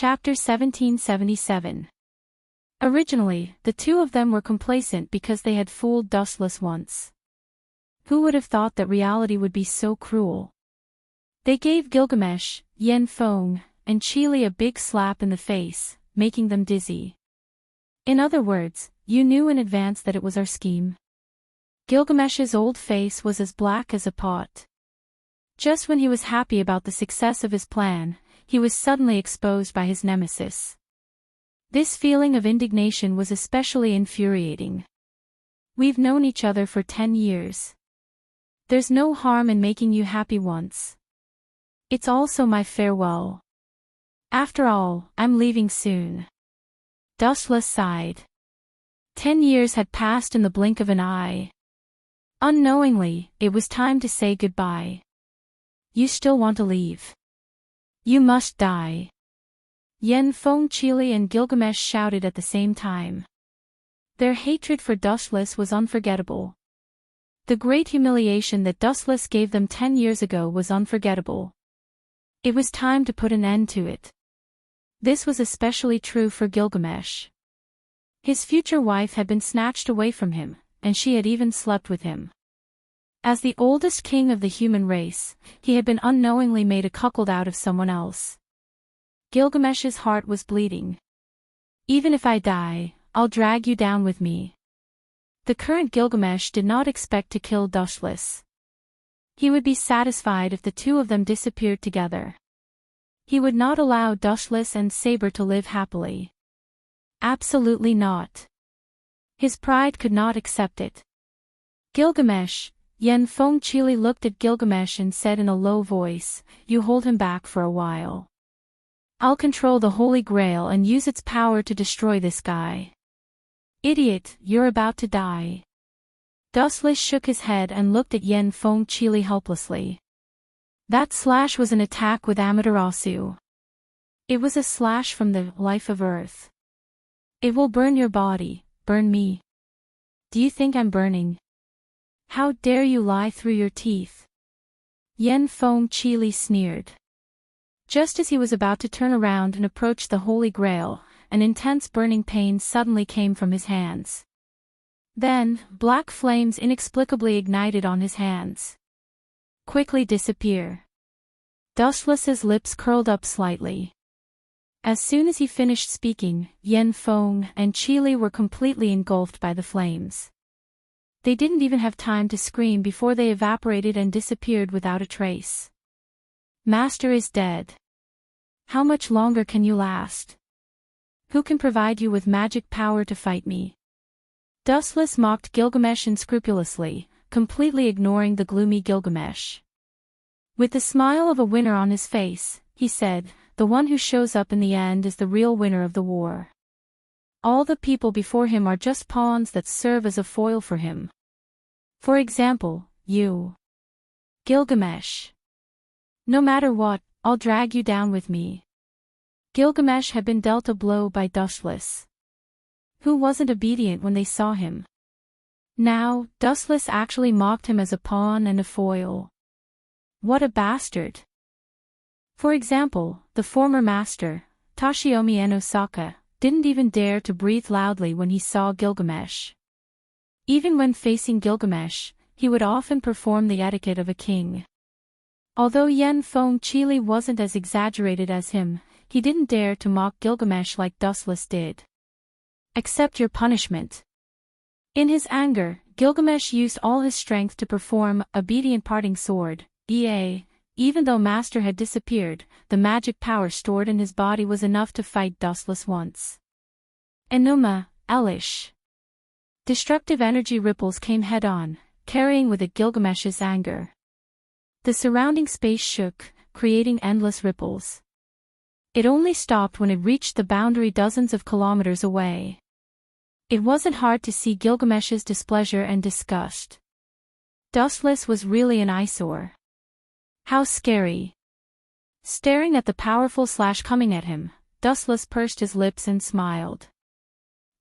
Chapter 1777. Originally, the two of them were complacent because they had fooled Dustless once. Who would have thought that reality would be so cruel? They gave Gilgamesh, Yen Fong, and Chile a big slap in the face, making them dizzy. In other words, you knew in advance that it was our scheme. Gilgamesh's old face was as black as a pot. Just when he was happy about the success of his plan, he was suddenly exposed by his nemesis. This feeling of indignation was especially infuriating. We've known each other for 10 years. There's no harm in making you happy once. It's also my farewell. After all, I'm leaving soon. Dustless sighed. 10 years had passed in the blink of an eye. Unknowingly, it was time to say goodbye. You still want to leave? You must die. Yen Fong, Chile and Gilgamesh shouted at the same time. Their hatred for Dustless was unforgettable. The great humiliation that Dustless gave them 10 years ago was unforgettable. It was time to put an end to it. This was especially true for Gilgamesh. His future wife had been snatched away from him, and she had even slept with him. As the oldest king of the human race, he had been unknowingly made a cuckold out of someone else. Gilgamesh's heart was bleeding. Even if I die, I'll drag you down with me. The current Gilgamesh did not expect to kill Dustless. He would be satisfied if the two of them disappeared together. He would not allow Dustless and Saber to live happily. Absolutely not. His pride could not accept it. Gilgamesh, Yen Fong Chile looked at Gilgamesh and said in a low voice, "You hold him back for a while. I'll control the Holy Grail and use its power to destroy this guy." "Idiot, you're about to die." Dustless shook his head and looked at Yen Fong Chile helplessly. That slash was an attack with Amaterasu. It was a slash from the life of Earth. It will burn your body, burn me. Do you think I'm burning? How dare you lie through your teeth? Yen Fong Chile sneered. Just as he was about to turn around and approach the Holy Grail, an intense burning pain suddenly came from his hands. Then, black flames inexplicably ignited on his hands. Quickly disappear. Dustless's lips curled up slightly. As soon as he finished speaking, Yen Fong and Chile were completely engulfed by the flames. They didn't even have time to scream before they evaporated and disappeared without a trace. Master is dead. How much longer can you last? Who can provide you with magic power to fight me? Dustless mocked Gilgamesh unscrupulously, completely ignoring the gloomy Gilgamesh. With the smile of a winner on his face, he said, "The one who shows up in the end is the real winner of the war. All the people before him are just pawns that serve as a foil for him. For example, you. Gilgamesh. No matter what, I'll drag you down with me." Gilgamesh had been dealt a blow by Dustless. Who wasn't obedient when they saw him? Now, Dustless actually mocked him as a pawn and a foil. What a bastard. For example, the former master, Toshiomi Enosaka, didn't even dare to breathe loudly when he saw Gilgamesh. Even when facing Gilgamesh, he would often perform the etiquette of a king. Although Yen Fong Chile wasn't as exaggerated as him, he didn't dare to mock Gilgamesh like Dustless did. "Accept your punishment." In his anger, Gilgamesh used all his strength to perform obedient parting sword, EA. Even though Master had disappeared, the magic power stored in his body was enough to fight Dustless once. Enuma, Elish. Destructive energy ripples came head-on, carrying with it Gilgamesh's anger. The surrounding space shook, creating endless ripples. It only stopped when it reached the boundary dozens of kilometers away. It wasn't hard to see Gilgamesh's displeasure and disgust. Dustless was really an eyesore. How scary. Staring at the powerful slash coming at him, Dustless pursed his lips and smiled.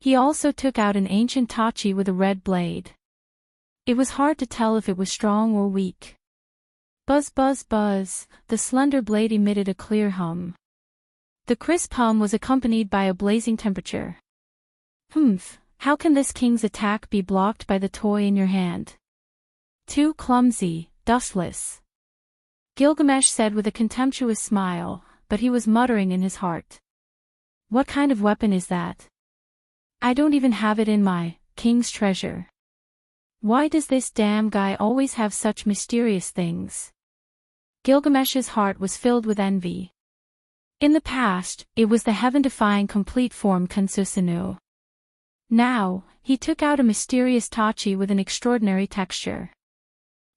He also took out an ancient tachi with a red blade. It was hard to tell if it was strong or weak. Buzz buzz buzz, the slender blade emitted a clear hum. The crisp hum was accompanied by a blazing temperature. Humph, how can this king's attack be blocked by the toy in your hand? Too clumsy, dustless. Gilgamesh said with a contemptuous smile, but he was muttering in his heart. What kind of weapon is that? I don't even have it in my king's treasure. Why does this damn guy always have such mysterious things? Gilgamesh's heart was filled with envy. In the past, it was the heaven-defying complete form Kansusanu. Now, he took out a mysterious tachi with an extraordinary texture.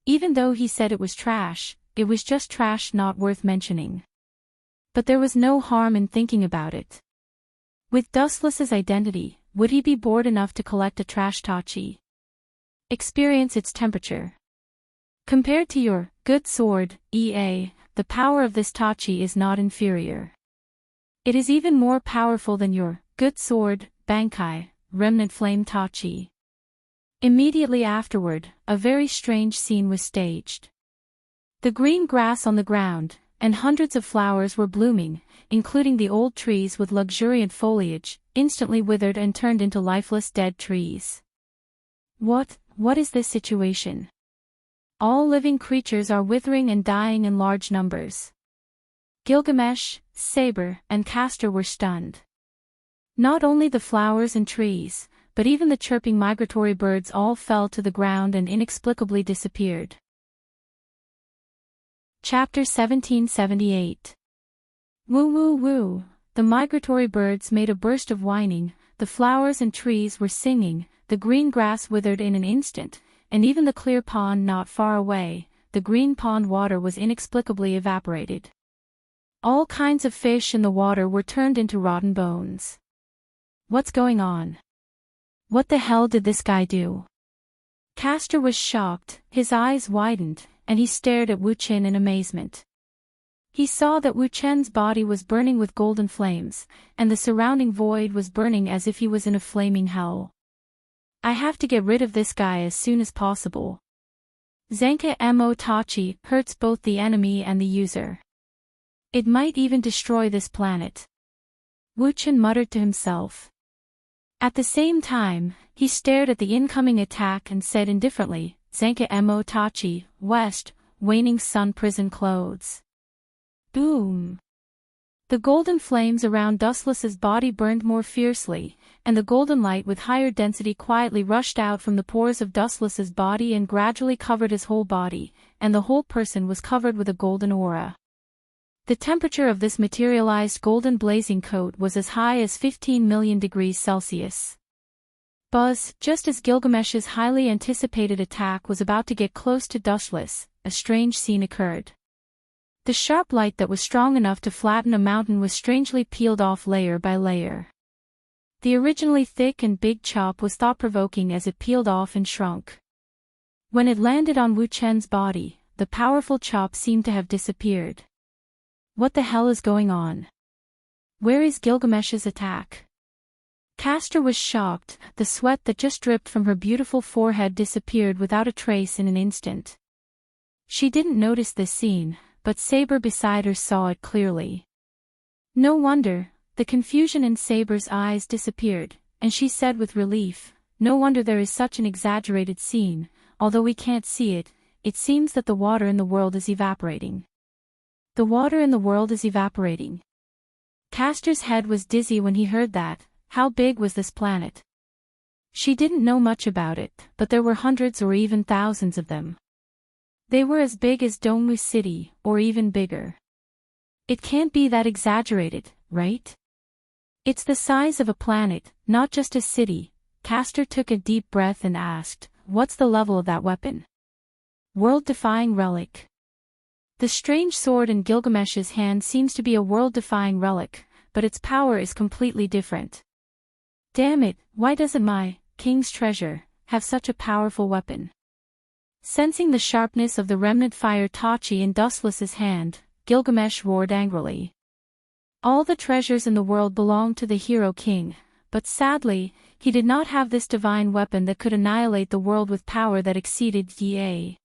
Even though he said it was trash, it was just trash not worth mentioning. But there was no harm in thinking about it. With Dustless's identity, would he be bored enough to collect a trash tachi? Experience its temperature. Compared to your good sword, EA, the power of this tachi is not inferior. It is even more powerful than your good sword, Bankai, remnant flame tachi. Immediately afterward, a very strange scene was staged. The green grass on the ground, and hundreds of flowers were blooming, including the old trees with luxuriant foliage, instantly withered and turned into lifeless dead trees. What is this situation? All living creatures are withering and dying in large numbers. Gilgamesh, Saber, and Castor were stunned. Not only the flowers and trees, but even the chirping migratory birds all fell to the ground and inexplicably disappeared. Chapter 1778. Woo woo woo, the migratory birds made a burst of whining, the flowers and trees were singing, the green grass withered in an instant, and even the clear pond not far away, the green pond water was inexplicably evaporated. All kinds of fish in the water were turned into rotten bones. What's going on? What the hell did this guy do? Castor was shocked, his eyes widened, and he stared at Wu Qin in amazement. He saw that Wu Chen's body was burning with golden flames, and the surrounding void was burning as if he was in a flaming hell. I have to get rid of this guy as soon as possible. Zanka Mo Tachi hurts both the enemy and the user. It might even destroy this planet. Wu Chen muttered to himself. At the same time, he stared at the incoming attack and said indifferently, Zanka Mo Tachi, West, waning sun prison clothes. Boom! The golden flames around Dustless's body burned more fiercely, and the golden light with higher density quietly rushed out from the pores of Dustless's body and gradually covered his whole body, and the whole person was covered with a golden aura. The temperature of this materialized golden blazing coat was as high as 15 million degrees Celsius. Buzz, just as Gilgamesh's highly anticipated attack was about to get close to Dustless, a strange scene occurred. The sharp light that was strong enough to flatten a mountain was strangely peeled off layer by layer. The originally thick and big chop was thought-provoking as it peeled off and shrunk. When it landed on Wu Chen's body, the powerful chop seemed to have disappeared. What the hell is going on? Where is Gilgamesh's attack? Castor was shocked, the sweat that just dripped from her beautiful forehead disappeared without a trace in an instant. She didn't notice this scene, but Saber beside her saw it clearly. No wonder, the confusion in Saber's eyes disappeared, and she said with relief, no wonder there is such an exaggerated scene, although we can't see it, it seems that the water in the world is evaporating. The water in the world is evaporating. Castor's head was dizzy when he heard that. How big was this planet? She didn't know much about it, but there were hundreds or even thousands of them. They were as big as Dongwu City, or even bigger. It can't be that exaggerated, right? It's the size of a planet, not just a city. Castor took a deep breath and asked, what's the level of that weapon? World-defying relic. The strange sword in Gilgamesh's hand seems to be a world-defying relic, but its power is completely different. Damn it, why doesn't my king's treasure have such a powerful weapon? Sensing the sharpness of the remnant fire tachi in Dustless's hand, Gilgamesh roared angrily. All the treasures in the world belonged to the hero king, but sadly, he did not have this divine weapon that could annihilate the world with power that exceeded Ye.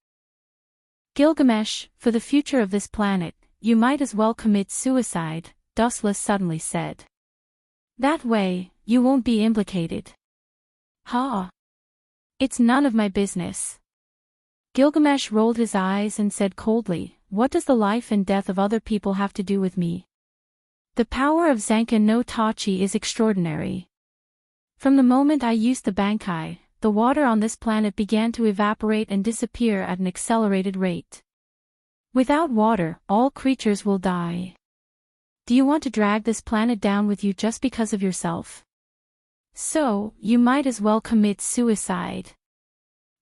Gilgamesh, for the future of this planet, you might as well commit suicide, Dustless suddenly said. That way, you won't be implicated. Ha! It's none of my business. Gilgamesh rolled his eyes and said coldly, what does the life and death of other people have to do with me? The power of Zanka no Tachi is extraordinary. From the moment I used the Bankai, the water on this planet began to evaporate and disappear at an accelerated rate. Without water, all creatures will die. Do you want to drag this planet down with you just because of yourself? So, you might as well commit suicide.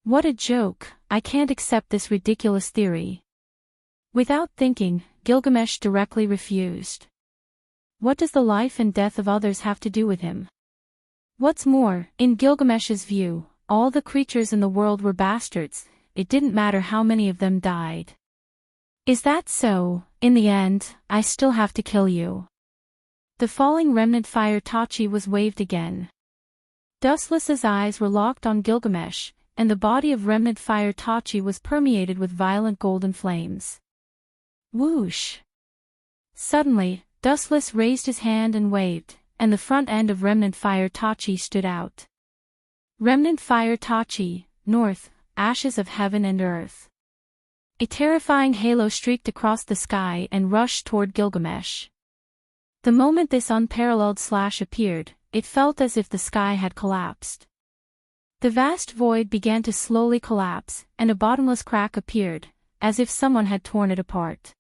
What a joke, I can't accept this ridiculous theory. Without thinking, Gilgamesh directly refused. What does the life and death of others have to do with him? What's more, in Gilgamesh's view, all the creatures in the world were bastards, it didn't matter how many of them died. Is that so? In the end, I still have to kill you. The falling remnant fire Tachi was waved again. Dustless's eyes were locked on Gilgamesh, and the body of remnant fire Tachi was permeated with violent golden flames. Whoosh! Suddenly, Dustless raised his hand and waved, and the front end of remnant fire Tachi stood out. Remnant fire Tachi, north, ashes of heaven and earth. A terrifying halo streaked across the sky and rushed toward Gilgamesh. The moment this unparalleled slash appeared, it felt as if the sky had collapsed. The vast void began to slowly collapse, and a bottomless crack appeared, as if someone had torn it apart.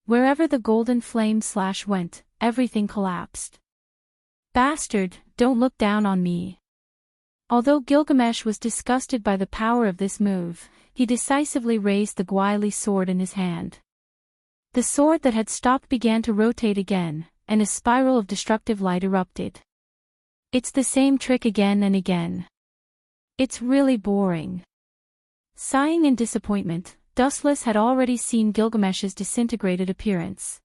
Wherever the golden flame slash went, everything collapsed. Bastard, don't look down on me. Although Gilgamesh was disgusted by the power of this move, he decisively raised the Gwaili sword in his hand. The sword that had stopped began to rotate again, and a spiral of destructive light erupted. It's the same trick again and again. It's really boring. Sighing in disappointment, Dustless had already seen Gilgamesh's disintegrated appearance.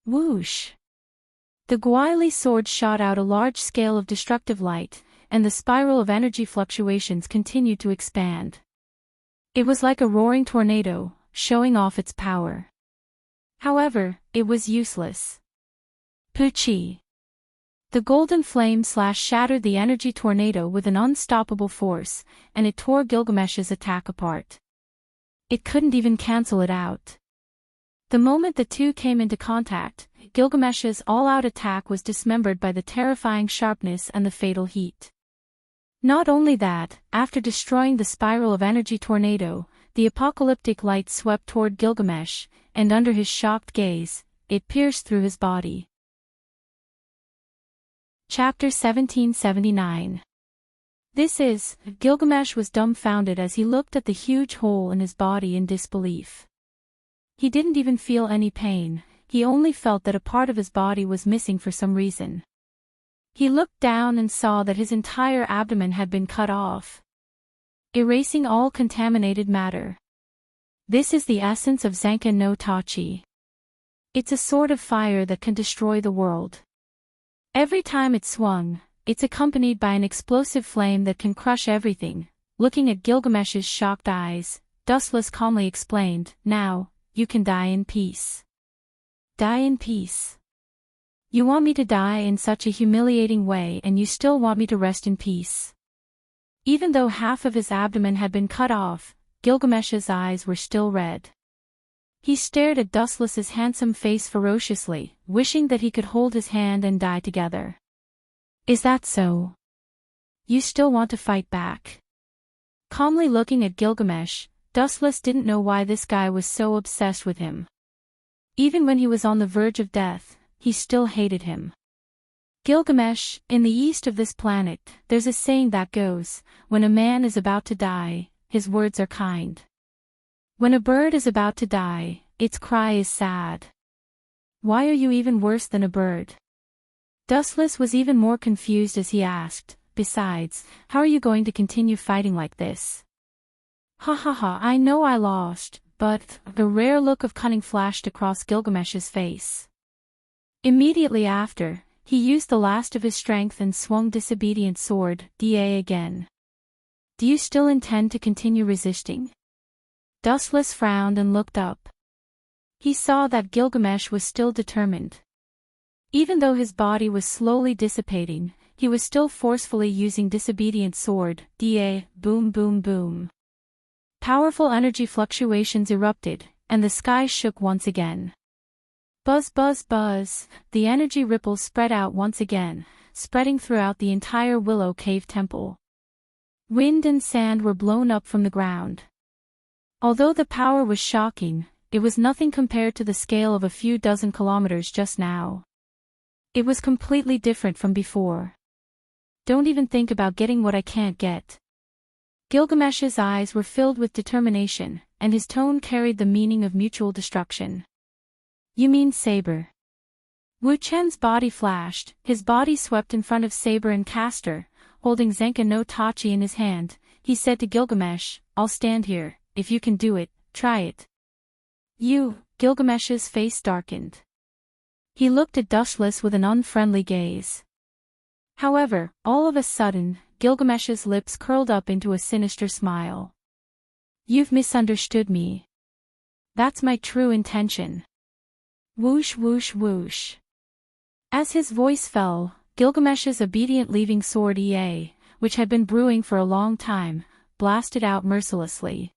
Whoosh! The Gwaili sword shot out a large scale of destructive light, and the spiral of energy fluctuations continued to expand. It was like a roaring tornado, showing off its power. However, it was useless. Poochie! The golden flame slash shattered the energy tornado with an unstoppable force, and it tore Gilgamesh's attack apart. It couldn't even cancel it out. The moment the two came into contact, Gilgamesh's all-out attack was dismembered by the terrifying sharpness and the fatal heat. Not only that, after destroying the spiral of energy tornado, the apocalyptic light swept toward Gilgamesh, and under his shocked gaze, it pierced through his body. Chapter 1779. Gilgamesh was dumbfounded as he looked at the huge hole in his body in disbelief. He didn't even feel any pain, he only felt that a part of his body was missing for some reason. He looked down and saw that his entire abdomen had been cut off, erasing all contaminated matter. This is the essence of Zanka no Tachi. It's a sword of fire that can destroy the world. Every time it swung, it's accompanied by an explosive flame that can crush everything. Looking at Gilgamesh's shocked eyes, Dustless calmly explained, now, you can die in peace. Die in peace. You want me to die in such a humiliating way and you still want me to rest in peace. Even though half of his abdomen had been cut off, Gilgamesh's eyes were still red. He stared at Dustless's handsome face ferociously, wishing that he could hold his hand and die together. Is that so? You still want to fight back? Calmly looking at Gilgamesh, Dustless didn't know why this guy was so obsessed with him. Even when he was on the verge of death, he still hated him. Gilgamesh, in the east of this planet, there's a saying that goes, when a man is about to die, his words are kind. When a bird is about to die, its cry is sad. Why are you even worse than a bird? Dustless was even more confused as he asked, besides, how are you going to continue fighting like this? Ha ha ha, I know I lost, but, the rare look of cunning flashed across Gilgamesh's face. Immediately after, he used the last of his strength and swung disobedient sword, Da again. Do you still intend to continue resisting? Dustless frowned and looked up. He saw that Gilgamesh was still determined. Even though his body was slowly dissipating, he was still forcefully using disobedient sword, da, boom boom boom. Powerful energy fluctuations erupted, and the sky shook once again. Buzz buzz buzz, the energy ripples spread out once again, spreading throughout the entire Willow Cave temple. Wind and sand were blown up from the ground. Although the power was shocking, it was nothing compared to the scale of a few dozen kilometers just now. It was completely different from before. Don't even think about getting what I can't get. Gilgamesh's eyes were filled with determination, and his tone carried the meaning of mutual destruction. You mean Saber? Wu Chen's body flashed, his body swept in front of Saber and Castor, holding Zenka no Tachi in his hand. He said to Gilgamesh, I'll stand here, if you can do it, try it. Gilgamesh's face darkened. He looked at Dushless with an unfriendly gaze. However, all of a sudden, Gilgamesh's lips curled up into a sinister smile. You've misunderstood me. That's my true intention. Whoosh whoosh whoosh. As his voice fell, Gilgamesh's obedient leaving sword Ea, which had been brewing for a long time, blasted out mercilessly.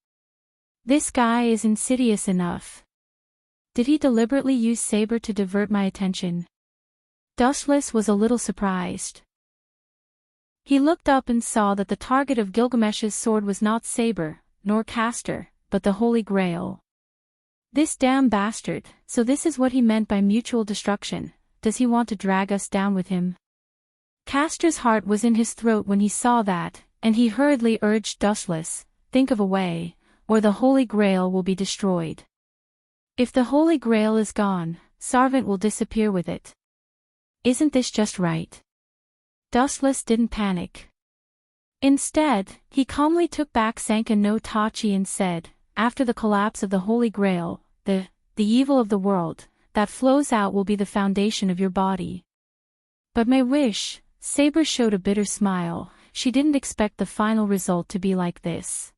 This guy is insidious enough. Did he deliberately use Saber to divert my attention? Dushless was a little surprised. He looked up and saw that the target of Gilgamesh's sword was not Saber, nor Castor, but the Holy Grail. This damn bastard, so this is what he meant by mutual destruction. Does he want to drag us down with him? Castor's heart was in his throat when he saw that, and he hurriedly urged Dushless, think of a way, or the Holy Grail will be destroyed. If the Holy Grail is gone, Sarvant will disappear with it. Isn't this just right? Dustless didn't panic. Instead, he calmly took back Sanka no Tachi and said, after the collapse of the Holy Grail, the evil of the world, that flows out will be the foundation of your body. But my wish, Saber showed a bitter smile, she didn't expect the final result to be like this.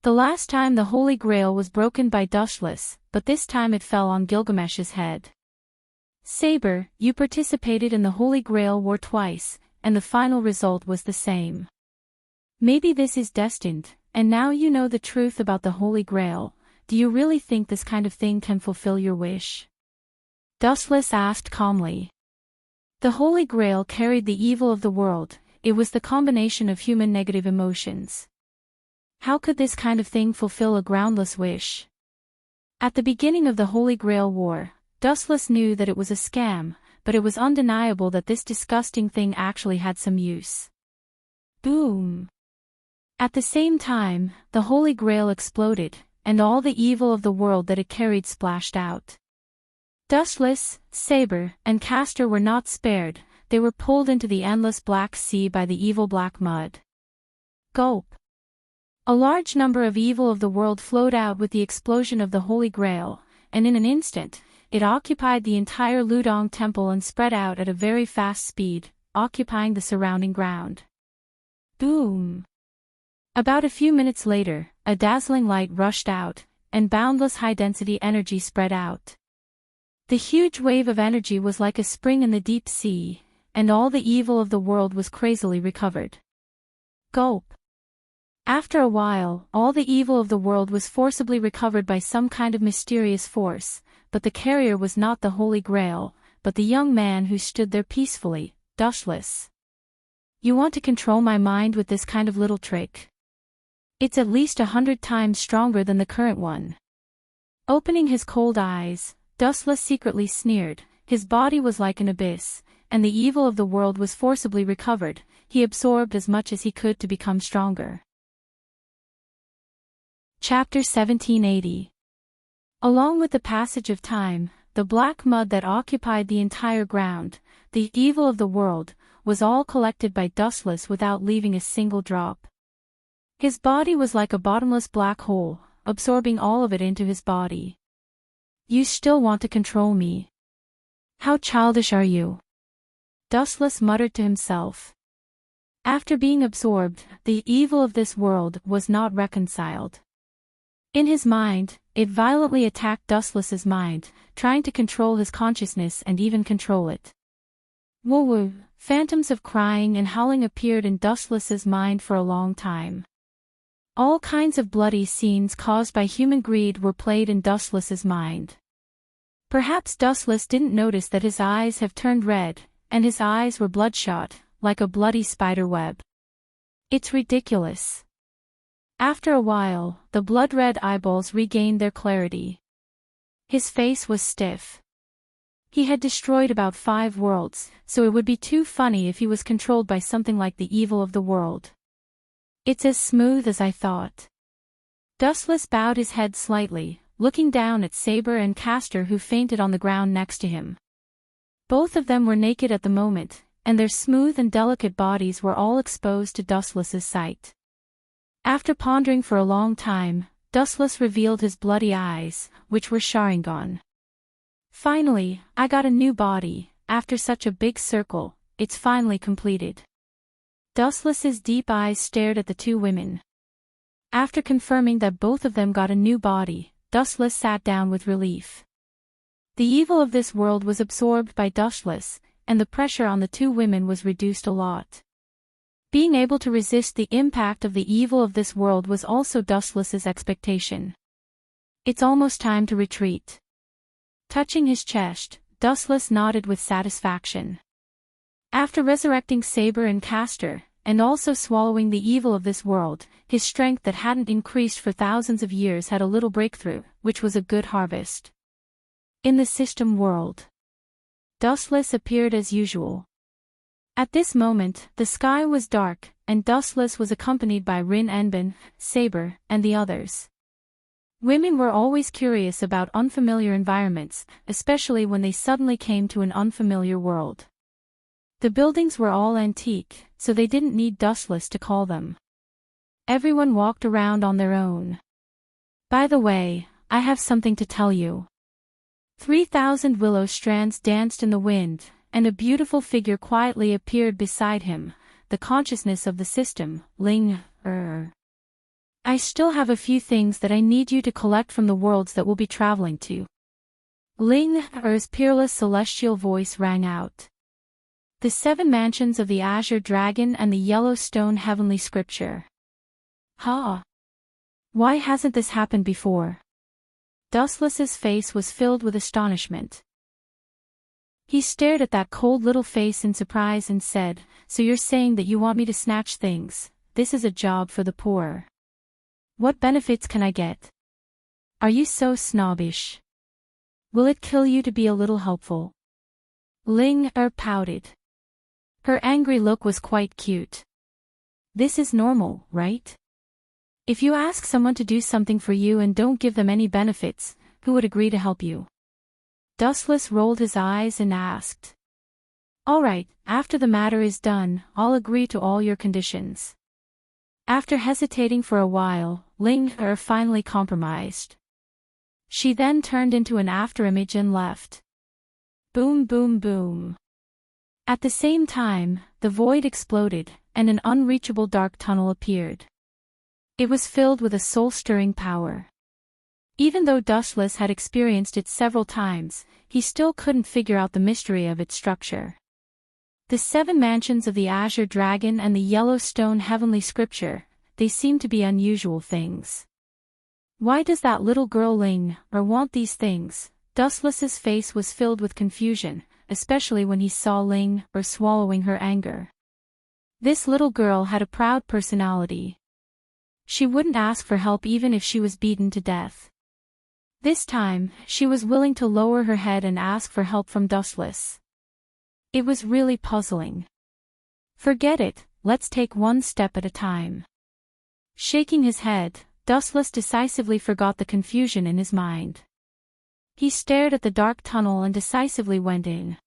The last time the Holy Grail was broken by Dushless, but this time it fell on Gilgamesh's head. Saber, you participated in the Holy Grail War twice, and the final result was the same. Maybe this is destined, and now you know the truth about the Holy Grail. Do you really think this kind of thing can fulfill your wish? Dustless asked calmly. The Holy Grail carried the evil of the world, it was the combination of human negative emotions. How could this kind of thing fulfill a groundless wish? At the beginning of the Holy Grail War, Dustless knew that it was a scam, but it was undeniable that this disgusting thing actually had some use. Boom! At the same time, the Holy Grail exploded, and all the evil of the world that it carried splashed out. Dustless, Saber, and Castor were not spared, they were pulled into the endless black sea by the evil black mud. Gulp! A large number of evil of the world flowed out with the explosion of the Holy Grail, and in an instant, it occupied the entire Ludong Temple and spread out at a very fast speed, occupying the surrounding ground. Boom! About a few minutes later, a dazzling light rushed out, and boundless high-density energy spread out. The huge wave of energy was like a spring in the deep sea, and all the evil of the world was crazily recovered. Gulp! After a while, all the evil of the world was forcibly recovered by some kind of mysterious force, but the carrier was not the Holy Grail, but the young man who stood there peacefully, Dushless. You want to control my mind with this kind of little trick? It's at least 100 times stronger than the current one. Opening his cold eyes, Dustless secretly sneered, his body was like an abyss, and the evil of the world was forcibly recovered, he absorbed as much as he could to become stronger. Chapter 1780. Along with the passage of time, the black mud that occupied the entire ground, the evil of the world, was all collected by Dustless without leaving a single drop. His body was like a bottomless black hole, absorbing all of it into his body. You still want to control me? How childish are you? Dustless muttered to himself. After being absorbed, the evil of this world was not reconciled. In his mind, it violently attacked Dustless's mind, trying to control his consciousness and even control it. Woo-woo, phantoms of crying and howling appeared in Dustless's mind for a long time. All kinds of bloody scenes caused by human greed were played in Dustless's mind. Perhaps Dustless didn't notice that his eyes have turned red, and his eyes were bloodshot, like a bloody spider web. It's ridiculous. After a while, the blood-red eyeballs regained their clarity. His face was stiff. He had destroyed about 5 worlds, so it would be too funny if he was controlled by something like the evil of the world. It's as smooth as I thought. Dustless bowed his head slightly, looking down at Saber and Castor, who fainted on the ground next to him. Both of them were naked at the moment, and their smooth and delicate bodies were all exposed to Dustless's sight. After pondering for a long time, Dustless revealed his bloody eyes, which were Sharingan. Finally, I got a new body. After such a big circle, it's finally completed. Dustless's deep eyes stared at the two women. After confirming that both of them got a new body, Dustless sat down with relief. The evil of this world was absorbed by Dustless, and the pressure on the two women was reduced a lot. Being able to resist the impact of the evil of this world was also Dustless's expectation. It's almost time to retreat. Touching his chest, Dustless nodded with satisfaction. After resurrecting Saber and Castor, and also swallowing the evil of this world, his strength that hadn't increased for thousands of years had a little breakthrough, which was a good harvest. In the system world, Dustless appeared as usual. At this moment, the sky was dark, and Dustless was accompanied by Rin Enbin, Saber, and the others. Women were always curious about unfamiliar environments, especially when they suddenly came to an unfamiliar world. The buildings were all antique, so they didn't need Dustless to call them. Everyone walked around on their own. By the way, I have something to tell you. 3,000 willow strands danced in the wind, and a beautiful figure quietly appeared beside him, the consciousness of the system, Ling. I still have a few things that I need you to collect from the worlds that we'll be traveling to. Ling-er's peerless celestial voice rang out. The 7 mansions of the Azure Dragon and the Yellowstone Heavenly Scripture. Huh? Why hasn't this happened before? Dustless's face was filled with astonishment. He stared at that cold little face in surprise and said, "So you're saying that you want me to snatch things? This is a job for the poor. What benefits can I get? Are you so snobbish? Will it kill you to be a little helpful?" Ling-er pouted. Her angry look was quite cute. This is normal, right? If you ask someone to do something for you and don't give them any benefits, who would agree to help you? Dustless rolled his eyes and asked. All right, after the matter is done, I'll agree to all your conditions. After hesitating for a while, Ling-er finally compromised. She then turned into an afterimage and left. Boom boom boom. At the same time, the void exploded, and an unreachable dark tunnel appeared. It was filled with a soul-stirring power. Even though Dustless had experienced it several times, he still couldn't figure out the mystery of its structure. The 7 mansions of the Azure Dragon and the Yellowstone Heavenly Scripture, they seemed to be unusual things. Why does that little girl Ling-er want these things? Dustless's face was filled with confusion, especially when he saw Ling-er swallowing her anger. This little girl had a proud personality. She wouldn't ask for help even if she was beaten to death. This time, she was willing to lower her head and ask for help from Dustless. It was really puzzling. Forget it, let's take one step at a time. Shaking his head, Dustless decisively forgot the confusion in his mind. He stared at the dark tunnel and decisively went in.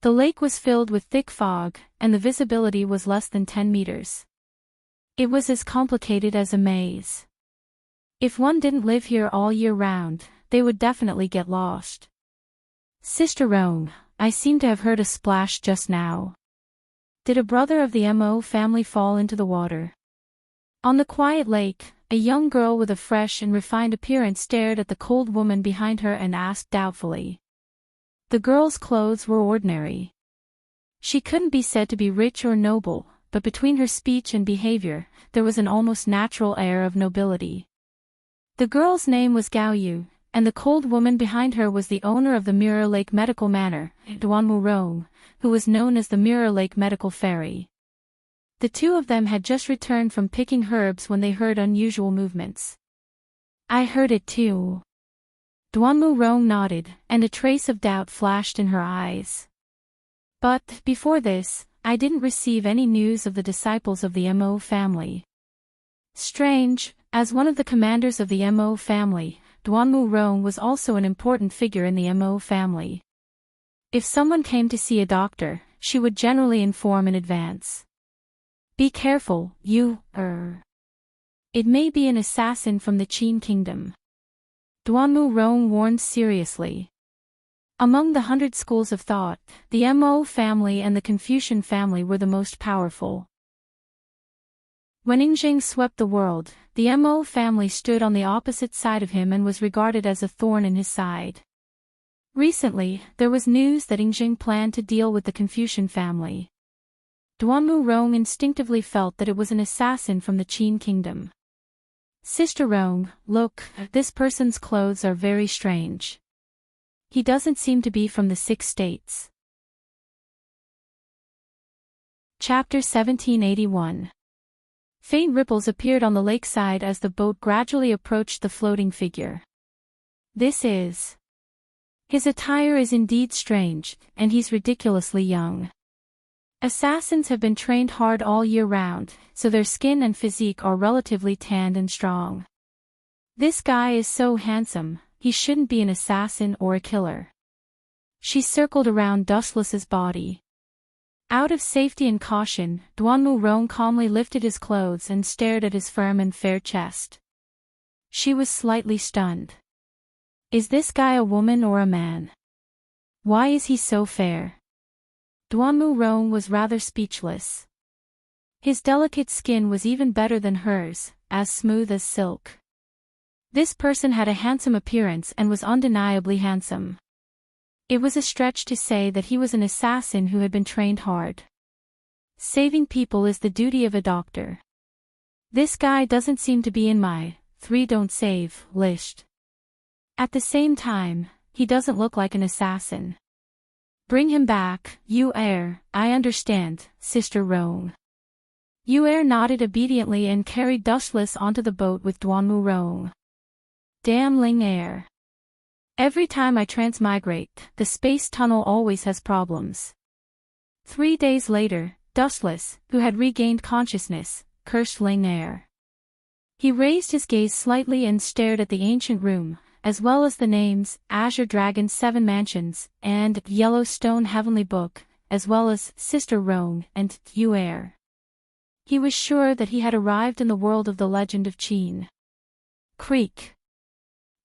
The lake was filled with thick fog, and the visibility was less than 10 meters. It was as complicated as a maze. If one didn't live here all year round, they would definitely get lost. Sister Roan, I seem to have heard a splash just now. Did a brother of the Mo family fall into the water? On the quiet lake, a young girl with a fresh and refined appearance stared at the cold woman behind her and asked doubtfully. The girl's clothes were ordinary. She couldn't be said to be rich or noble, but between her speech and behavior, there was an almost natural air of nobility. The girl's name was Gao Yu, and the cold woman behind her was the owner of the Mirror Lake Medical Manor, Duanmu Rong, who was known as the Mirror Lake Medical Fairy. The two of them had just returned from picking herbs when they heard unusual movements. I heard it too. Duanmu Rong nodded, and a trace of doubt flashed in her eyes. But, before this, I didn't receive any news of the disciples of the Mo family. Strange, as one of the commanders of the Mo family, Duanmu Rong was also an important figure in the Mo family. If someone came to see a doctor, she would generally inform in advance. Be careful, It may be an assassin from the Qin kingdom. Duanmu Rong warned seriously. Among the 100 schools of thought, the Mo family and the Confucian family were the most powerful. When Enrich swept the world, the Mo family stood on the opposite side of him and was regarded as a thorn in his side. Recently, there was news that Enrich planned to deal with the Confucian family. Duanmu Rong instinctively felt that it was an assassin from the Qin kingdom. Sister Rong, look, this person's clothes are very strange. He doesn't seem to be from the 6 states. Chapter 1781. Faint ripples appeared on the lakeside as the boat gradually approached the floating figure. This is. His attire is indeed strange, and he's ridiculously young. Assassins have been trained hard all year round, so their skin and physique are relatively tanned and strong. This guy is so handsome, he shouldn't be an assassin or a killer. She circled around Dustless's body. Out of safety and caution, Duanmu Rong calmly lifted his clothes and stared at his firm and fair chest. She was slightly stunned. Is this guy a woman or a man? Why is he so fair? Duanmu Rong was rather speechless. His delicate skin was even better than hers, as smooth as silk. This person had a handsome appearance and was undeniably handsome. It was a stretch to say that he was an assassin who had been trained hard. Saving people is the duty of a doctor. This guy doesn't seem to be in my 3 don't save list. At the same time, he doesn't look like an assassin. Bring him back, I understand, Sister Rong. Nodded obediently and carried Dustless onto the boat with Duanmu Rong. Damn Ling Air. Every time I transmigrate, the space tunnel always has problems. 3 days later, Dustless, who had regained consciousness, cursed Ling Air. He raised his gaze slightly and stared at the ancient room, as well as the names, Azure Dragon 7 Mansions, and Yellowstone Heavenly Book, as well as Sister Rong and Air. He was sure that he had arrived in the world of the legend of Qin. Creak.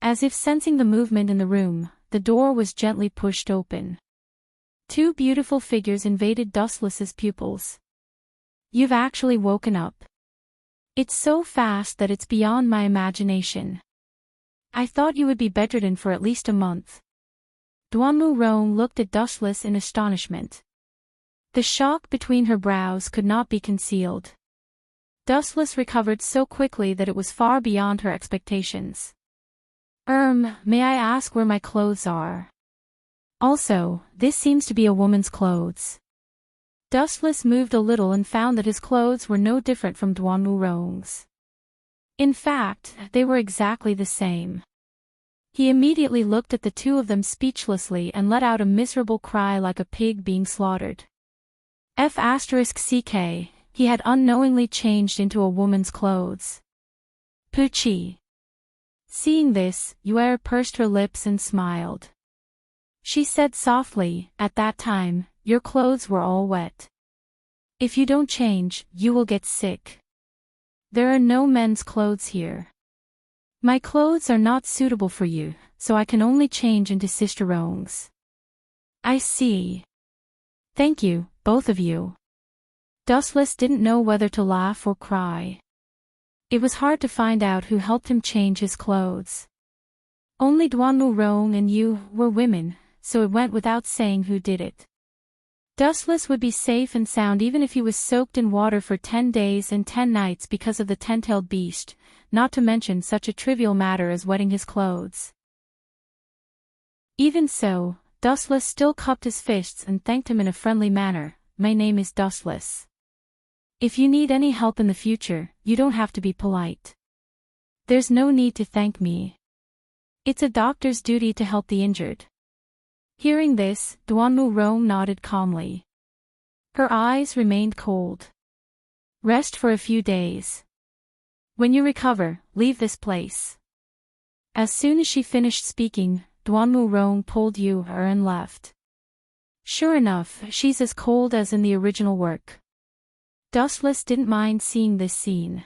As if sensing the movement in the room, the door was gently pushed open. 2 beautiful figures invaded Dustless's pupils. You've actually woken up. It's so fast that it's beyond my imagination. I thought you would be bedridden for at least a month. Duanmu Rong looked at Dustless in astonishment. The shock between her brows could not be concealed. Dustless recovered so quickly that it was far beyond her expectations. May I ask where my clothes are? Also, this seems to be a woman's clothes. Dustless moved a little and found that his clothes were no different from Duanmu Rong's. In fact, they were exactly the same. He immediately looked at the two of them speechlessly and let out a miserable cry like a pig being slaughtered. *CK, he had unknowingly changed into a woman's clothes. Poochie. Seeing this, Yuer pursed her lips and smiled. She said softly, at that time, your clothes were all wet. If you don't change, you will get sick. There are no men's clothes here. My clothes are not suitable for you, so I can only change into Sister Rong's. I see. Thank you, both of you. Dustless didn't know whether to laugh or cry. It was hard to find out who helped him change his clothes. Only Duanmu Rong and you were women, so it went without saying who did it. Dustless would be safe and sound even if he was soaked in water for 10 days and 10 nights because of the 10-tailed beast, not to mention such a trivial matter as wetting his clothes. Even so, Dustless still cupped his fists and thanked him in a friendly manner. My name is Dustless. If you need any help in the future, you don't have to be polite. There's no need to thank me. It's a doctor's duty to help the injured. Hearing this, Duanmu Rong nodded calmly. Her eyes remained cold. Rest for a few days. When you recover, leave this place. As soon as she finished speaking, Duanmu Rong pulled her and left. Sure enough, she's as cold as in the original work. Dustless didn't mind seeing this scene.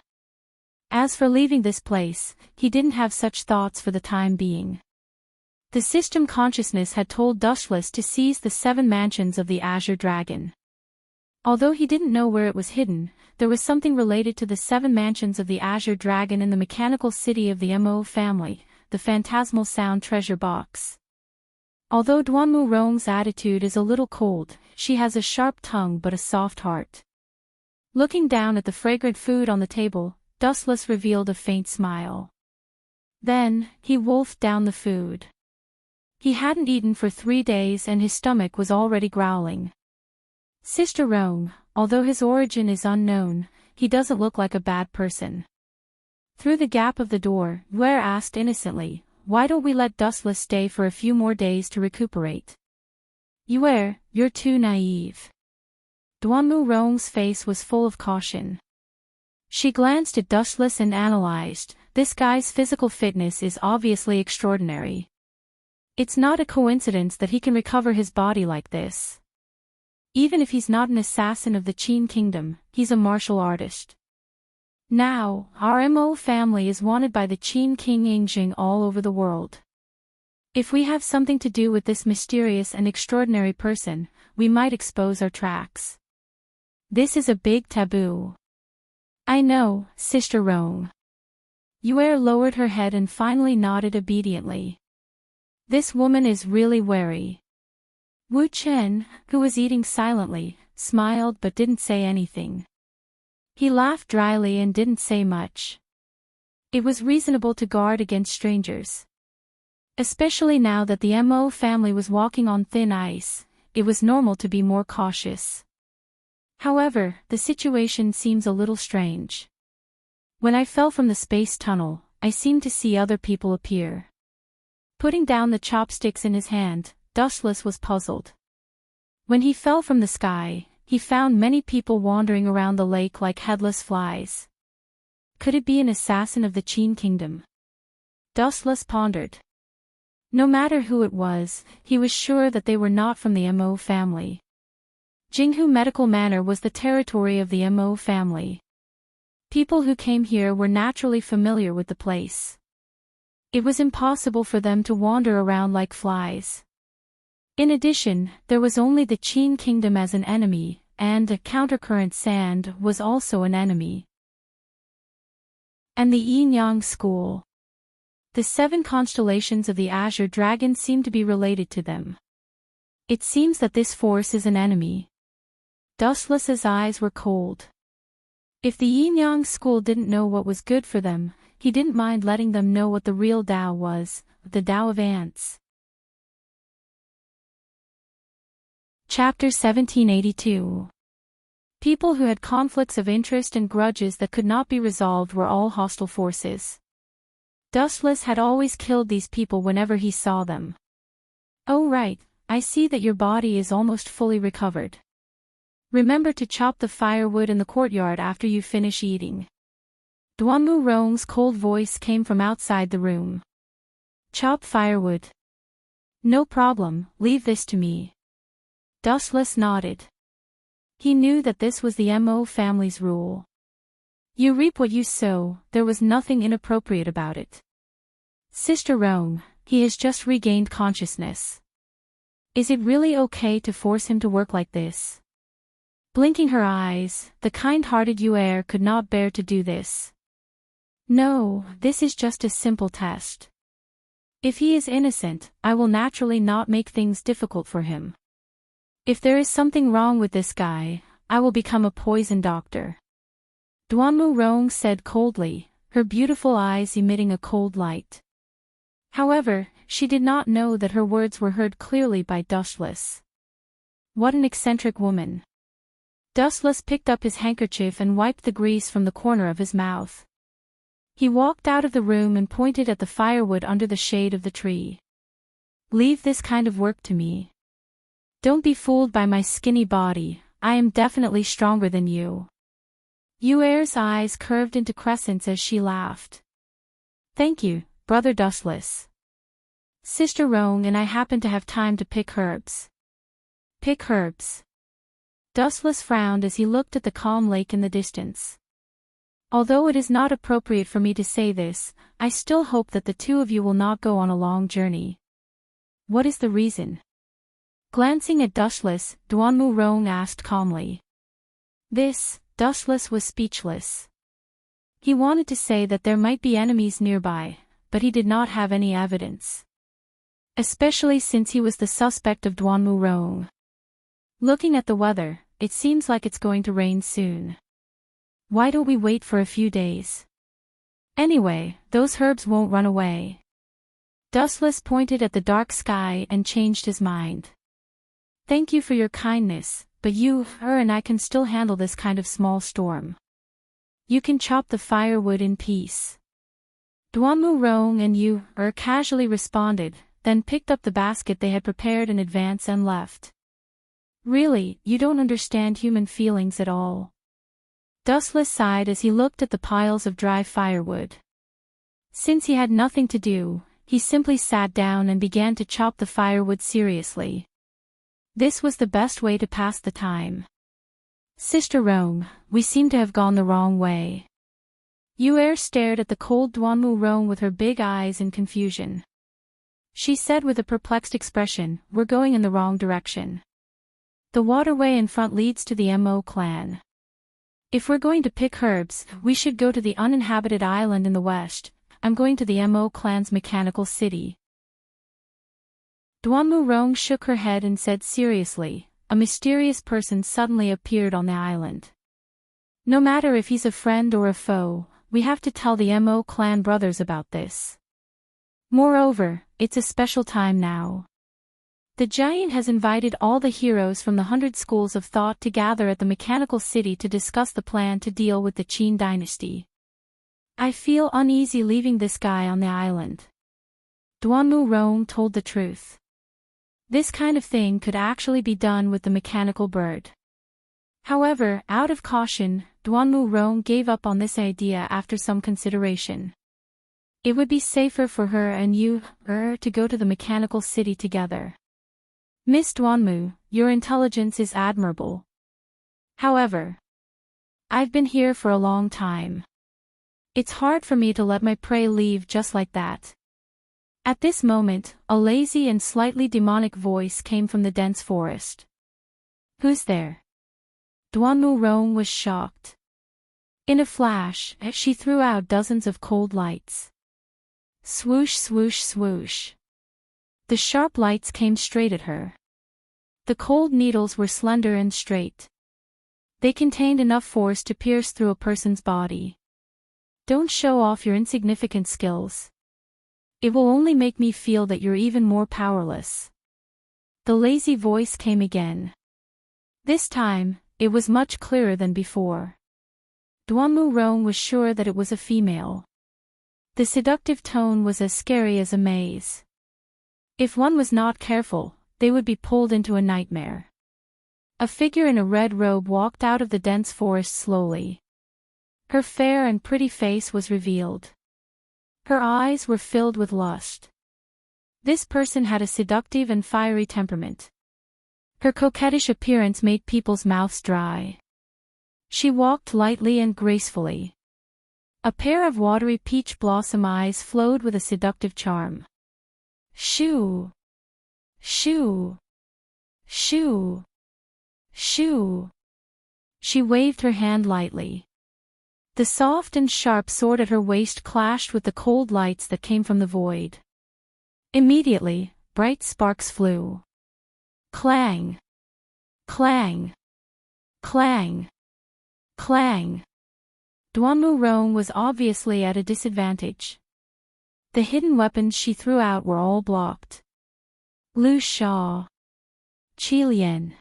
As for leaving this place, he didn't have such thoughts for the time being. The system consciousness had told Dustless to seize the 7 mansions of the Azure Dragon. Although he didn't know where it was hidden, there was something related to the 7 mansions of the Azure Dragon in the mechanical city of the Mo family, the phantasmal sound treasure box. Although Duanmu Rong's attitude is a little cold, she has a sharp tongue but a soft heart. Looking down at the fragrant food on the table, Dustless revealed a faint smile. Then, he wolfed down the food. He hadn't eaten for 3 days and his stomach was already growling. Sister Rong, although his origin is unknown, he doesn't look like a bad person. Through the gap of the door, Yue asked innocently, why don't we let Dustless stay for a few more days to recuperate? Yue, you're too naive. Duanmu Rong's face was full of caution. She glanced at Dustless and analyzed, this guy's physical fitness is obviously extraordinary. It's not a coincidence that he can recover his body like this. Even if he's not an assassin of the Qin Kingdom, he's a martial artist. Now, our Mo family is wanted by the Qin King Yingjing all over the world. If we have something to do with this mysterious and extraordinary person, we might expose our tracks. This is a big taboo. I know, Sister Rong. Yue lowered her head and finally nodded obediently. This woman is really wary. Wu Chen, who was eating silently, smiled but didn't say anything. He laughed dryly and didn't say much. It was reasonable to guard against strangers. Especially now that the Mo family was walking on thin ice, it was normal to be more cautious. However, the situation seems a little strange. When I fell from the space tunnel, I seemed to see other people appear. Putting down the chopsticks in his hand, Dustless was puzzled. When he fell from the sky, he found many people wandering around the lake like headless flies. Could it be an assassin of the Qin Kingdom? Dustless pondered. No matter who it was, he was sure that they were not from the Mo family. Jinghu Medical Manor was the territory of the Mo family. People who came here were naturally familiar with the place. It was impossible for them to wander around like flies. In addition, there was only the Qin Kingdom as an enemy, and Countercurrent Sand was also an enemy. And the Yin-Yang School. The 7 constellations of the Azure Dragon seem to be related to them. It seems that this force is an enemy. Dustless's eyes were cold. If the Yin-Yang School didn't know what was good for them, he didn't mind letting them know what the real Tao was, the Tao of ants. Chapter 1782. People who had conflicts of interest and grudges that could not be resolved were all hostile forces. Dustless had always killed these people whenever he saw them. Oh right, I see that your body is almost fully recovered. Remember to chop the firewood in the courtyard after you finish eating. Duanmu Rong's cold voice came from outside the room. Chop firewood. No problem, leave this to me. Dustless nodded. He knew that this was the Mo family's rule. You reap what you sow, there was nothing inappropriate about it. Sister Rong, he has just regained consciousness. Is it really okay to force him to work like this? Blinking her eyes, the kind-hearted Yue could not bear to do this. No, this is just a simple test. If he is innocent, I will naturally not make things difficult for him. If there is something wrong with this guy, I will become a poison doctor. Duanmu Rong said coldly, her beautiful eyes emitting a cold light. However, she did not know that her words were heard clearly by Dustless. What an eccentric woman. Dustless picked up his handkerchief and wiped the grease from the corner of his mouth. He walked out of the room and pointed at the firewood under the shade of the tree. Leave this kind of work to me. Don't be fooled by my skinny body, I am definitely stronger than you. Yuer's eyes curved into crescents as she laughed. Thank you, Brother Dustless. Sister Rong and I happen to have time to pick herbs. Pick herbs. Dustless frowned as he looked at the calm lake in the distance. Although it is not appropriate for me to say this, I still hope that the two of you will not go on a long journey. What is the reason? Glancing at Dustless, Duanmu Rong asked calmly. Dustless was speechless. He wanted to say that there might be enemies nearby, but he did not have any evidence. Especially since he was the suspect of Duanmu Rong. Looking at the weather, it seems like it's going to rain soon. Why don't we wait for a few days? Anyway, those herbs won't run away. Dustless pointed at the dark sky and changed his mind. Thank you for your kindness, but you, and I can still handle this kind of small storm. You can chop the firewood in peace. Duanmu Rong and you, casually responded, then picked up the basket they had prepared in advance and left. Really, you don't understand human feelings at all. Dustless sighed as he looked at the piles of dry firewood. Since he had nothing to do, he simply sat down and began to chop the firewood seriously. This was the best way to pass the time. Sister Rong, we seem to have gone the wrong way. Yuer stared at the cold Duanmu Rong with her big eyes in confusion. She said with a perplexed expression, we're going in the wrong direction. The waterway in front leads to the Mo clan. If we're going to pick herbs, we should go to the uninhabited island in the west. I'm going to the Mo clan's mechanical city. Duanmu Rong shook her head and said seriously, a mysterious person suddenly appeared on the island. No matter if he's a friend or a foe, we have to tell the Mo clan brothers about this. Moreover, it's a special time now. The giant has invited all the heroes from the 100 schools of thought to gather at the mechanical city to discuss the plan to deal with the Qin dynasty. I feel uneasy leaving this guy on the island. Duanmu Rong told the truth. This kind of thing could actually be done with the mechanical bird. However, out of caution, Duanmu Rong gave up on this idea after some consideration. It would be safer for her and you, to go to the mechanical city together. Miss Duanmu, your intelligence is admirable. However, I've been here for a long time. It's hard for me to let my prey leave just like that. At this moment, a lazy and slightly demonic voice came from the dense forest. Who's there? Duanmu Rong was shocked. In a flash, she threw out dozens of cold lights. Swoosh, swoosh, swoosh. The sharp lights came straight at her. The cold needles were slender and straight. They contained enough force to pierce through a person's body. Don't show off your insignificant skills. It will only make me feel that you're even more powerless. The lazy voice came again. This time, it was much clearer than before. Duanmu Rong was sure that it was a female. The seductive tone was as scary as a maze. If one was not careful, they would be pulled into a nightmare. A figure in a red robe walked out of the dense forest slowly. Her fair and pretty face was revealed. Her eyes were filled with lust. This person had a seductive and fiery temperament. Her coquettish appearance made people's mouths dry. She walked lightly and gracefully. A pair of watery peach blossom eyes flowed with a seductive charm. Shoo! Shoo! Shoo! Shoo! She waved her hand lightly. The soft and sharp sword at her waist clashed with the cold lights that came from the void. Immediately, bright sparks flew. Clang! Clang! Clang! Clang! Duanmu was obviously at a disadvantage. The hidden weapons she threw out were all blocked. Lu Sha. Qilian.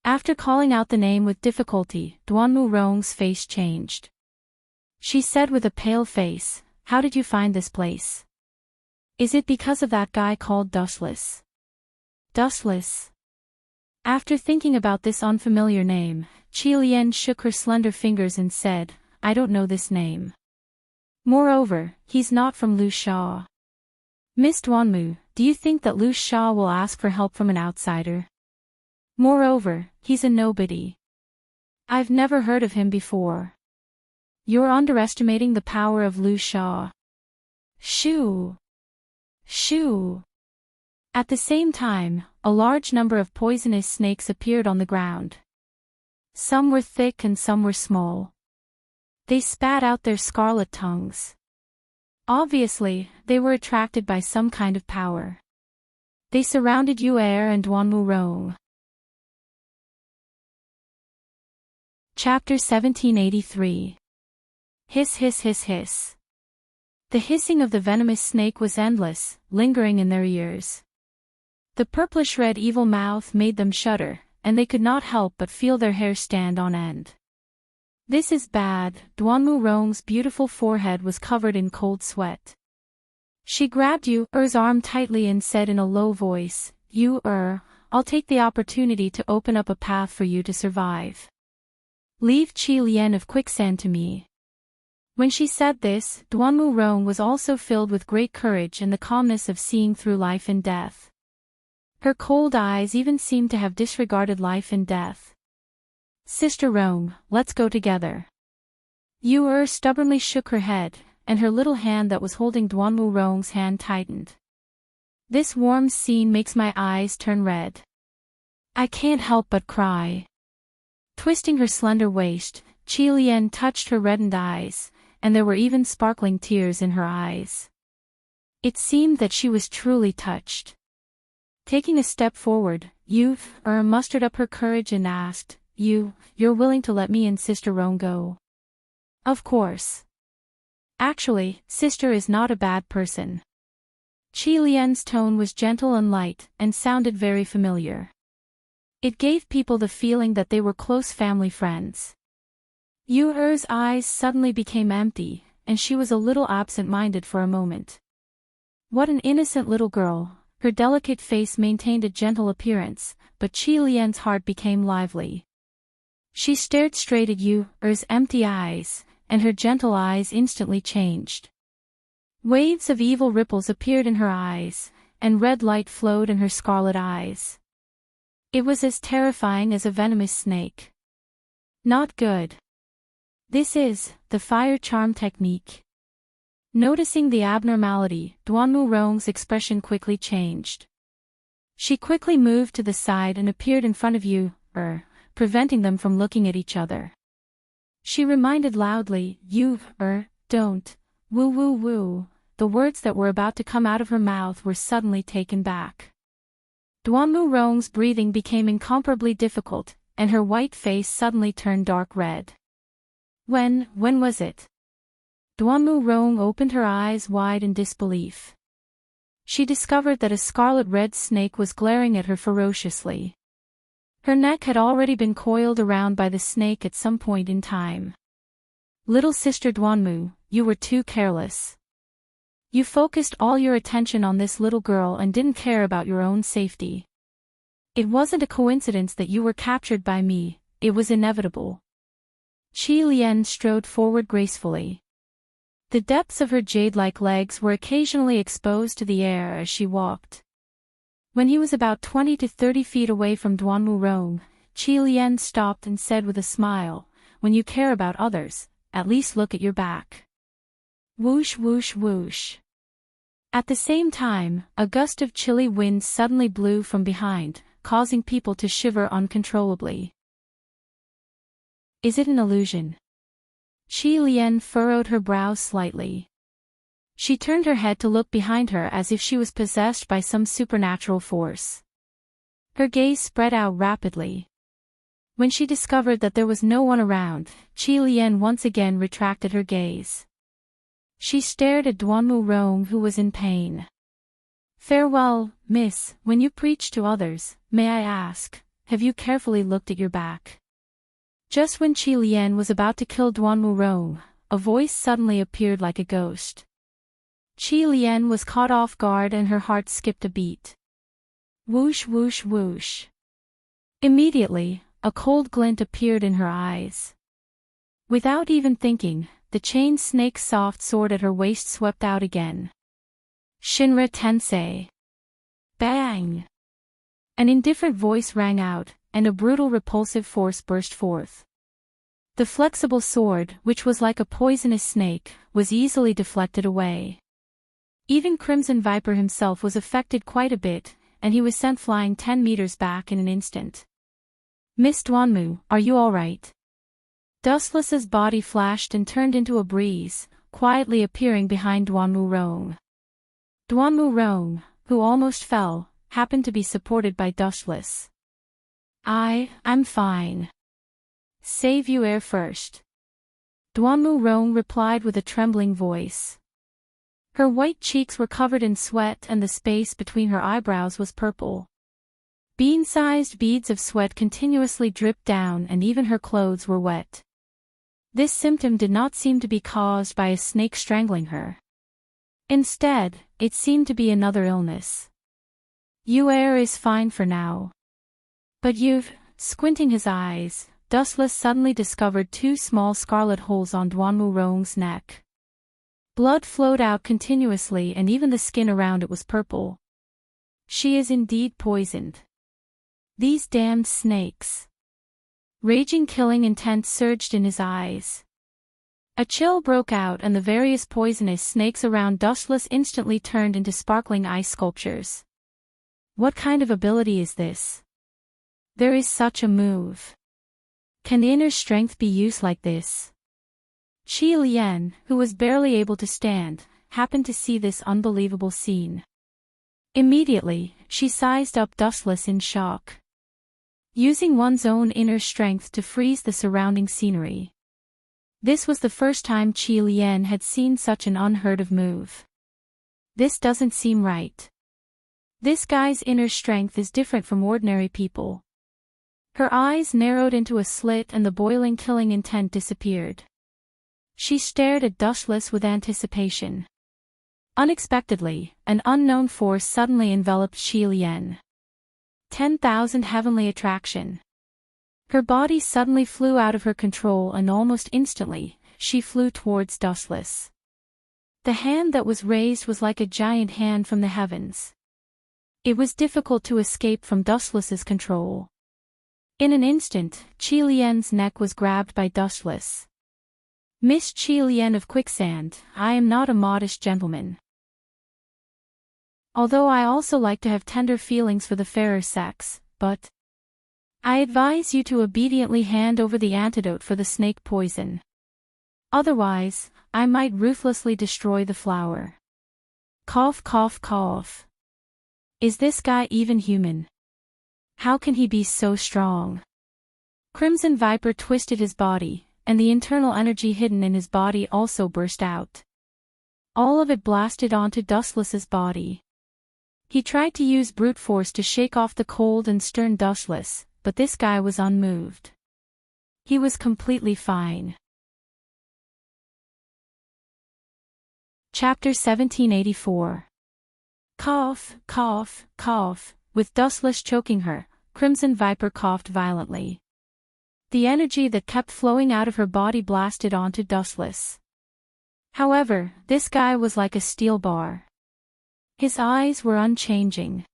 After calling out the name with difficulty, Duanmu's face changed. She said with a pale face, "How did you find this place? Is it because of that guy called Dustless?" Dustless? After thinking about this unfamiliar name, Qilian shook her slender fingers and said, "I don't know this name. Moreover, he's not from Lu Sha. Miss Duanmu, do you think that Lu Sha will ask for help from an outsider? Moreover, he's a nobody. I've never heard of him before. You're underestimating the power of Lu Sha." Shoo! Shoo! At the same time, a large number of poisonous snakes appeared on the ground. Some were thick and some were small. They spat out their scarlet tongues. Obviously, they were attracted by some kind of power. They surrounded Yu Er and Duanmu Rong. Chapter 1783. Hiss hiss hiss hiss. The hissing of the venomous snake was endless, lingering in their ears. The purplish-red evil mouth made them shudder, and they could not help but feel their hair stand on end. "This is bad." Duanmu Rong's beautiful forehead was covered in cold sweat. She grabbed Yu Er's arm tightly and said in a low voice, "Yu Er, I'll take the opportunity to open up a path for you to survive. Leave Qilian of Quicksand to me." When she said this, Duanmu Rong was also filled with great courage and the calmness of seeing through life and death. Her cold eyes even seemed to have disregarded life and death. "Sister Rong, let's go together." Yu Er stubbornly shook her head, and her little hand that was holding Duanmu Rong's hand tightened. "This warm scene makes my eyes turn red. I can't help but cry." Twisting her slender waist, Qilian touched her reddened eyes, and there were even sparkling tears in her eyes. It seemed that she was truly touched. Taking a step forward, Yu Er mustered up her courage and asked, You're willing to let me and Sister Rong go?" "Of course. Actually, Sister is not a bad person." Qilian's tone was gentle and light, and sounded very familiar. It gave people the feeling that they were close family friends. Yu Er's eyes suddenly became empty, and she was a little absent-minded for a moment. What an innocent little girl. Her delicate face maintained a gentle appearance, but Qilian's heart became lively. She stared straight at Yu Er's empty eyes, and her gentle eyes instantly changed. Waves of evil ripples appeared in her eyes, and red light flowed in her scarlet eyes. It was as terrifying as a venomous snake. Not good. This is the fire charm technique. Noticing the abnormality, Duanmu Rong's expression quickly changed. She quickly moved to the side and appeared in front of Yu Er, preventing them from looking at each other. She reminded loudly, "Yu Er, don't, woo woo woo." The words that were about to come out of her mouth were suddenly taken back. Duanmu Rong's breathing became incomparably difficult, and her white face suddenly turned dark red. When was it? Duanmu Rong opened her eyes wide in disbelief. She discovered that a scarlet-red snake was glaring at her ferociously. Her neck had already been coiled around by the snake at some point in time. "Little Sister Duanmu, you were too careless. You focused all your attention on this little girl and didn't care about your own safety. It wasn't a coincidence that you were captured by me, it was inevitable." Qilian strode forward gracefully. The depths of her jade-like legs were occasionally exposed to the air as she walked. When he was about 20 to 30 feet away from Duanmu Rong, Qilian stopped and said with a smile, "When you care about others, at least look at your back." Whoosh whoosh whoosh. At the same time, a gust of chilly wind suddenly blew from behind, causing people to shiver uncontrollably. Is it an illusion? Qi Lian furrowed her brows slightly. She turned her head to look behind her as if she was possessed by some supernatural force. Her gaze spread out rapidly. When she discovered that there was no one around, Qi Lian once again retracted her gaze. She stared at Duanmu Rong, who was in pain. "Farewell, miss, when you preach to others, may I ask, have you carefully looked at your back?" Just when Qi Lian was about to kill Duanmu Rong, a voice suddenly appeared like a ghost. Qi Lian was caught off guard and her heart skipped a beat. Whoosh whoosh whoosh. Immediately, a cold glint appeared in her eyes. Without even thinking, the chain snake's soft sword at her waist swept out again. Shinra Tensei. Bang! An indifferent voice rang out, and a brutal repulsive force burst forth. The flexible sword, which was like a poisonous snake, was easily deflected away. Even Crimson Viper himself was affected quite a bit, and he was sent flying 10 meters back in an instant. "Miss Duanmu, are you all right?" Dustless's body flashed and turned into a breeze, quietly appearing behind Duanmu Rong. Duanmu Rong, who almost fell, happened to be supported by Dustless. I'm fine. Save you air first." Duanmu Rong replied with a trembling voice. Her white cheeks were covered in sweat and the space between her eyebrows was purple. Bean-sized beads of sweat continuously dripped down and even her clothes were wet. This symptom did not seem to be caused by a snake strangling her. Instead, it seemed to be another illness. "Your air is fine for now. But squinting his eyes, Dustless suddenly discovered 2 small scarlet holes on Duanmu Rong's neck. Blood flowed out continuously and even the skin around it was purple. She is indeed poisoned. These damned snakes. Raging killing intent surged in his eyes. A chill broke out and the various poisonous snakes around Dustless instantly turned into sparkling ice sculptures. What kind of ability is this? There is such a move. Can the inner strength be used like this? Qi Lian, who was barely able to stand, happened to see this unbelievable scene. Immediately, she sized up Dustless in shock. Using one's own inner strength to freeze the surrounding scenery. This was the first time Qi Lian had seen such an unheard-of move. This doesn't seem right. This guy's inner strength is different from ordinary people. Her eyes narrowed into a slit and the boiling killing intent disappeared. She stared at Dustless with anticipation. Unexpectedly, an unknown force suddenly enveloped Qi Lian. 10,000 heavenly attraction. Her body suddenly flew out of her control and almost instantly, she flew towards Dustless. The hand that was raised was like a giant hand from the heavens. It was difficult to escape from Dustless's control. In an instant, Qi Lian's neck was grabbed by Dustless. "Miss Qi Lian of Quicksand, I am not a modest gentleman. Although I also like to have tender feelings for the fairer sex, but I advise you to obediently hand over the antidote for the snake poison. Otherwise, I might ruthlessly destroy the flower." Cough cough cough. Is this guy even human? How can he be so strong? Crimson Viper twisted his body, and the internal energy hidden in his body also burst out. All of it blasted onto Dustless's body. He tried to use brute force to shake off the cold and stern Dustless, but this guy was unmoved. He was completely fine. Chapter 1784. Cough, cough, cough. With Dustless choking her, Crimson Viper coughed violently. The energy that kept flowing out of her body blasted onto Dustless. However, this guy was like a steel bar. His eyes were unchanging.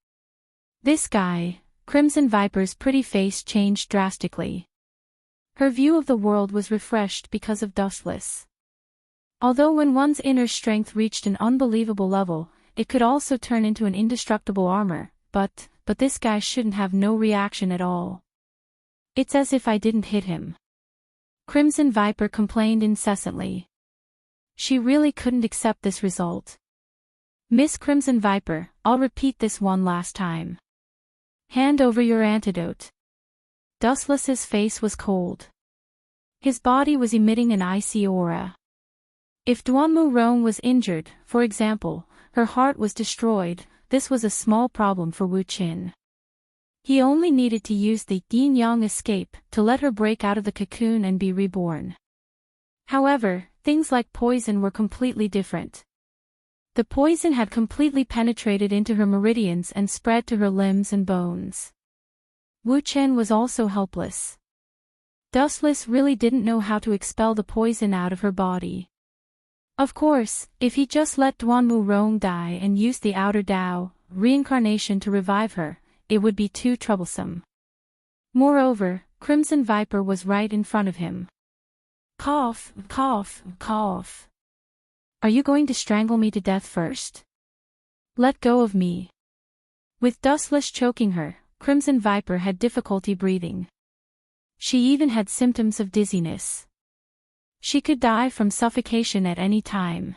This guy, Crimson Viper's pretty face changed drastically. Her view of the world was refreshed because of Dustless. Although when one's inner strength reached an unbelievable level, it could also turn into an indestructible armor, but this guy shouldn't have no reaction at all. It's as if I didn't hit him. Crimson Viper complained incessantly. She really couldn't accept this result. Miss Crimson Viper, I'll repeat this one last time. Hand over your antidote. Dustless's face was cold. His body was emitting an icy aura. If Duanmu Rong was injured, for example, her heart was destroyed, this was a small problem for Wu Qin. He only needed to use the yin-yang escape to let her break out of the cocoon and be reborn. However, things like poison were completely different. The poison had completely penetrated into her meridians and spread to her limbs and bones. Wu Chen was also helpless. Dustless really didn't know how to expel the poison out of her body. Of course, if he just let Duanmu Rong die and used the outer Dao, reincarnation to revive her, it would be too troublesome. Moreover, Crimson Viper was right in front of him. Cough, cough, cough. Are you going to strangle me to death first? Let go of me. With Dustless choking her, Crimson Viper had difficulty breathing. She even had symptoms of dizziness. She could die from suffocation at any time.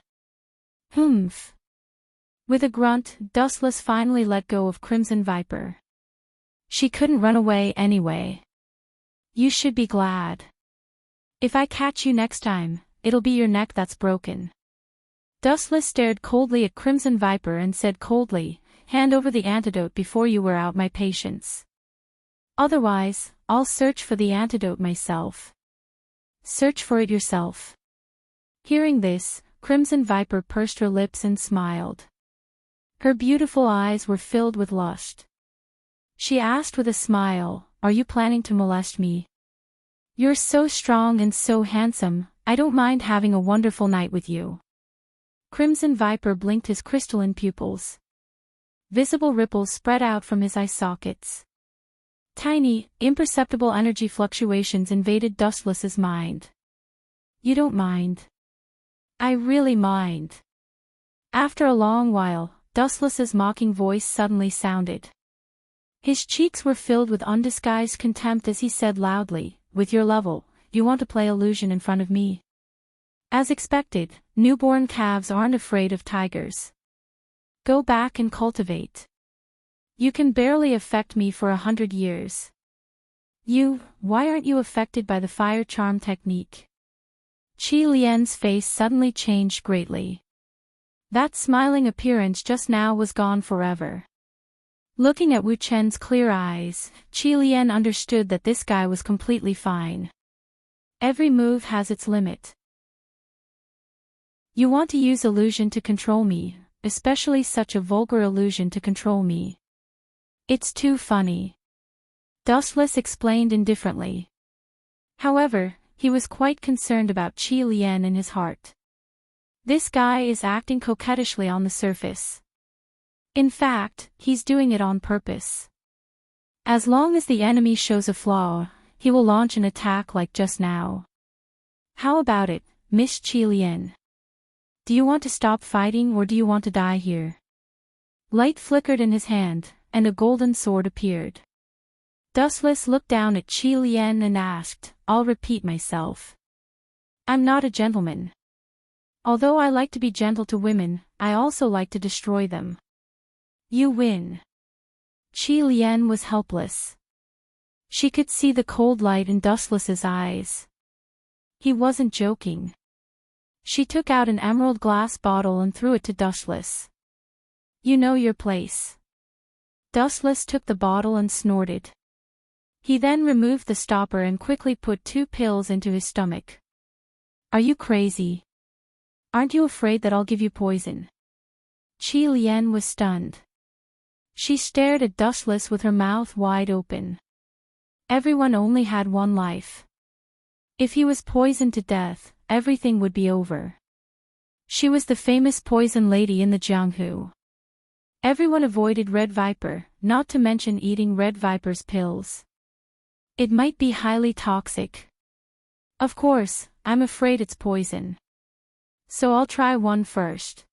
Humph. With a grunt, Dustless finally let go of Crimson Viper. She couldn't run away anyway. You should be glad. If I catch you next time, it'll be your neck that's broken. Dustless stared coldly at Crimson Viper and said coldly, hand over the antidote before you wear out my patience. Otherwise, I'll search for the antidote myself. Search for it yourself. Hearing this, Crimson Viper pursed her lips and smiled. Her beautiful eyes were filled with lust. She asked with a smile, are you planning to molest me? You're so strong and so handsome, I don't mind having a wonderful night with you. Crimson Viper blinked his crystalline pupils. Visible ripples spread out from his eye sockets. Tiny, imperceptible energy fluctuations invaded Dustless's mind. You don't mind. I really mind. After a long while, Dustless's mocking voice suddenly sounded. His cheeks were filled with undisguised contempt as he said loudly, with your level, you want to play illusion in front of me? As expected, newborn calves aren't afraid of tigers. Go back and cultivate. You can barely affect me for 100 years. Why aren't you affected by the fire charm technique? Qi Lian's face suddenly changed greatly. That smiling appearance just now was gone forever. Looking at Wu Chen's clear eyes, Qi Lian understood that this guy was completely fine. Every move has its limit. You want to use illusion to control me, especially such a vulgar illusion to control me. It's too funny. Dustless explained indifferently. However, he was quite concerned about Qi Lian in his heart. This guy is acting coquettishly on the surface. In fact, he's doing it on purpose. As long as the enemy shows a flaw, he will launch an attack like just now. How about it, Miss Qi Lian? Do you want to stop fighting or do you want to die here? Light flickered in his hand, and a golden sword appeared. Dustless looked down at Qi Lian and asked, I'll repeat myself. I'm not a gentleman. Although I like to be gentle to women, I also like to destroy them. You win. Qi Lian was helpless. She could see the cold light in Dustless's eyes. He wasn't joking. She took out an emerald glass bottle and threw it to Dustless. You know your place. Dustless took the bottle and snorted. He then removed the stopper and quickly put 2 pills into his stomach. Are you crazy? Aren't you afraid that I'll give you poison? Qi Lian was stunned. She stared at Dustless with her mouth wide open. Everyone only had one life. If he was poisoned to death, everything would be over. She was the famous poison lady in the Jianghu. Everyone avoided Red Viper, not to mention eating Red Viper's pills. It might be highly toxic. Of course, I'm afraid it's poison. So I'll try one first.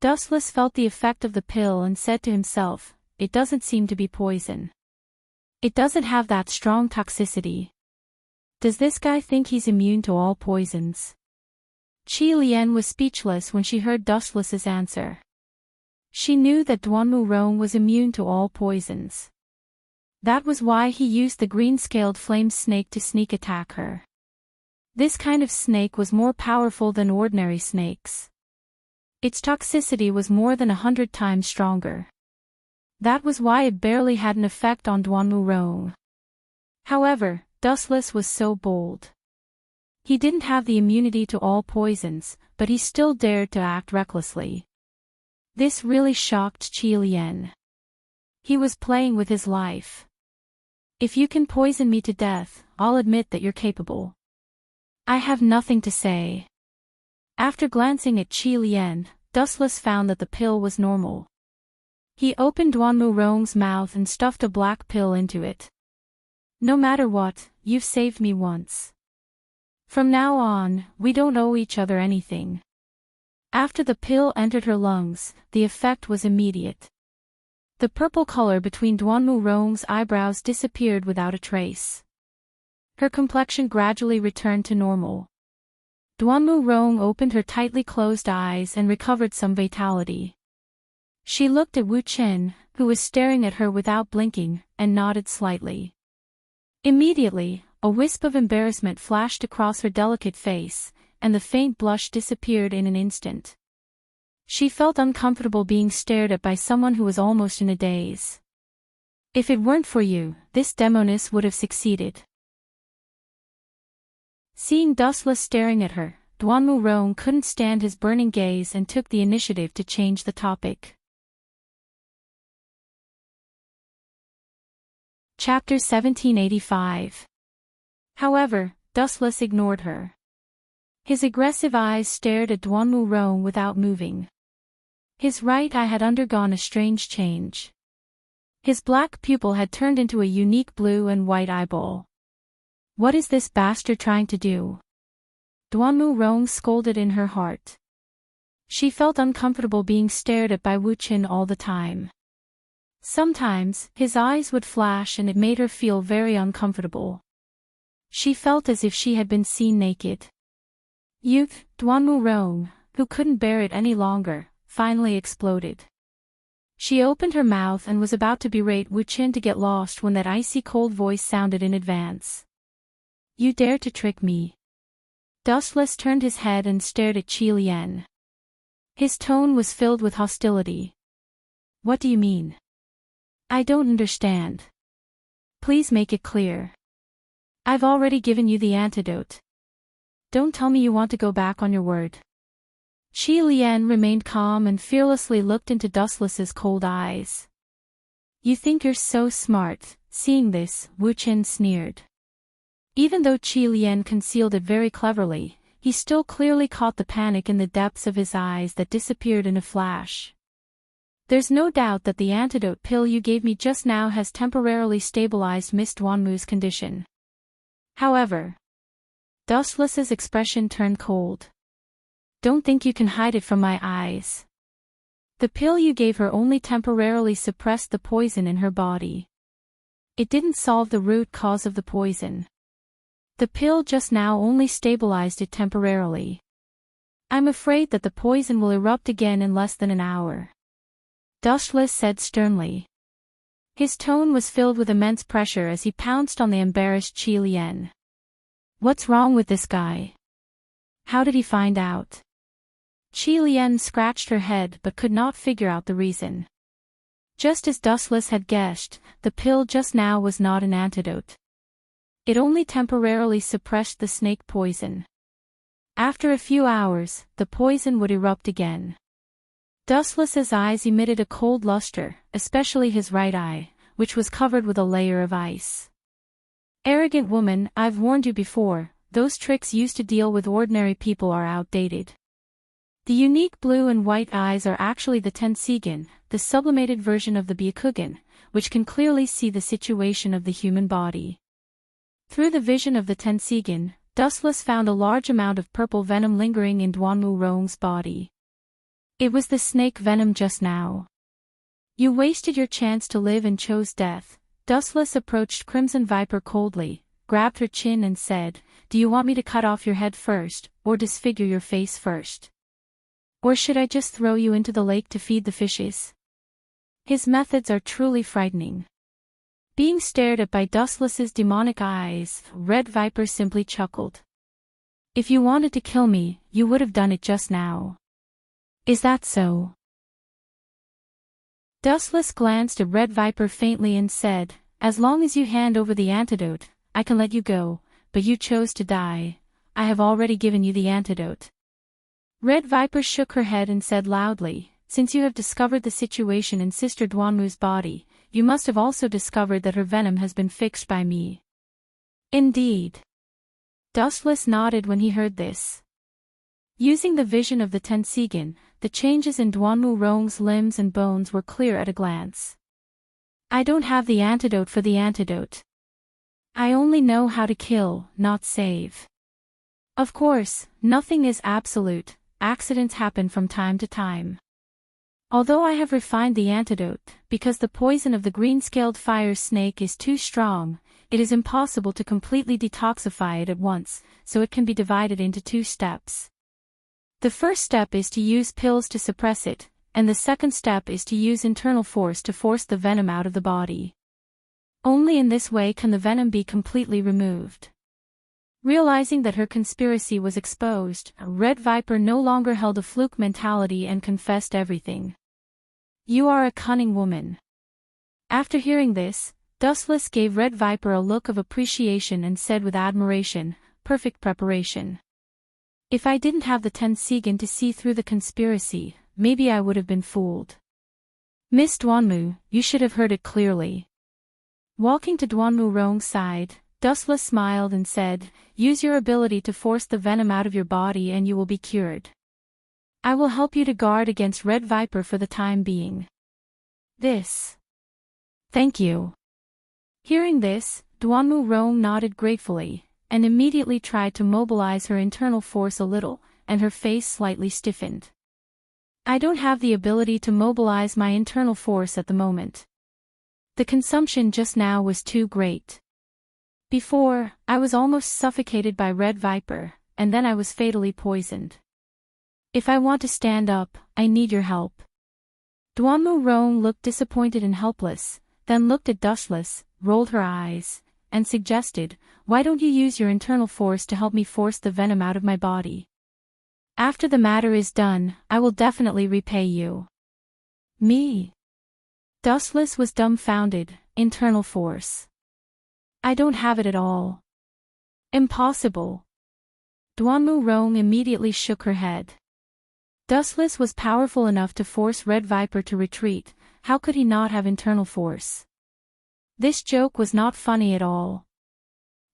Dustless felt the effect of the pill and said to himself, it doesn't seem to be poison. It doesn't have that strong toxicity. Does this guy think he's immune to all poisons? Qi Lian was speechless when she heard Dustless's answer. She knew that Duanmu Rong was immune to all poisons. That was why he used the green-scaled flame snake to sneak attack her. This kind of snake was more powerful than ordinary snakes. Its toxicity was more than 100 times stronger. That was why it barely had an effect on Duanmu Rong. However, Dustless was so bold. He didn't have the immunity to all poisons, but he still dared to act recklessly. This really shocked Qi Lian. He was playing with his life. If you can poison me to death, I'll admit that you're capable. I have nothing to say. After glancing at Qi Lian, Dustless found that the pill was normal. He opened Duanmu Rong's mouth and stuffed a black pill into it. No matter what, you've saved me once. From now on, we don't owe each other anything. After the pill entered her lungs, the effect was immediate. The purple color between Duanmu Rong's eyebrows disappeared without a trace. Her complexion gradually returned to normal. Duanmu Rong opened her tightly closed eyes and recovered some vitality. She looked at Wu Chen, who was staring at her without blinking, and nodded slightly. Immediately, a wisp of embarrassment flashed across her delicate face, and the faint blush disappeared in an instant. She felt uncomfortable being stared at by someone who was almost in a daze. If it weren't for you, this demoness would have succeeded. Seeing Dustless staring at her, Duanmu Rong couldn't stand his burning gaze and took the initiative to change the topic. Chapter 1785. However, Dustless ignored her. His aggressive eyes stared at Duanmu Rong without moving. His right eye had undergone a strange change. His black pupil had turned into a unique blue and white eyeball. What is this bastard trying to do? Duanmu Rong scolded in her heart. She felt uncomfortable being stared at by Wu Chen all the time. Sometimes, his eyes would flash and it made her feel very uncomfortable. She felt as if she had been seen naked. Youth, Duanmu Rong, who couldn't bear it any longer, finally exploded. She opened her mouth and was about to berate Wu Chen to get lost when that icy cold voice sounded in advance. You dare to trick me? Dustless turned his head and stared at Qi Lian. His tone was filled with hostility. What do you mean? I don't understand. Please make it clear. I've already given you the antidote. Don't tell me you want to go back on your word. Qi Lian remained calm and fearlessly looked into Dustless's cold eyes. You think you're so smart. Seeing this, Wu Chen sneered. Even though Qi Lian concealed it very cleverly, he still clearly caught the panic in the depths of his eyes that disappeared in a flash. There's no doubt that the antidote pill you gave me just now has temporarily stabilized Miss Duanmu's condition. However, Dustless's expression turned cold. Don't think you can hide it from my eyes. The pill you gave her only temporarily suppressed the poison in her body. It didn't solve the root cause of the poison. The pill just now only stabilized it temporarily. I'm afraid that the poison will erupt again in less than an hour. Dustless said sternly. His tone was filled with immense pressure as he pounced on the embarrassed Qi Lian. What's wrong with this guy? How did he find out? Qi Lian scratched her head but could not figure out the reason. Just as Dustless had guessed, the pill just now was not an antidote. It only temporarily suppressed the snake poison. After a few hours, the poison would erupt again. Dustless's eyes emitted a cold luster, especially his right eye, which was covered with a layer of ice. Arrogant woman, I've warned you before, those tricks used to deal with ordinary people are outdated. The unique blue and white eyes are actually the Tensigen, the sublimated version of the Byakugan, which can clearly see the situation of the human body. Through the vision of the Tensigen, Dustless found a large amount of purple venom lingering in Duanmu Rong's body. It was the snake venom just now. You wasted your chance to live and chose death. Dustless approached Crimson Viper coldly, grabbed her chin and said, "Do you want me to cut off your head first, or disfigure your face first? Or should I just throw you into the lake to feed the fishes?" His methods are truly frightening. Being stared at by Dustless's demonic eyes, Red Viper simply chuckled. "If you wanted to kill me, you would have done it just now. Is that so?" Dustless glanced at Red Viper faintly and said, "As long as you hand over the antidote, I can let you go, but you chose to die. I have already given you the antidote." Red Viper shook her head and said loudly, "Since you have discovered the situation in Sister Duanmu's body, you must have also discovered that her venom has been fixed by me." "Indeed." Dustless nodded when he heard this. Using the vision of the Tensigan, the changes in Duanmu Rong's limbs and bones were clear at a glance. "I don't have the antidote for the antidote. I only know how to kill, not save. Of course, nothing is absolute, accidents happen from time to time. Although I have refined the antidote, because the poison of the green-scaled fire snake is too strong, it is impossible to completely detoxify it at once, so it can be divided into 2 steps. The first step is to use pills to suppress it, and the second step is to use internal force to force the venom out of the body. Only in this way can the venom be completely removed." Realizing that her conspiracy was exposed, Red Viper no longer held a fluke mentality and confessed everything. "You are a cunning woman." After hearing this, Dustless gave Red Viper a look of appreciation and said with admiration, "Perfect preparation. If I didn't have the Tensigan to see through the conspiracy, maybe I would have been fooled. Miss Duanmu, you should have heard it clearly." Walking to Duanmu Rong's side, Dustless smiled and said, "Use your ability to force the venom out of your body and you will be cured. I will help you to guard against Red Viper for the time being." "This. Thank you." Hearing this, Duanmu Rong nodded gratefully, and immediately tried to mobilize her internal force a little, and her face slightly stiffened. "I don't have the ability to mobilize my internal force at the moment. The consumption just now was too great. Before, I was almost suffocated by Red Viper, and then I was fatally poisoned. If I want to stand up, I need your help." Duanmu Rong looked disappointed and helpless, then looked at Dustless, rolled her eyes, and suggested, "Why don't you use your internal force to help me force the venom out of my body? After the matter is done, I will definitely repay you." "Me?" Dustless was dumbfounded. "Internal force? I don't have it at all." "Impossible." Duanmu Rong immediately shook her head. Dustless was powerful enough to force Red Viper to retreat, how could he not have internal force? This joke was not funny at all.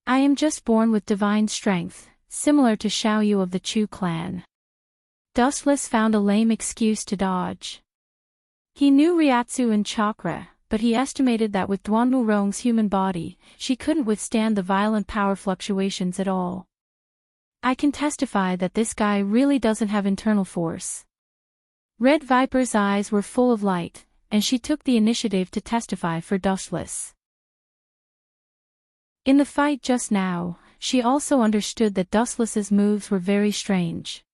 "I am just born with divine strength, similar to Xiaoyu of the Chu clan." Dustless found a lame excuse to dodge. He knew Ryatsu and chakra, but he estimated that with Duanmu Rong's human body, she couldn't withstand the violent power fluctuations at all. "I can testify that this guy really doesn't have internal force." Red Viper's eyes were full of light, and she took the initiative to testify for Dustless. In the fight just now, she also understood that Dustless's moves were very strange.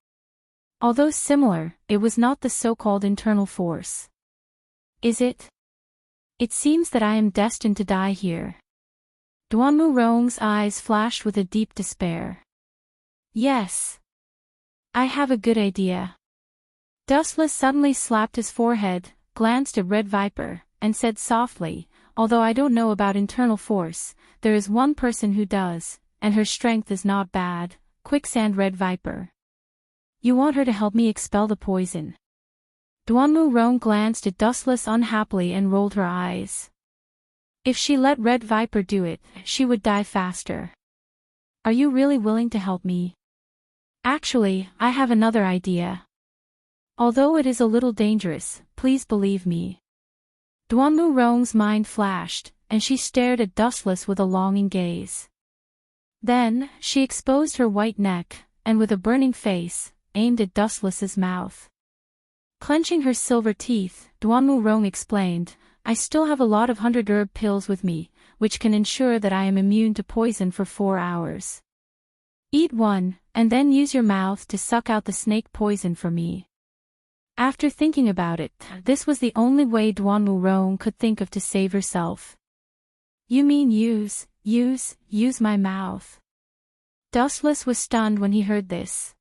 Although similar, it was not the so-called internal force. "Is it? It seems that I am destined to die here." Duanmu Rong's eyes flashed with a deep despair. "Yes. I have a good idea." Dustless suddenly slapped his forehead, glanced at Red Viper, and said softly, "Although I don't know about internal force, there is one person who does, and her strength is not bad, Quicksand Red Viper. You want her to help me expel the poison." Duanmu Rong glanced at Dustless unhappily and rolled her eyes. If she let Red Viper do it, she would die faster. "Are you really willing to help me?" "Actually, I have another idea. Although it is a little dangerous, please believe me." Duanmu Rong's mind flashed, and she stared at Dustless with a longing gaze. Then, she exposed her white neck, and with a burning face, aimed at Dustless's mouth. Clenching her silver teeth, Duanmu Rong explained, "I still have a lot of 100 herb pills with me, which can ensure that I am immune to poison for 4 hours. Eat one, and then use your mouth to suck out the snake poison for me. After thinking about it, this was the only way Duanmu Rong could think of to save herself. You mean use my mouth? Dustless was stunned when he heard this.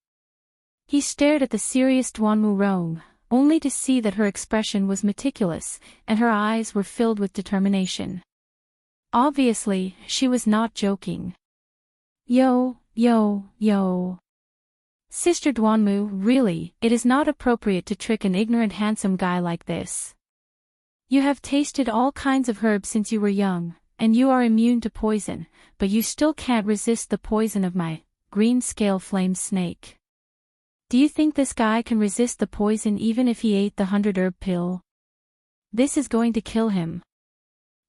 He stared at the serious Duanmu Rong, only to see that her expression was meticulous, and her eyes were filled with determination. Obviously, she was not joking. Yo. Sister Duanmu, really, it is not appropriate to trick an ignorant handsome guy like this. You have tasted all kinds of herbs since you were young, and you are immune to poison, but you still can't resist the poison of my green scale flame snake. Do you think this guy can resist the poison even if he ate the 100-herb pill? This is going to kill him.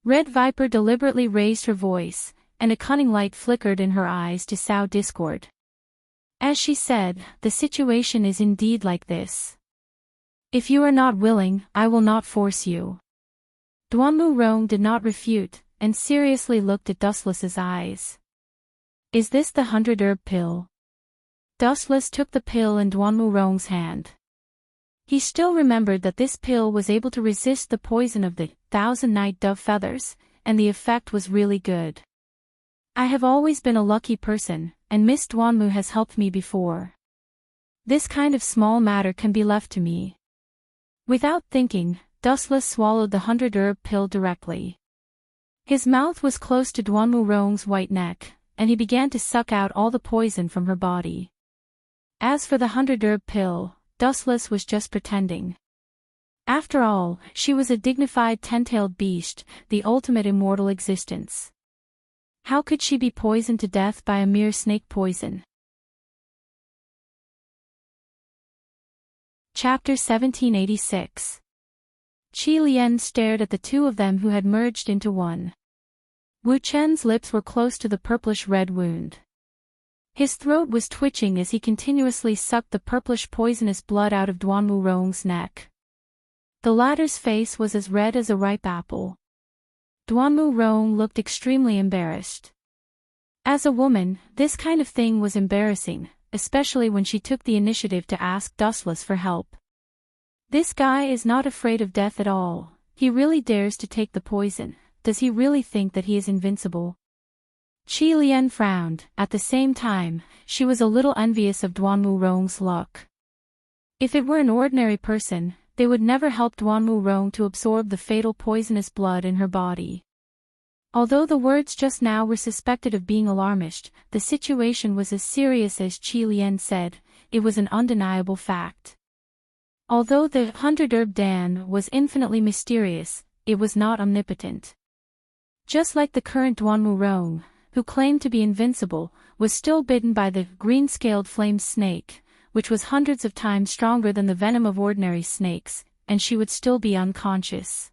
Red Viper deliberately raised her voice, and a cunning light flickered in her eyes to sow discord. As she said, the situation is indeed like this. If you are not willing, I will not force you. Duanmu Rong did not refute, and seriously looked at Dustless's eyes. Is this the 100-herb pill? Dustless took the pill in Duanmu Rong's hand. He still remembered that this pill was able to resist the poison of the 1,000 night dove feathers, and the effect was really good. I have always been a lucky person, and Miss Duanmu has helped me before. This kind of small matter can be left to me. Without thinking, Dustless swallowed the 100-herb pill directly. His mouth was close to Duanmu Rong's white neck, and he began to suck out all the poison from her body. As for the 100-herb pill, Dustless was just pretending. After all, she was a dignified 10-tailed beast, the ultimate immortal existence. How could she be poisoned to death by a mere snake poison? Chapter 1786. Qi Lian stared at the two of them who had merged into one. Wu Chen's lips were close to the purplish-red wound. His throat was twitching as he continuously sucked the purplish poisonous blood out of Duanmu Rong's neck. The latter's face was as red as a ripe apple. Duanmu Rong looked extremely embarrassed. As a woman, this kind of thing was embarrassing, especially when she took the initiative to ask Dustless for help. This guy is not afraid of death at all. He really dares to take the poison. Does he really think that he is invincible? Qi Lian frowned. At the same time, she was a little envious of Duanmu Rong's luck. If it were an ordinary person, they would never help Duanmu Rong to absorb the fatal poisonous blood in her body. Although the words just now were suspected of being alarmist, the situation was as serious as Qi Lian said. It was an undeniable fact. Although the 100-herb Dan was infinitely mysterious, it was not omnipotent. Just like the current Duanmu Rong, who claimed to be invincible, was still bitten by the green-scaled flame snake, which was hundreds of times stronger than the venom of ordinary snakes, and she would still be unconscious.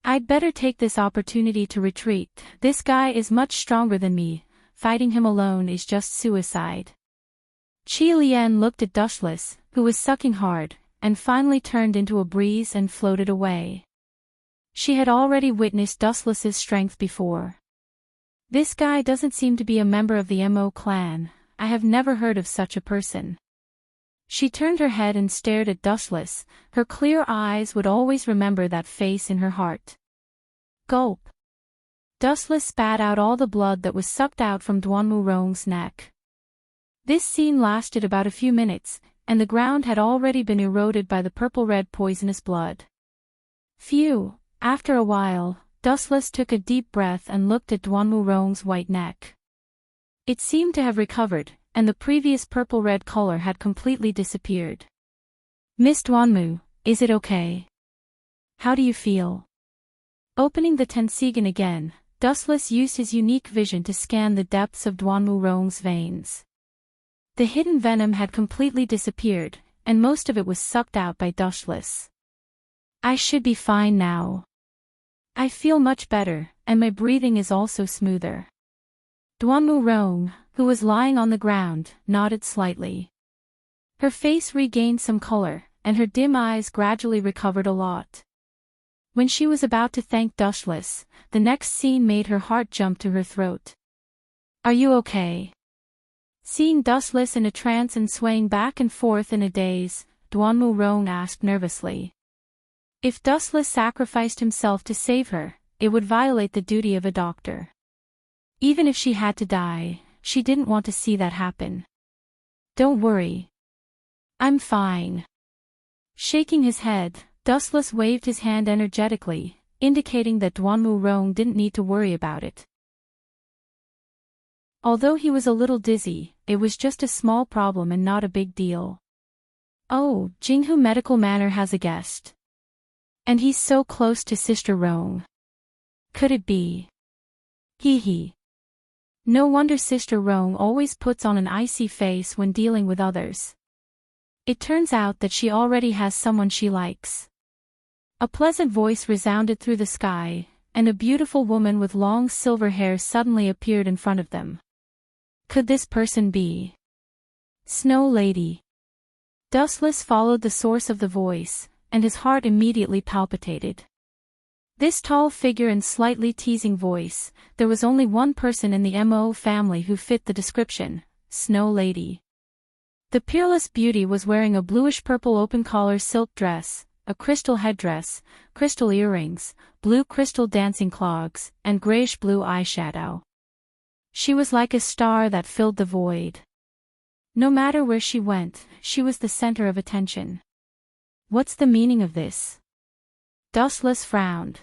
I'd better take this opportunity to retreat. This guy is much stronger than me. Fighting him alone is just suicide. Qi Lian looked at Dustless, who was sucking hard, and finally turned into a breeze and floated away. She had already witnessed Dustless's strength before. This guy doesn't seem to be a member of the Mo clan. I have never heard of such a person. She turned her head and stared at Dustless. Her clear eyes would always remember that face in her heart. Gulp. Dustless spat out all the blood that was sucked out from Duanmu Rong's neck. This scene lasted about a few minutes, and the ground had already been eroded by the purple-red poisonous blood. Phew! After a while, Dustless took a deep breath and looked at Duanmu Rong's white neck. It seemed to have recovered, and the previous purple-red color had completely disappeared. Miss Duanmu, is it okay? How do you feel? Opening the Tensigan again, Dustless used his unique vision to scan the depths of Duanmu Rong's veins. The hidden venom had completely disappeared, and most of it was sucked out by Dustless. I should be fine now. I feel much better, and my breathing is also smoother. Duanmu Rong, who was lying on the ground, nodded slightly. Her face regained some color, and her dim eyes gradually recovered a lot. When she was about to thank Dustless, the next scene made her heart jump to her throat. "Are you okay?" Seeing Dustless in a trance and swaying back and forth in a daze, Duanmu Rong asked nervously. If Dustless sacrificed himself to save her, it would violate the duty of a doctor. Even if she had to die, she didn't want to see that happen. "Don't worry. I'm fine." Shaking his head, Dustless waved his hand energetically, indicating that Duanmu Rong didn't need to worry about it. Although he was a little dizzy, it was just a small problem and not a big deal. "Oh, Jinghu Medical Manor has a guest. And he's so close to Sister Rong. Could it be? Hee hee. No wonder Sister Rong always puts on an icy face when dealing with others. It turns out that she already has someone she likes." A pleasant voice resounded through the sky, and a beautiful woman with long silver hair suddenly appeared in front of them. Could this person be Snow Lady? Dustless followed the source of the voice, and his heart immediately palpitated. This tall figure and slightly teasing voice, there was only one person in the Mo family who fit the description, Snow Lady. The peerless beauty was wearing a bluish-purple open-collar silk dress, a crystal headdress, crystal earrings, blue crystal dancing clogs, and grayish-blue eyeshadow. She was like a star that filled the void. No matter where she went, she was the center of attention. What's the meaning of this? Dustless frowned.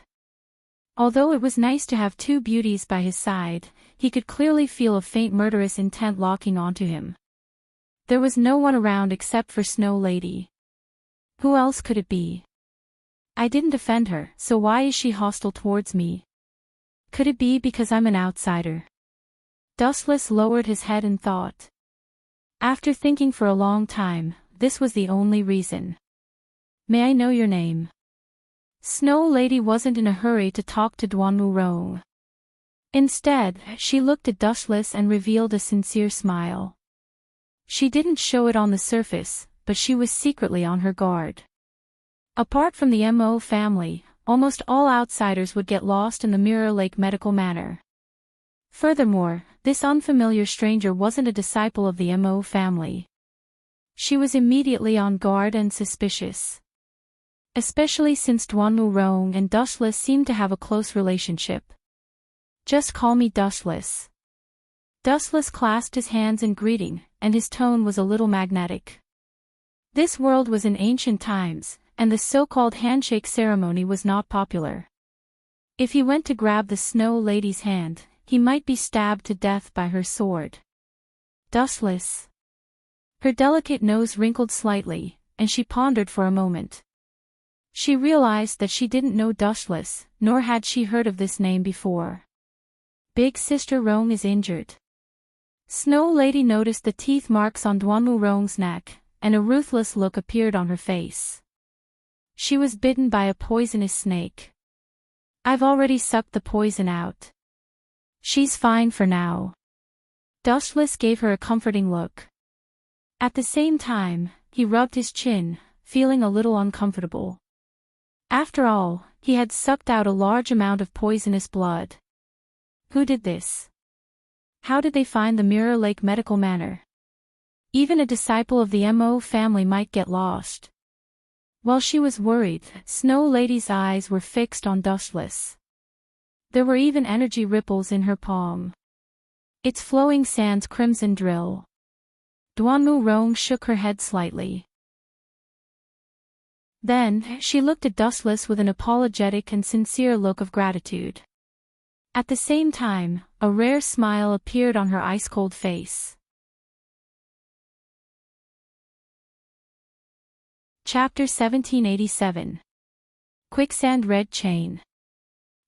Although it was nice to have two beauties by his side, he could clearly feel a faint murderous intent locking onto him. There was no one around except for Snow Lady. Who else could it be? I didn't offend her, so why is she hostile towards me? Could it be because I'm an outsider? Dustless lowered his head and thought. After thinking for a long time, this was the only reason. May I know your name? Snow Lady wasn't in a hurry to talk to Duanmu Rong. Instead, she looked at Dustless and revealed a sincere smile. She didn't show it on the surface, but she was secretly on her guard. Apart from the Mo family, almost all outsiders would get lost in the Mirror Lake Medical Manor. Furthermore, this unfamiliar stranger wasn't a disciple of the Mo family. She was immediately on guard and suspicious. Especially since Duanmu Rong and Dustless seemed to have a close relationship. "Just call me Dustless." Dustless clasped his hands in greeting, and his tone was a little magnetic. This world was in ancient times, and the so-called handshake ceremony was not popular. If he went to grab the Snow Lady's hand, he might be stabbed to death by her sword. Dustless. Her delicate nose wrinkled slightly, and she pondered for a moment. She realized that she didn't know Dustless, nor had she heard of this name before. Big Sister Rong is injured. Snow Lady noticed the teeth marks on Duanmu Rong's neck, and a ruthless look appeared on her face. She was bitten by a poisonous snake. I've already sucked the poison out. She's fine for now. Dustless gave her a comforting look. At the same time, he rubbed his chin, feeling a little uncomfortable. After all, he had sucked out a large amount of poisonous blood. Who did this? How did they find the Mirror Lake Medical Manor? Even a disciple of the Mo family might get lost. While she was worried, Snow Lady's eyes were fixed on Dustless. There were even energy ripples in her palm. Its flowing sands crimson drill. Duanmu Rong shook her head slightly. Then, she looked at Dustless with an apologetic and sincere look of gratitude. At the same time, a rare smile appeared on her ice-cold face. Chapter 1787. Quicksand Red Chain.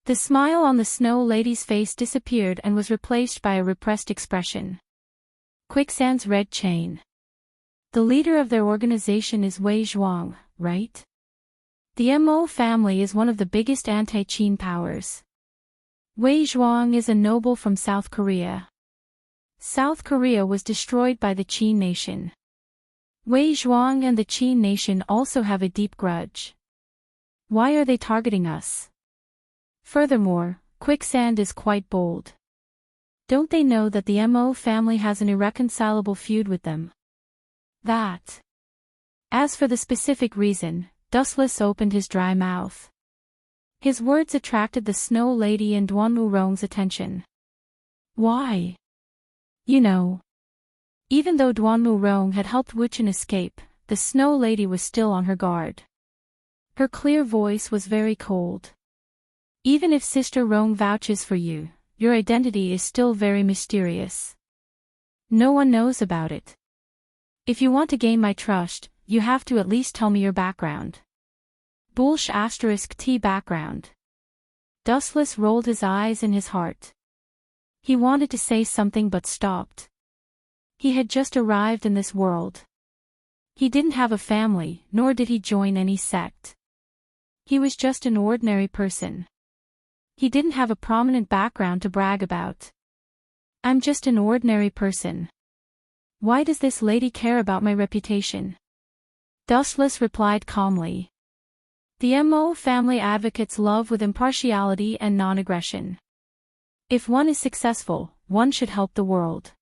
The smile on the Snow Lady's face disappeared and was replaced by a repressed expression. Quicksand's Red Chain. The leader of their organization is Wei Zhuang, right? The Mo family is one of the biggest anti-Qin powers. Wei Zhuang is a noble from South Korea. South Korea was destroyed by the Qin nation. Wei Zhuang and the Qin nation also have a deep grudge. Why are they targeting us? Furthermore, quicksand is quite bold. Don't they know that the Mo family has an irreconcilable feud with them? That. As for the specific reason, Dustless opened his dry mouth. His words attracted the Snow Lady and Duanmu attention. Why? You know. Even though Duanmu had helped Wuchen escape, the Snow Lady was still on her guard. Her clear voice was very cold. Even if Sister Rong vouches for you, your identity is still very mysterious. No one knows about it. If you want to gain my trust, you have to at least tell me your background. Bullsh *T background. Dustless rolled his eyes in his heart. He wanted to say something but stopped. He had just arrived in this world. He didn't have a family, nor did he join any sect. He was just an ordinary person. He didn't have a prominent background to brag about. I'm just an ordinary person. Why does this lady care about my reputation? Dustless replied calmly. The Mo family advocates love with impartiality and non-aggression. If one is successful, one should help the world.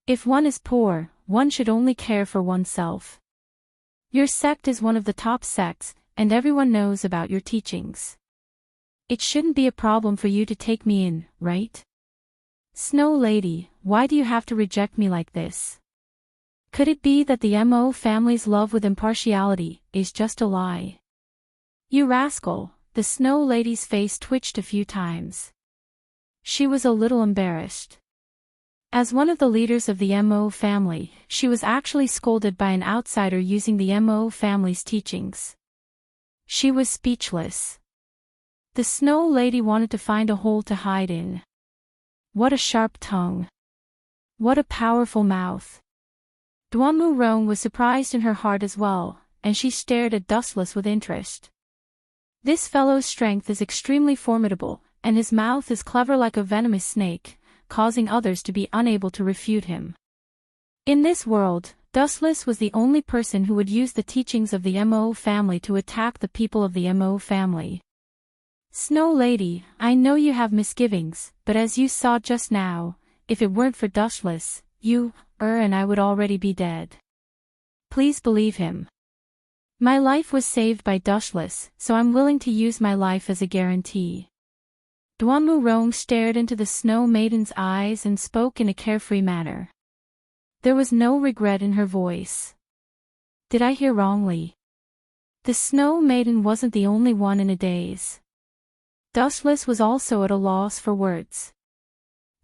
If one is poor, one should only care for oneself. Your sect is one of the top sects, and everyone knows about your teachings. It shouldn't be a problem for you to take me in, right? Snow Lady, why do you have to reject me like this? Could it be that the Mo family's love with impartiality is just a lie? You rascal, the Snow Lady's face twitched a few times. She was a little embarrassed. As one of the leaders of the Mo family, she was actually scolded by an outsider using the Mo family's teachings. She was speechless. The Snow Lady wanted to find a hole to hide in. What a sharp tongue. What a powerful mouth. Duanmu was surprised in her heart as well, and she stared at Dustless with interest. This fellow's strength is extremely formidable, and his mouth is clever like a venomous snake, causing others to be unable to refute him. In this world, Dustless was the only person who would use the teachings of the Mo family to attack the people of the Mo family. Snow Lady, I know you have misgivings, but as you saw just now, if it weren't for Dustless, you, and I would already be dead. Please believe him. My life was saved by Dustless, so I'm willing to use my life as a guarantee. Duanmu stared into the Snow Maiden's eyes and spoke in a carefree manner. There was no regret in her voice. Did I hear wrongly? The Snow Maiden wasn't the only one in a daze. Dustless was also at a loss for words.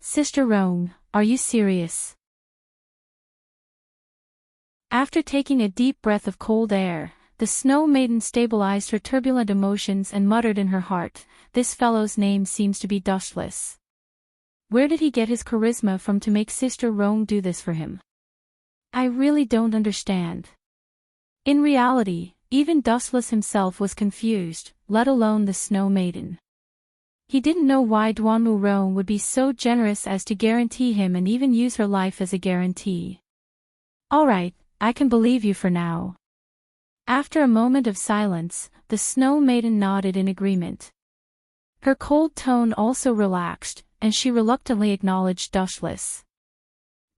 Sister Rong, are you serious? After taking a deep breath of cold air, the Snow Maiden stabilized her turbulent emotions and muttered in her heart, this fellow's name seems to be Dustless. Where did he get his charisma from to make Sister Rong do this for him? I really don't understand. In reality, even Dustless himself was confused, let alone the Snow Maiden. He didn't know why Duanmu would be so generous as to guarantee him and even use her life as a guarantee. Alright, I can believe you for now. After a moment of silence, the Snow Maiden nodded in agreement. Her cold tone also relaxed, and she reluctantly acknowledged Dustless.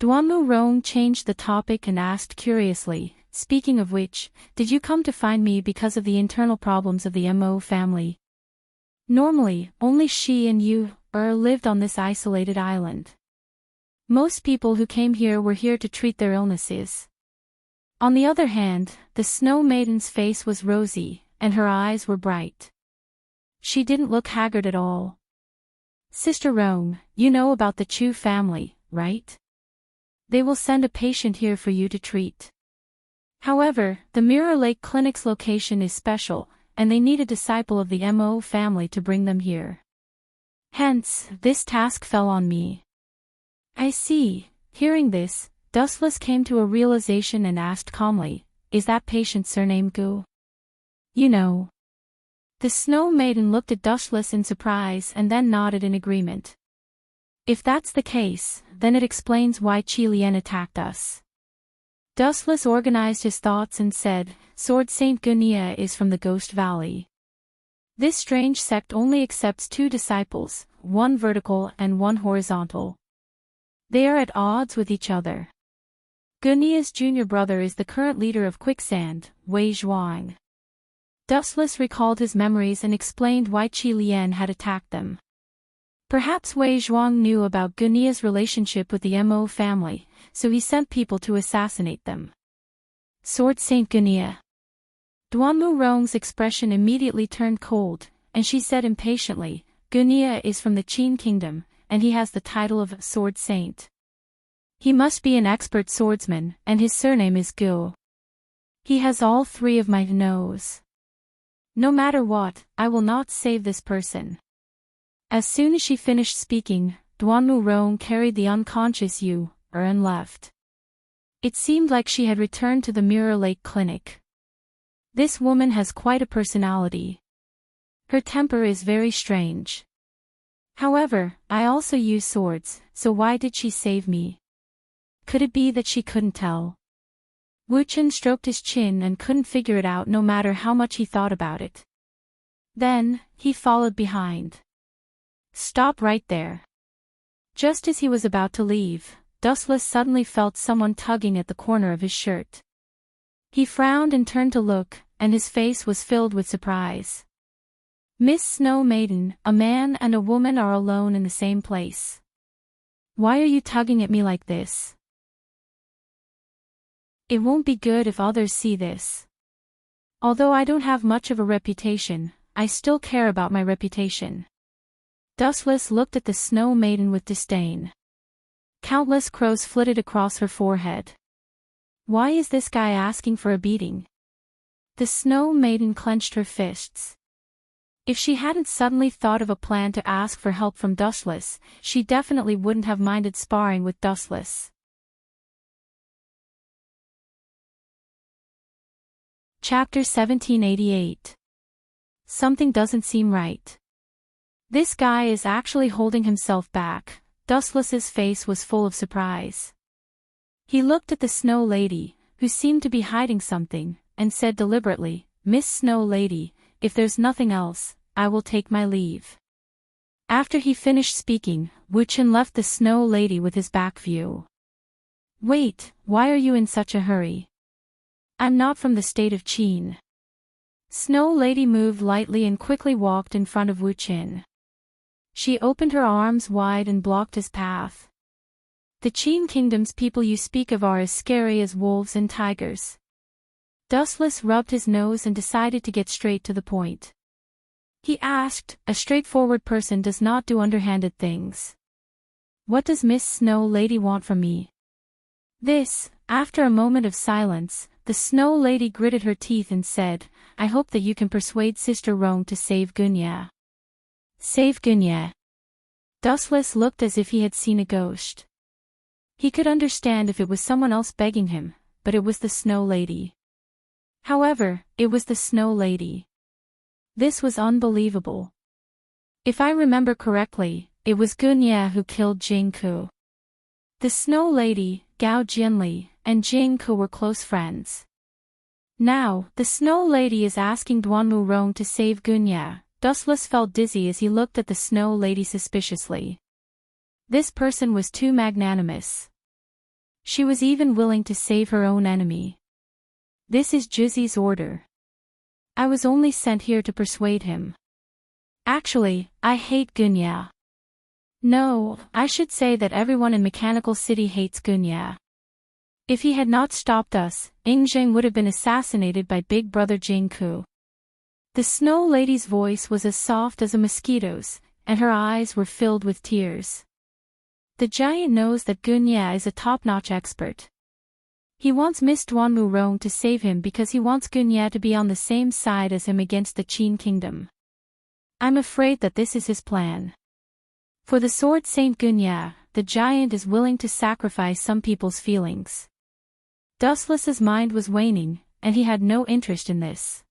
Duanmu changed the topic and asked curiously, speaking of which, did you come to find me because of the internal problems of the Mo family? Normally, only she and you, lived on this isolated island. Most people who came here were here to treat their illnesses. On the other hand, the Snow Maiden's face was rosy, and her eyes were bright. She didn't look haggard at all. Sister Rong, you know about the Chu family, right? They will send a patient here for you to treat. However, the Mirror Lake Clinic's location is special, and they need a disciple of the Mo family to bring them here. Hence, this task fell on me. I see. Hearing this, Dustless came to a realization and asked calmly, is that patient's surname Gu? You know. The Snow Maiden looked at Dustless in surprise and then nodded in agreement. If that's the case, then it explains why Qi Lian attacked us. Dustless organized his thoughts and said, Sword Saint Gunia is from the Ghost Valley. This strange sect only accepts 2 disciples, one vertical and one horizontal. They are at odds with each other. Gunia's junior brother is the current leader of Quicksand, Wei Zhuang. Dustless recalled his memories and explained why Qi Lian had attacked them. Perhaps Wei Zhuang knew about Gunia's relationship with the Mo family, so he sent people to assassinate them. Sword Saint Gunia. Duanmu Rong's expression immediately turned cold, and she said impatiently, Gunia is from the Qin kingdom, and he has the title of Sword Saint. He must be an expert swordsman, and his surname is Gu. He has all 3 of my nose. No matter what, I will not save this person. As soon as she finished speaking, Duanmu Rong carried the unconscious Yu, and left. It seemed like she had returned to the Mirror Lake Clinic. This woman has quite a personality. Her temper is very strange. However, I also use swords, so why did she save me? Could it be that she couldn't tell? Wu Chen stroked his chin and couldn't figure it out no matter how much he thought about it. Then, he followed behind. Stop right there. Just as he was about to leave, Dustless suddenly felt someone tugging at the corner of his shirt. He frowned and turned to look, and his face was filled with surprise. Miss Snow Maiden, a man and a woman are alone in the same place. Why are you tugging at me like this? It won't be good if others see this. Although I don't have much of a reputation, I still care about my reputation. Dustless looked at the Snow Maiden with disdain. Countless crows flitted across her forehead. Why is this guy asking for a beating? The Snow Maiden clenched her fists. If she hadn't suddenly thought of a plan to ask for help from Dustless, she definitely wouldn't have minded sparring with Dustless. Chapter 1788. Something doesn't seem right. This guy is actually holding himself back. Dustless's face was full of surprise. He looked at the Snow Lady, who seemed to be hiding something, and said deliberately, Miss Snow Lady, if there's nothing else, I will take my leave. After he finished speaking, Wu Chen left the Snow Lady with his back view. Wait, why are you in such a hurry? I'm not from the state of Qin. Snow Lady moved lightly and quickly walked in front of Wu Chen. She opened her arms wide and blocked his path. The Qin Kingdom's people you speak of are as scary as wolves and tigers. Dustless rubbed his nose and decided to get straight to the point. He asked, a straightforward person does not do underhanded things. What does Miss Snow Lady want from me? This, after a moment of silence, the Snow Lady gritted her teeth and said, I hope that you can persuade Sister Rong to save Gunya. Save Gunya. Dustless looked as if he had seen a ghost. He could understand if it was someone else begging him, but it was the Snow Lady. However, it was the Snow Lady. This was unbelievable. If I remember correctly, it was Gunya who killed Jingku. The Snow Lady, Gao Jianli, and Jingku were close friends. Now, the Snow Lady is asking Duanmu Rong to save Gunya. Dustless felt dizzy as he looked at the Snow Lady suspiciously. This person was too magnanimous. She was even willing to save her own enemy. This is Juzi's order. I was only sent here to persuade him. Actually, I hate Gunya. No, I should say that everyone in Mechanical City hates Gunya. If he had not stopped us, Yingzheng would have been assassinated by Big Brother Jingku. The Snow Lady's voice was as soft as a mosquito's, and her eyes were filled with tears. The giant knows that Gunya is a top-notch expert. He wants Miss Duanmu Rong to save him because he wants Gunya to be on the same side as him against the Qin Kingdom. I'm afraid that this is his plan. For the Sword Saint Gunya, the giant is willing to sacrifice some people's feelings. Dustless's mind was waning, and he had no interest in this.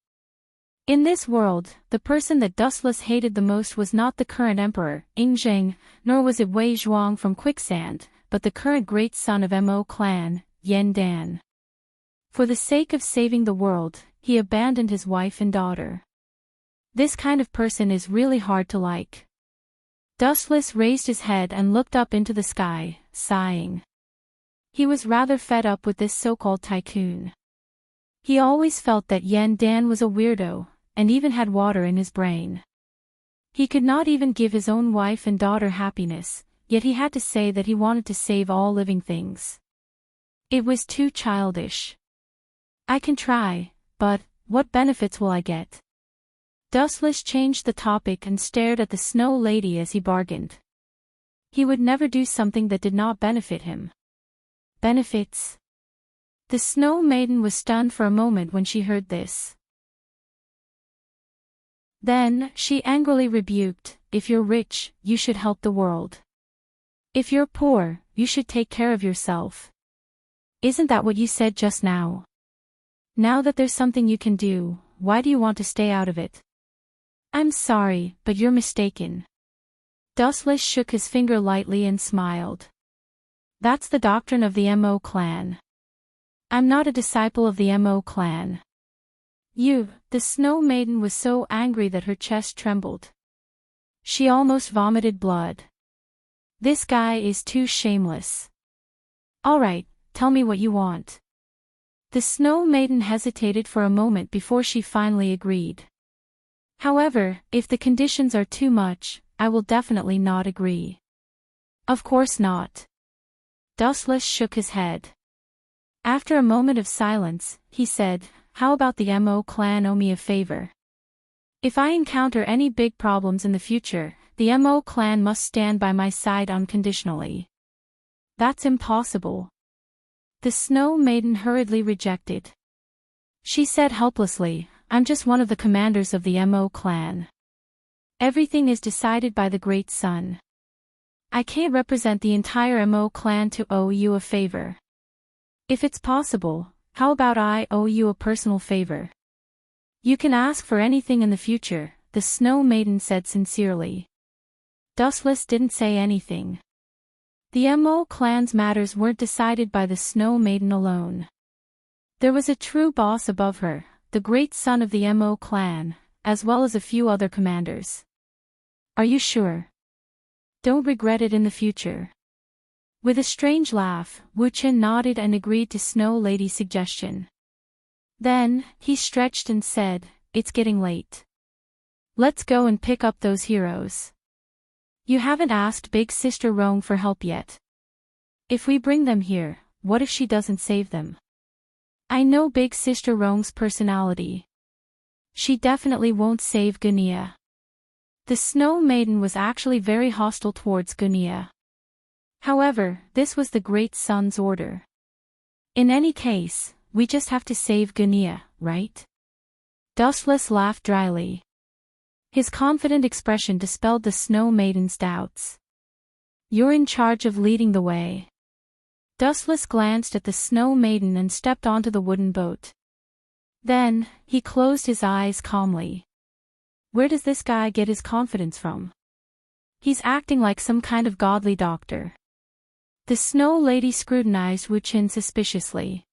In this world, the person that Dustless hated the most was not the current emperor, Yingzheng, nor was it Wei Zhuang from Quicksand, but the current great son of Mo clan, Yen Dan. For the sake of saving the world, he abandoned his wife and daughter. This kind of person is really hard to like. Dustless raised his head and looked up into the sky, sighing. He was rather fed up with this so-called tycoon. He always felt that Yen Dan was a weirdo, and even had water in his brain. He could not even give his own wife and daughter happiness, yet he had to say that he wanted to save all living things. It was too childish. I can try, but what benefits will I get? Dustless changed the topic and stared at the Snow Lady as he bargained. He would never do something that did not benefit him. Benefits? The Snow Maiden was stunned for a moment when she heard this. Then, she angrily rebuked, "If you're rich, you should help the world. If you're poor, you should take care of yourself. Isn't that what you said just now? Now that there's something you can do, why do you want to stay out of it?" "I'm sorry, but you're mistaken." Dustless shook his finger lightly and smiled. "That's the doctrine of the Mo clan. I'm not a disciple of the Mo clan." The Snow Maiden was so angry that her chest trembled. She almost vomited blood. This guy is too shameless. "Alright, tell me what you want." The Snow Maiden hesitated for a moment before she finally agreed. "However, if the conditions are too much, I will definitely not agree." "Of course not." Dustless shook his head. After a moment of silence, he said, "How about the Mo clan owe me a favor? If I encounter any big problems in the future, the Mo clan must stand by my side unconditionally." "That's impossible." The Snow Maiden hurriedly rejected. She said helplessly, "I'm just one of the commanders of the Mo clan. Everything is decided by the Great Sun. I can't represent the entire Mo clan to owe you a favor. If it's possible, how about I owe you a personal favor?" "You can ask for anything in the future," the Snow Maiden said sincerely. Dustless didn't say anything. The Mo clan's matters weren't decided by the Snow Maiden alone. There was a true boss above her, the Great Sun of the Mo clan, as well as a few other commanders. "Are you sure? Don't regret it in the future." With a strange laugh, Wu-Chen nodded and agreed to Snow Lady's suggestion. Then, he stretched and said, "It's getting late. Let's go and pick up those heroes. You haven't asked Big Sister Rong for help yet. If we bring them here, what if she doesn't save them? I know Big Sister Rong's personality. She definitely won't save Gunia." The Snow Maiden was actually very hostile towards Gunia. However, this was the Great Sun's order. "In any case, we just have to save Gunia, right?" Dustless laughed dryly. His confident expression dispelled the Snow Maiden's doubts. "You're in charge of leading the way." Dustless glanced at the Snow Maiden and stepped onto the wooden boat. Then, he closed his eyes calmly. Where does this guy get his confidence from? He's acting like some kind of godly doctor. The Snow Lady scrutinized Wu-Chen suspiciously.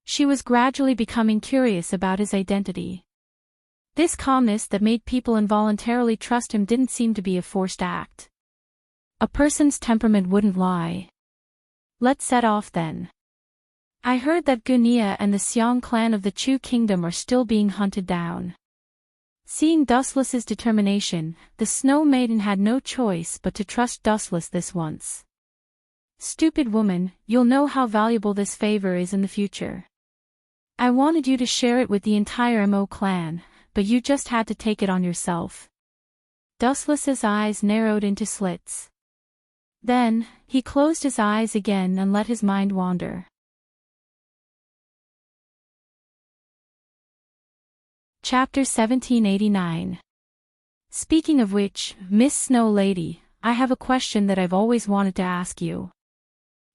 She was gradually becoming curious about his identity. This calmness that made people involuntarily trust him didn't seem to be a forced act. A person's temperament wouldn't lie. "Let's set off then. I heard that Gunia and the Xiong clan of the Chu Kingdom are still being hunted down." Seeing Dustless's determination, the Snow Maiden had no choice but to trust Dustless this once. "Stupid woman, you'll know how valuable this favor is in the future. I wanted you to share it with the entire Mo clan, but you just had to take it on yourself." Dustless's eyes narrowed into slits. Then, he closed his eyes again and let his mind wander. Chapter 1789. Speaking of which, Miss Snow Lady, I have a question that I've always wanted to ask you.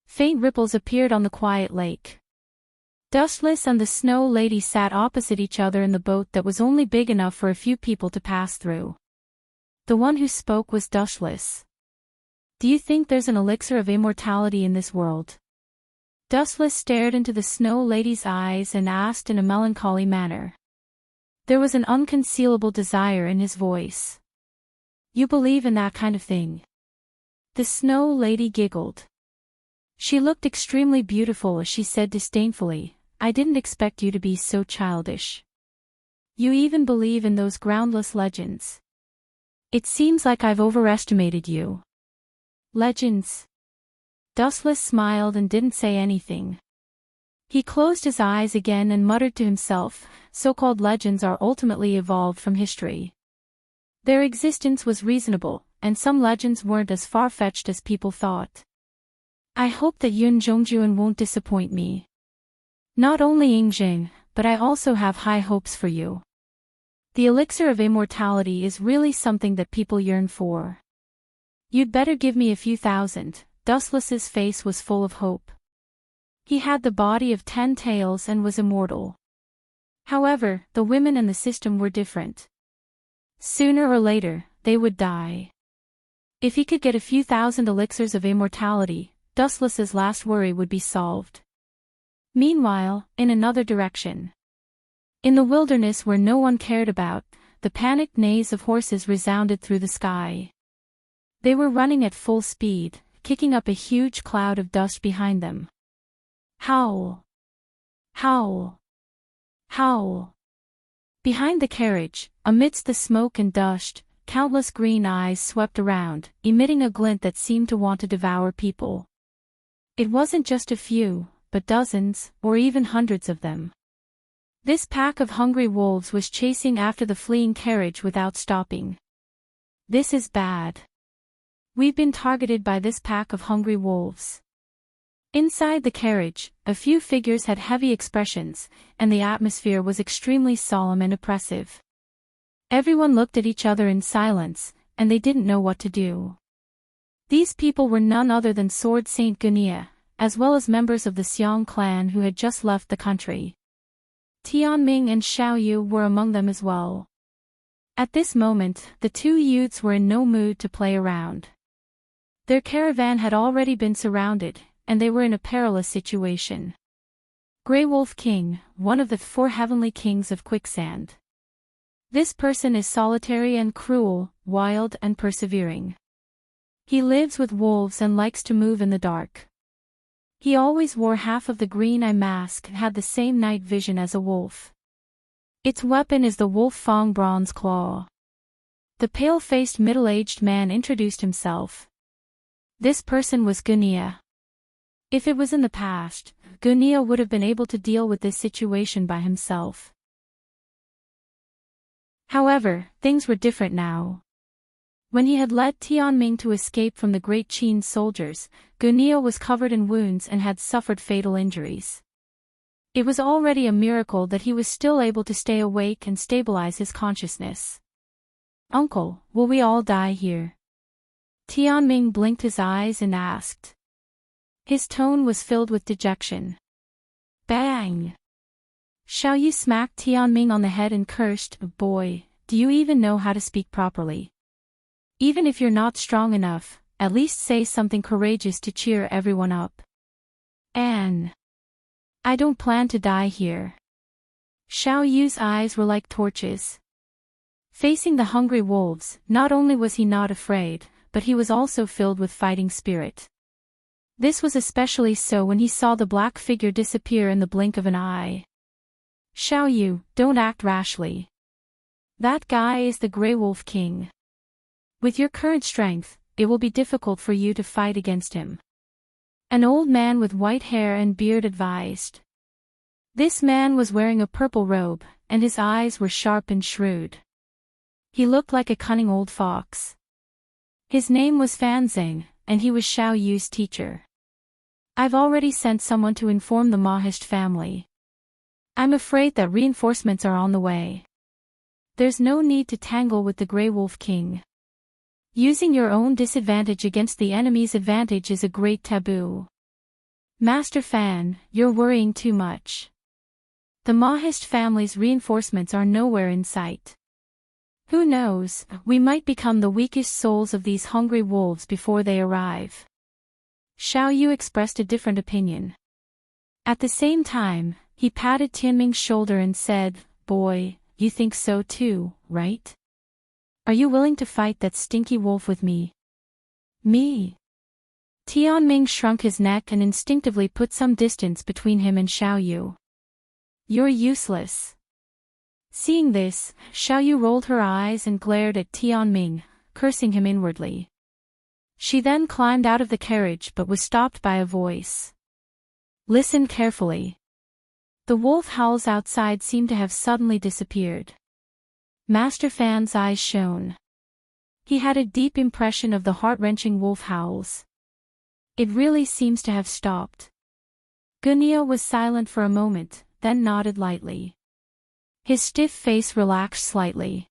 Faint ripples appeared on the quiet lake. Dustless and the Snow Lady sat opposite each other in the boat that was only big enough for a few people to pass through. The one who spoke was Dustless. "Do you think there's an elixir of immortality in this world?" Dustless stared into the Snow Lady's eyes and asked in a melancholy manner. There was an unconcealable desire in his voice. You believe in that kind of thing? The Snow Lady giggled. She looked extremely beautiful as she said disdainfully, I didn't expect you to be so childish. You even believe in those groundless legends. It seems like I've overestimated you. Legends? Dustless smiled and didn't say anything. He closed his eyes again and muttered to himself, so-called legends are ultimately evolved from history. Their existence was reasonable, and some legends weren't as far-fetched as people thought. I hope that Yun Zhongjuan won't disappoint me. Not only Yingjing, but I also have high hopes for you. The elixir of immortality is really something that people yearn for. You'd better give me a few thousand. Dustless's face was full of hope. He had the body of 10 tails and was immortal. However, the women and the system were different. Sooner or later, they would die. If he could get a few thousand elixirs of immortality, Dustless's last worry would be solved. Meanwhile, in another direction. In the wilderness where no one cared about, the panicked neighs of horses resounded through the sky. They were running at full speed, kicking up a huge cloud of dust behind them. Howl! Howl! Howl! Behind the carriage, amidst the smoke and dust, countless green eyes swept around, emitting a glint that seemed to want to devour people. It wasn't just a few, but dozens, or even hundreds of them. This pack of hungry wolves was chasing after the fleeing carriage without stopping. This is bad. We've been targeted by this pack of hungry wolves. Inside the carriage, a few figures had heavy expressions, and the atmosphere was extremely solemn and oppressive. Everyone looked at each other in silence, and they didn't know what to do. These people were none other than Sword Saint Gunia, as well as members of the Xiong clan who had just left the country. Tianming and Xiaoyu were among them as well. At this moment, the two youths were in no mood to play around. Their caravan had already been surrounded, and they were in a perilous situation. Grey Wolf King, one of the 4 heavenly kings of quicksand. This person is solitary and cruel, wild and persevering. He lives with wolves and likes to move in the dark. He always wore half of the green eye mask and had the same night vision as a wolf. Its weapon is the Wolf Fang bronze claw. The pale-faced middle-aged man introduced himself. This person was Gunia. If it was in the past, Gunia would have been able to deal with this situation by himself. However, things were different now. When he had led Tianming to escape from the Great Qin soldiers, Gunia was covered in wounds and had suffered fatal injuries. It was already a miracle that he was still able to stay awake and stabilize his consciousness. Uncle, will we all die here? Tianming blinked his eyes and asked. His tone was filled with dejection. Bang! Xiaoyu smacked Tianming on the head and cursed, Boy, do you even know how to speak properly? Even if you're not strong enough, at least say something courageous to cheer everyone up. Anne. I don't plan to die here. Xiaoyu's eyes were like torches. Facing the hungry wolves, not only was he not afraid, but he was also filled with fighting spirit. This was especially so when he saw the black figure disappear in the blink of an eye. Xiaoyu, don't act rashly. That guy is the Grey Wolf King. With your current strength, it will be difficult for you to fight against him. An old man with white hair and beard advised. This man was wearing a purple robe, and his eyes were sharp and shrewd. He looked like a cunning old fox. His name was Fanzeng, and he was Xiaoyu's teacher. I've already sent someone to inform the Mahist family. I'm afraid that reinforcements are on the way. There's no need to tangle with the Grey Wolf King. Using your own disadvantage against the enemy's advantage is a great taboo. Master Fan, you're worrying too much. The Mahist family's reinforcements are nowhere in sight. Who knows, we might become the weakest souls of these hungry wolves before they arrive. Xiaoyu expressed a different opinion. At the same time, he patted Tianming's shoulder and said, Boy, you think so too, right? Are you willing to fight that stinky wolf with me? Me? Tianming shrunk his neck and instinctively put some distance between him and Xiaoyu. You're useless. Seeing this, Xiaoyu rolled her eyes and glared at Tianming, cursing him inwardly. She then climbed out of the carriage but was stopped by a voice. Listen carefully. The wolf howls outside seemed to have suddenly disappeared. Master Fan's eyes shone. He had a deep impression of the heart-wrenching wolf howls. It really seems to have stopped. Gunia was silent for a moment, then nodded lightly. His stiff face relaxed slightly.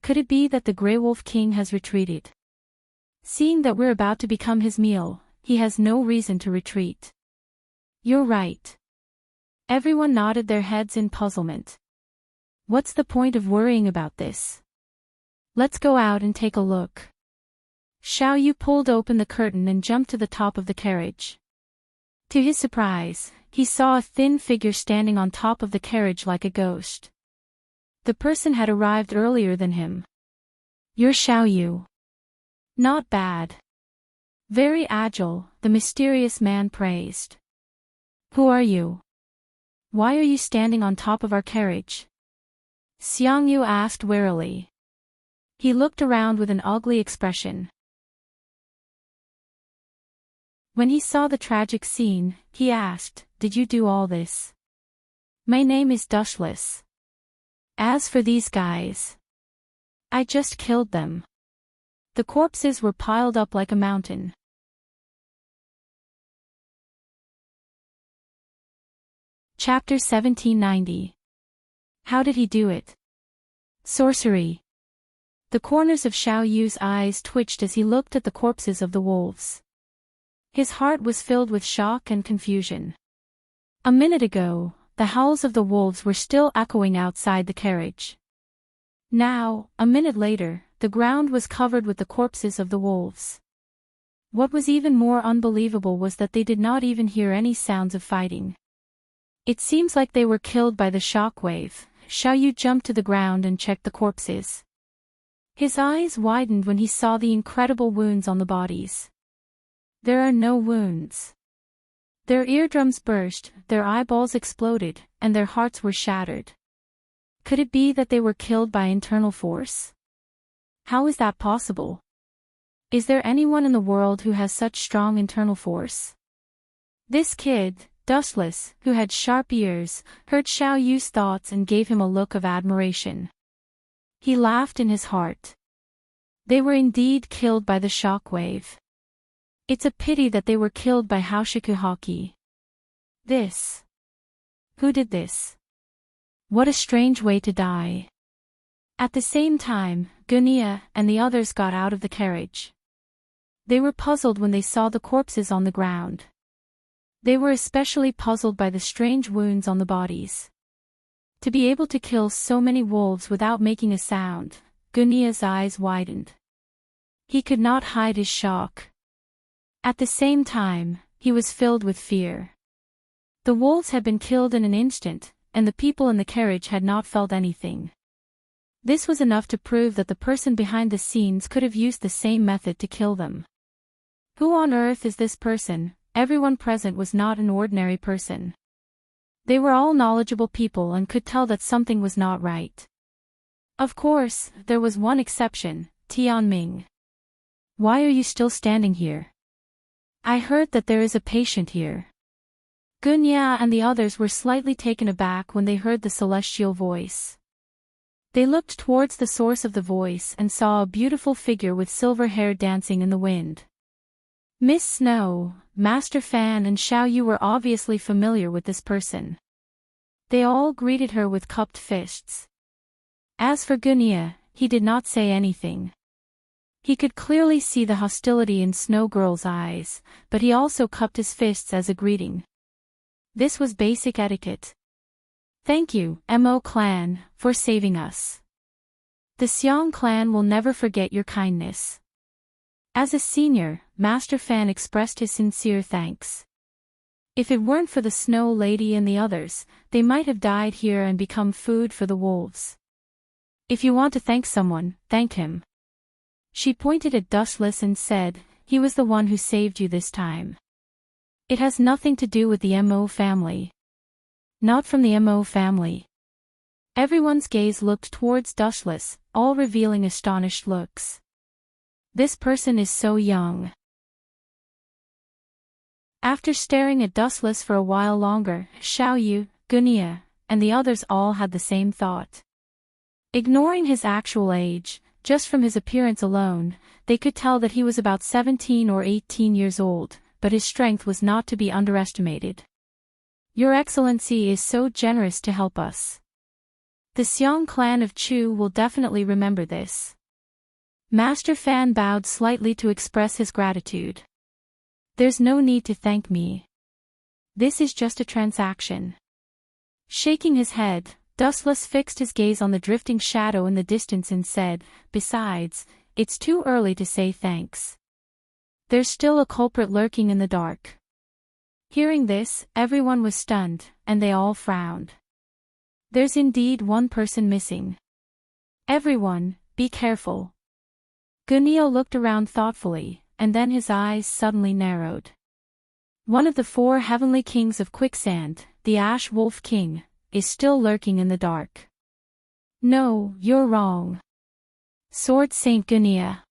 Could it be that the Grey Wolf King has retreated? Seeing that we're about to become his meal, he has no reason to retreat. You're right. Everyone nodded their heads in puzzlement. What's the point of worrying about this? Let's go out and take a look. Xiaoyu pulled open the curtain and jumped to the top of the carriage. To his surprise, he saw a thin figure standing on top of the carriage like a ghost. The person had arrived earlier than him. You're Xiaoyu. Not bad. Very agile, the mysterious man praised. Who are you? Why are you standing on top of our carriage? Xiangyu asked warily. He looked around with an ugly expression. When he saw the tragic scene, he asked, Did you do all this? My name is Dushless. As for these guys, I just killed them. The corpses were piled up like a mountain. Chapter 1790. How did he do it? Sorcery. The corners of Xiaoyu's eyes twitched as he looked at the corpses of the wolves. His heart was filled with shock and confusion. A minute ago, the howls of the wolves were still echoing outside the carriage. Now, a minute later, the ground was covered with the corpses of the wolves. What was even more unbelievable was that they did not even hear any sounds of fighting. It seems like they were killed by the shockwave. Xiaoyu jumped to the ground and checked the corpses. His eyes widened when he saw the incredible wounds on the bodies. There are no wounds. Their eardrums burst, their eyeballs exploded, and their hearts were shattered. Could it be that they were killed by internal force? How is that possible? Is there anyone in the world who has such strong internal force? This kid, Dustless, who had sharp ears, heard Xiaoyu's thoughts and gave him a look of admiration. He laughed in his heart. They were indeed killed by the shockwave. It's a pity that they were killed by Haoshiku-haki. This. Who did this? What a strange way to die. At the same time, Gunia and the others got out of the carriage. They were puzzled when they saw the corpses on the ground. They were especially puzzled by the strange wounds on the bodies. To be able to kill so many wolves without making a sound, Gunia's eyes widened. He could not hide his shock. At the same time, he was filled with fear. The wolves had been killed in an instant, and the people in the carriage had not felt anything. This was enough to prove that the person behind the scenes could have used the same method to kill them. Who on earth is this person? Everyone present was not an ordinary person. They were all knowledgeable people and could tell that something was not right. Of course, there was one exception, Tianming. Why are you still standing here? I heard that there is a patient here. Gunya and the others were slightly taken aback when they heard the celestial voice. They looked towards the source of the voice and saw a beautiful figure with silver hair dancing in the wind. Miss Snow, Master Fan and Xiaoyu were obviously familiar with this person. They all greeted her with cupped fists. As for Gunya, he did not say anything. He could clearly see the hostility in Snow Girl's eyes, but he also cupped his fists as a greeting. This was basic etiquette. Thank you, Mo clan, for saving us. The Xiong clan will never forget your kindness. As a senior, Master Fan expressed his sincere thanks. If it weren't for the Snow Lady and the others, they might have died here and become food for the wolves. If you want to thank someone, thank him. She pointed at Dustless and said, he was the one who saved you this time. It has nothing to do with the Mo family. Not from the Mo family. Everyone's gaze looked towards Dustless, all revealing astonished looks. This person is so young. After staring at Dustless for a while longer, Xiao Yu, Gunia, and the others all had the same thought. Ignoring his actual age, just from his appearance alone, they could tell that he was about 17 or 18 years old, but his strength was not to be underestimated. Your Excellency is so generous to help us. The Xiong clan of Chu will definitely remember this. Master Fan bowed slightly to express his gratitude. There's no need to thank me. This is just a transaction. Shaking his head, Dustless fixed his gaze on the drifting shadow in the distance and said, besides, it's too early to say thanks. There's still a culprit lurking in the dark. Hearing this, everyone was stunned, and they all frowned. There's indeed one person missing. Everyone, be careful. Gunio looked around thoughtfully, and then his eyes suddenly narrowed. One of the 4 heavenly kings of quicksand, the Ash Wolf King, is still lurking in the dark. No, you're wrong. Sword Saint Gunia.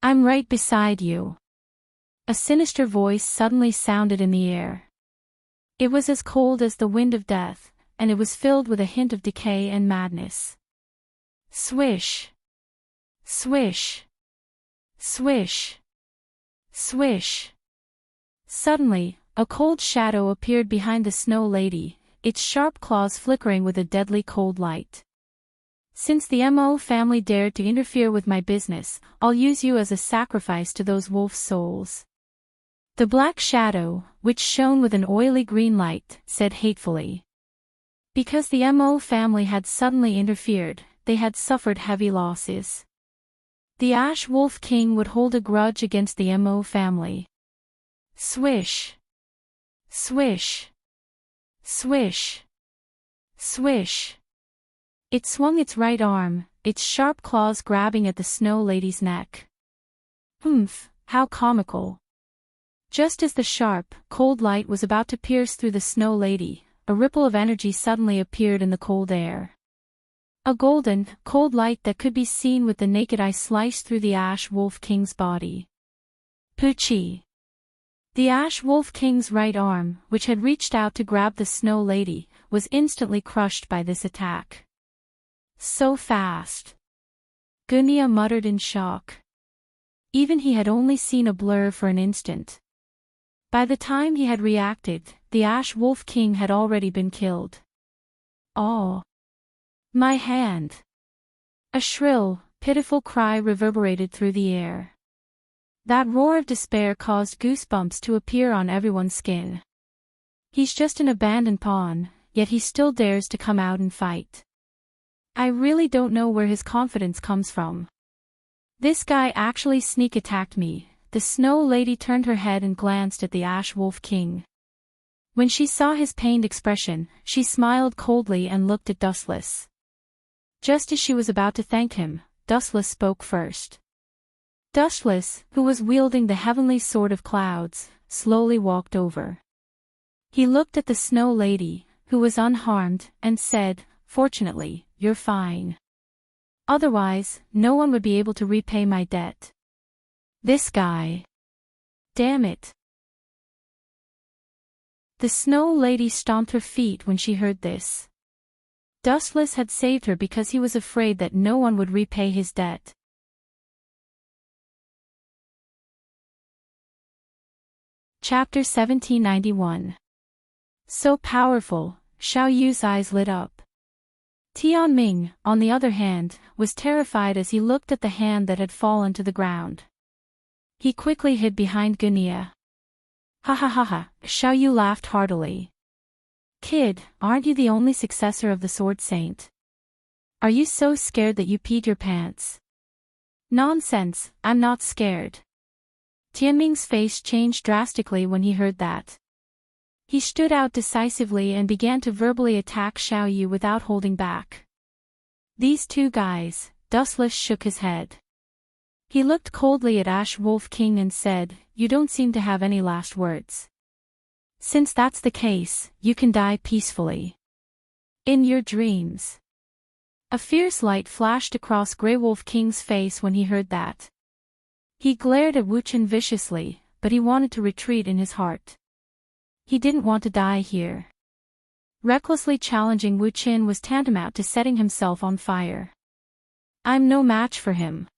I'm right beside you. A sinister voice suddenly sounded in the air. It was as cold as the wind of death, and it was filled with a hint of decay and madness. Swish. Swish. Swish. Swish. Suddenly, a cold shadow appeared behind the Snow Lady, its sharp claws flickering with a deadly cold light. Since the Mo family dared to interfere with my business, I'll use you as a sacrifice to those wolf souls. The black shadow, which shone with an oily green light, said hatefully. Because the Mo family had suddenly interfered, they had suffered heavy losses. The Ash Wolf King would hold a grudge against the Mo family. Swish. Swish. Swish. Swish. It swung its right arm, its sharp claws grabbing at the Snow Lady's neck. Humph, how comical. Just as the sharp, cold light was about to pierce through the Snow Lady, a ripple of energy suddenly appeared in the cold air. A golden, cold light that could be seen with the naked eye sliced through the Ash Wolf King's body. Poochie. The Ash Wolf King's right arm, which had reached out to grab the Snow Lady, was instantly crushed by this attack. So fast. Gunia muttered in shock. Even he had only seen a blur for an instant. By the time he had reacted, the Ash Wolf King had already been killed. Oh! My hand! A shrill, pitiful cry reverberated through the air. That roar of despair caused goosebumps to appear on everyone's skin. He's just an abandoned pawn, yet he still dares to come out and fight. I really don't know where his confidence comes from. This guy actually sneak attacked me. The Snow Lady turned her head and glanced at the Ash Wolf King. When she saw his pained expression, she smiled coldly and looked at Dustless. Just as she was about to thank him, Dustless spoke first. Dustless, who was wielding the heavenly sword of clouds, slowly walked over. He looked at the Snow Lady, who was unharmed, and said, "Fortunately, you're fine. Otherwise, no one would be able to repay my debt. This guy. Damn it." The Snow Lady stomped her feet when she heard this. Dustless had saved her because he was afraid that no one would repay his debt. Chapter 1791. So powerful, Xiao Yu's eyes lit up. Tianming, on the other hand, was terrified as he looked at the hand that had fallen to the ground. He quickly hid behind Gunia. Ha ha ha ha, Xiao Yu laughed heartily. Kid, aren't you the only successor of the Sword Saint? Are you so scared that you peed your pants? Nonsense, I'm not scared. Tianming's face changed drastically when he heard that. He stood out decisively and began to verbally attack Xiao Yu without holding back. These two guys, Dustless shook his head. He looked coldly at Ash Wolf King and said, "You don't seem to have any last words. Since that's the case, you can die peacefully. In your dreams." A fierce light flashed across Grey Wolf King's face when he heard that. He glared at Wu Chen viciously, but he wanted to retreat in his heart. He didn't want to die here. Recklessly challenging Wu Chen was tantamount to setting himself on fire. I'm no match for him.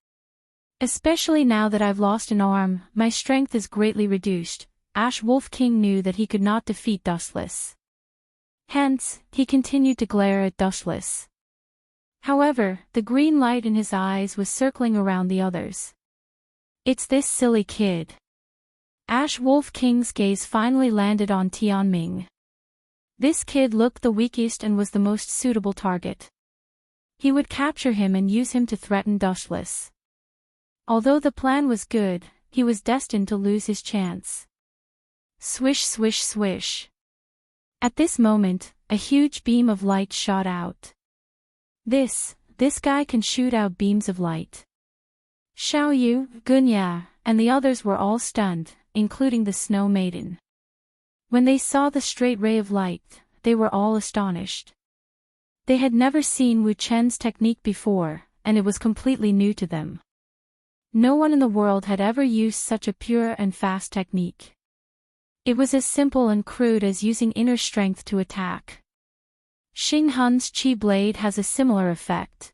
Especially now that I've lost an arm, my strength is greatly reduced. Ash Wolf King knew that he could not defeat Dustless. Hence, he continued to glare at Dustless. However, the green light in his eyes was circling around the others. It's this silly kid. Ash Wolf King's gaze finally landed on Tianming. This kid looked the weakest and was the most suitable target. He would capture him and use him to threaten Dustless. Although the plan was good, he was destined to lose his chance. Swish swish swish. At this moment, a huge beam of light shot out. This guy can shoot out beams of light. Xiao Yu, Gunya, and the others were all stunned, including the Snow Maiden. When they saw the straight ray of light, they were all astonished. They had never seen Wu Chen's technique before, and it was completely new to them. No one in the world had ever used such a pure and fast technique. It was as simple and crude as using inner strength to attack. Xing Hun's Chi Blade has a similar effect.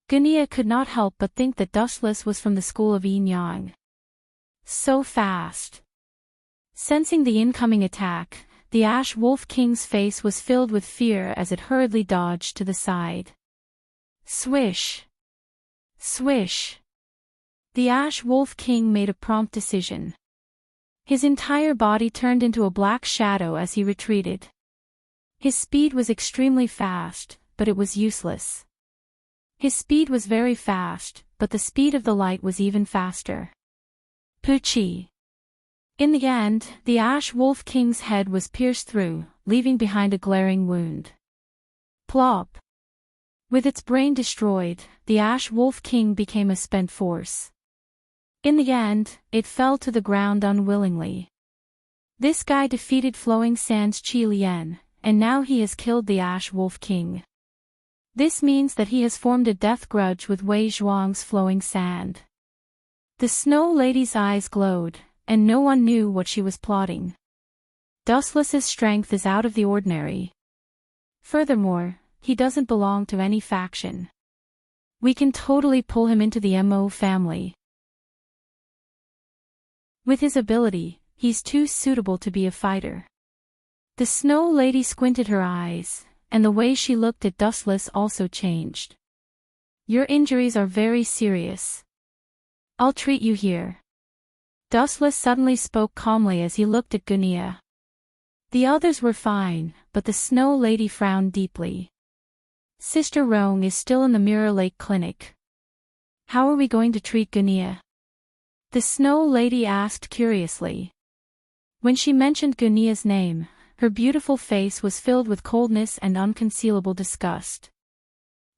Gunya could not help but think that Dustless was from the school of Yin Yang. So fast. Sensing the incoming attack, the Ash Wolf King's face was filled with fear as it hurriedly dodged to the side. Swish. Swish. The Ash Wolf King made a prompt decision. His entire body turned into a black shadow as he retreated. His speed was extremely fast, but it was useless. His speed was very fast, but the speed of the light was even faster. Puchi. In the end, the Ash Wolf King's head was pierced through, leaving behind a glaring wound. Plop. With its brain destroyed, the Ash Wolf King became a spent force. In the end, it fell to the ground unwillingly. This guy defeated Flowing Sand's Qi Lian, and now he has killed the Ash Wolf King. This means that he has formed a death grudge with Wei Zhuang's Flowing Sand. The Snow Lady's eyes glowed, and no one knew what she was plotting. Dustless's strength is out of the ordinary. Furthermore, he doesn't belong to any faction. We can totally pull him into the Mo family. With his ability, he's too suitable to be a fighter. The Snow Lady squinted her eyes, and the way she looked at Dustless also changed. Your injuries are very serious. I'll treat you here. Dustless suddenly spoke calmly as he looked at Gunya. The others were fine, but the Snow Lady frowned deeply. Sister Rong is still in the Mirror Lake Clinic. How are we going to treat Gunya? The Snow Lady asked curiously. When she mentioned Gunya's name, her beautiful face was filled with coldness and unconcealable disgust.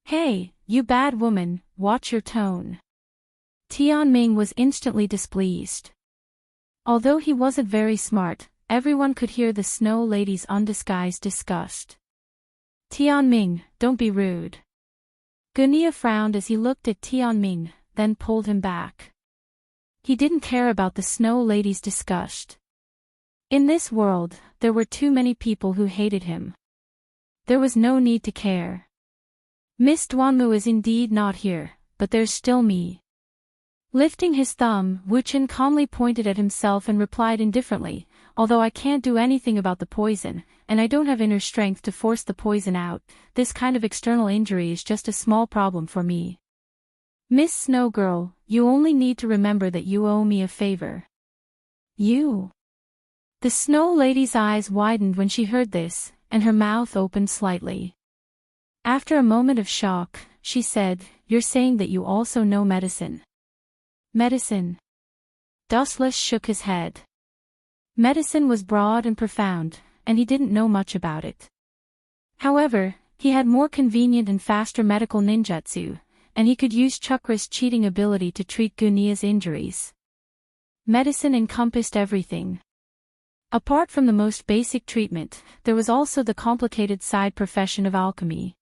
Hey, you bad woman, watch your tone. Tianming was instantly displeased. Although he wasn't very smart, everyone could hear the Snow Lady's undisguised disgust. Tianming, don't be rude. Gunya frowned as he looked at Tianming, then pulled him back. He didn't care about the Snow Lady's disgust. In this world, there were too many people who hated him. There was no need to care. Miss Duanmu is indeed not here, but there's still me. Lifting his thumb, Wu Chen calmly pointed at himself and replied indifferently, although I can't do anything about the poison, and I don't have inner strength to force the poison out, this kind of external injury is just a small problem for me. Miss Snow Girl, you only need to remember that you owe me a favor. You? The Snow Lady's eyes widened when she heard this, and her mouth opened slightly. After a moment of shock, she said, You're saying that you also know medicine. Medicine? Dustless shook his head. Medicine was broad and profound, and he didn't know much about it. However, he had more convenient and faster medical ninjutsu, and he could use Chakra's cheating ability to treat Gunia's injuries. Medicine encompassed everything. Apart from the most basic treatment, there was also the complicated side profession of alchemy.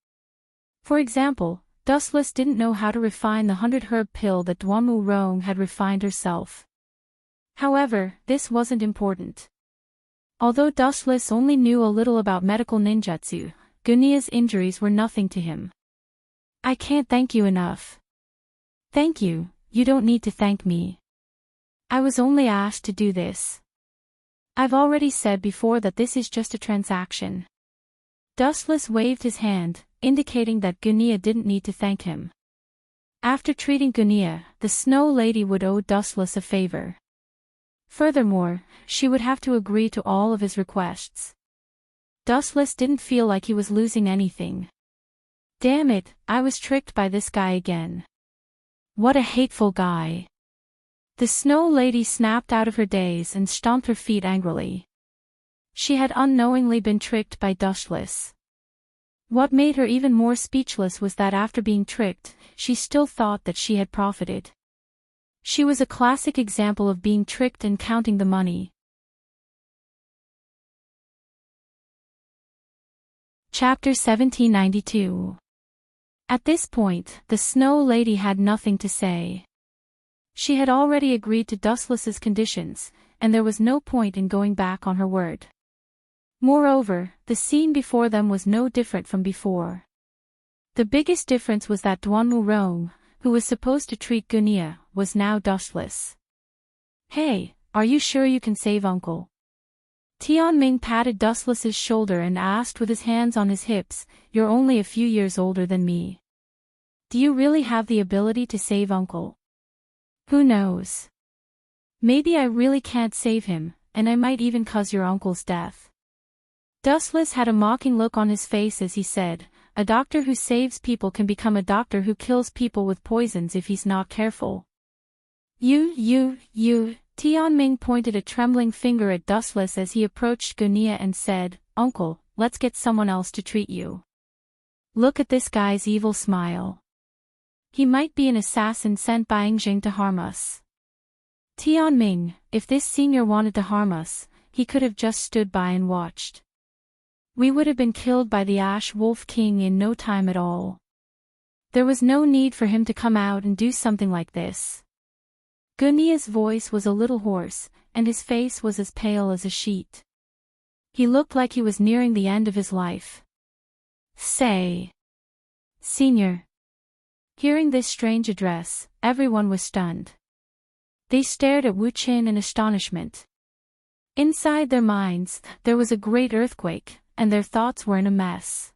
For example, Dustless didn't know how to refine the 100-herb pill that Duanmu Rong had refined herself. However, this wasn't important. Although Dustless only knew a little about medical ninjutsu, Gunia's injuries were nothing to him. I can't thank you enough. Thank you, you don't need to thank me. I was only asked to do this. I've already said before that this is just a transaction. Dustless waved his hand, indicating that Gunia didn't need to thank him. After treating Gunia, the Snow Lady would owe Dustless a favor. Furthermore, she would have to agree to all of his requests. Dustless didn't feel like he was losing anything. Damn it, I was tricked by this guy again. What a hateful guy. The Snow Lady snapped out of her daze and stomped her feet angrily. She had unknowingly been tricked by Dustless. What made her even more speechless was that after being tricked, she still thought that she had profited. She was a classic example of being tricked and counting the money. Chapter 1792. At this point, the Snow Lady had nothing to say. She had already agreed to Dustless's conditions, and there was no point in going back on her word. Moreover, the scene before them was no different from before. The biggest difference was that Duanmu Rong, who was supposed to treat Gunia, was now Dustless. Hey, are you sure you can save Uncle? Tianming patted Dustless's shoulder and asked with his hands on his hips, you're only a few years older than me. Do you really have the ability to save Uncle? Who knows? Maybe I really can't save him, and I might even cause your uncle's death. Dustless had a mocking look on his face as he said, a doctor who saves people can become a doctor who kills people with poisons if he's not careful. You, Tianming pointed a trembling finger at Dustless as he approached Gunia and said, Uncle, let's get someone else to treat you. Look at this guy's evil smile. He might be an assassin sent by Enjing to harm us. Tianming, if this senior wanted to harm us, he could have just stood by and watched. We would have been killed by the Ash Wolf King in no time at all. There was no need for him to come out and do something like this. Gunia's voice was a little hoarse, and his face was as pale as a sheet. He looked like he was nearing the end of his life. Say, Senior. Hearing this strange address, everyone was stunned. They stared at Wu Qin in astonishment. Inside their minds, there was a great earthquake, and their thoughts were in a mess.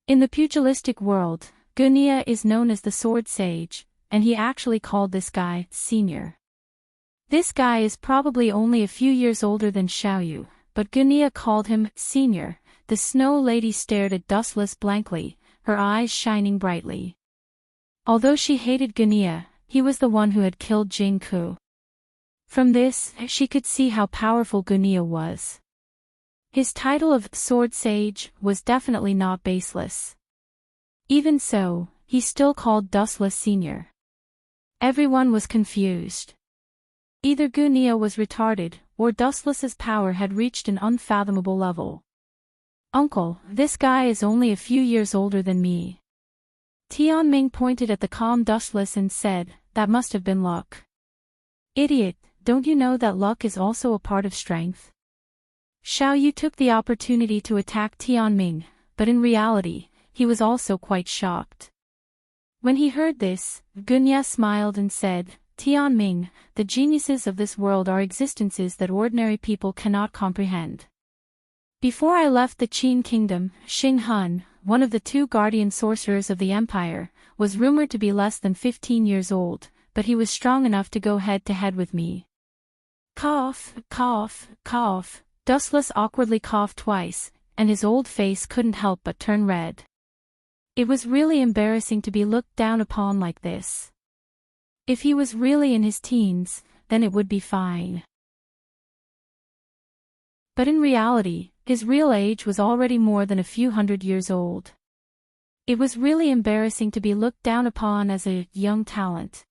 In the pugilistic world, Gunia is known as the Sword Sage, and he actually called this guy Senior. This guy is probably only a few years older than Xiaoyu, but Gunia called him Senior. The Snow Lady stared at Dustless blankly, her eyes shining brightly. Although she hated Gunia, he was the one who had killed Jing Ku. From this, she could see how powerful Gunia was. His title of Sword Sage was definitely not baseless. Even so, he still called Dustless Senior. Everyone was confused. Either Gunia was retarded, or Dustless's power had reached an unfathomable level. Uncle, this guy is only a few years older than me. Tianming pointed at the calm Dustless and said, that must have been luck. Idiot, don't you know that luck is also a part of strength? Xiaoyu took the opportunity to attack Tianming, but in reality, he was also quite shocked. When he heard this, Gunia smiled and said, Tianming, the geniuses of this world are existences that ordinary people cannot comprehend. Before I left the Qin kingdom, Xing Hun, one of the two guardian sorcerers of the empire, was rumored to be less than 15 years old, but he was strong enough to go head-to-head with me. Cough, cough, cough. Dustless awkwardly coughed twice, and his old face couldn't help but turn red. It was really embarrassing to be looked down upon like this. If he was really in his teens, then it would be fine. But in reality, His real age was already more than a few hundred years old. It was really embarrassing to be looked down upon as a young talent.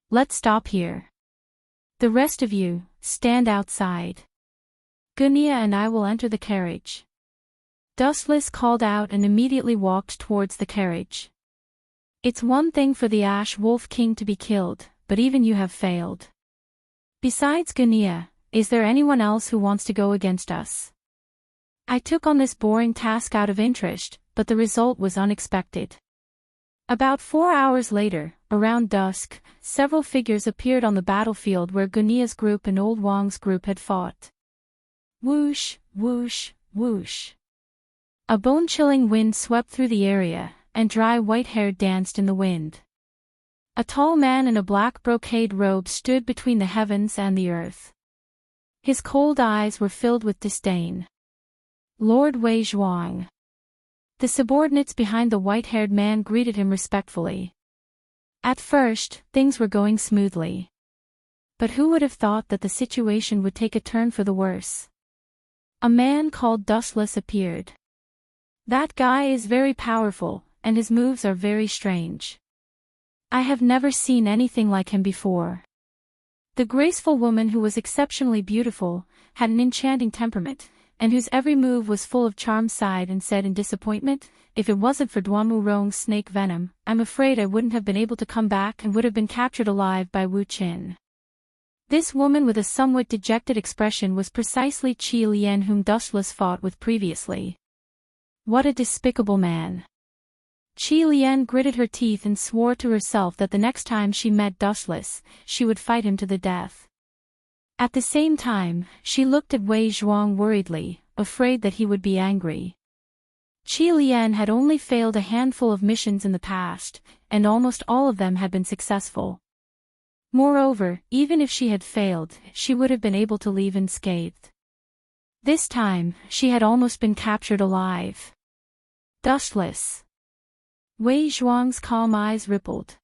Let's stop here. The rest of you, stand outside. Gunia and I will enter the carriage. Dustless called out and immediately walked towards the carriage. It's one thing for the Ash Wolf King to be killed, but even you have failed. Besides Gunia, is there anyone else who wants to go against us? I took on this boring task out of interest, but the result was unexpected. About 4 hours later, around dusk, several figures appeared on the battlefield where Gunia's group and Old Wang's group had fought. Whoosh, whoosh, whoosh. A bone-chilling wind swept through the area, and dry white hair danced in the wind. A tall man in a black brocade robe stood between the heavens and the earth. His cold eyes were filled with disdain. Lord Wei Zhuang. The subordinates behind the white-haired man greeted him respectfully. At first, things were going smoothly. But who would have thought that the situation would take a turn for the worse? A man called Dustless appeared. That guy is very powerful, and his moves are very strange. I have never seen anything like him before. The graceful woman who was exceptionally beautiful, had an enchanting temperament, and whose every move was full of charm sighed and said in disappointment, if it wasn't for Duanmu Rong's snake venom, I'm afraid I wouldn't have been able to come back and would have been captured alive by Wu Qin. This woman with a somewhat dejected expression was precisely Qi Lian whom Dustless fought with previously. What a despicable man. Qi Lian gritted her teeth and swore to herself that the next time she met Dustless, she would fight him to the death. At the same time, she looked at Wei Zhuang worriedly, afraid that he would be angry. Qi Lian had only failed a handful of missions in the past, and almost all of them had been successful. Moreover, even if she had failed, she would have been able to leave unscathed. This time, she had almost been captured alive. Dustless. Wei Zhuang's calm eyes rippled.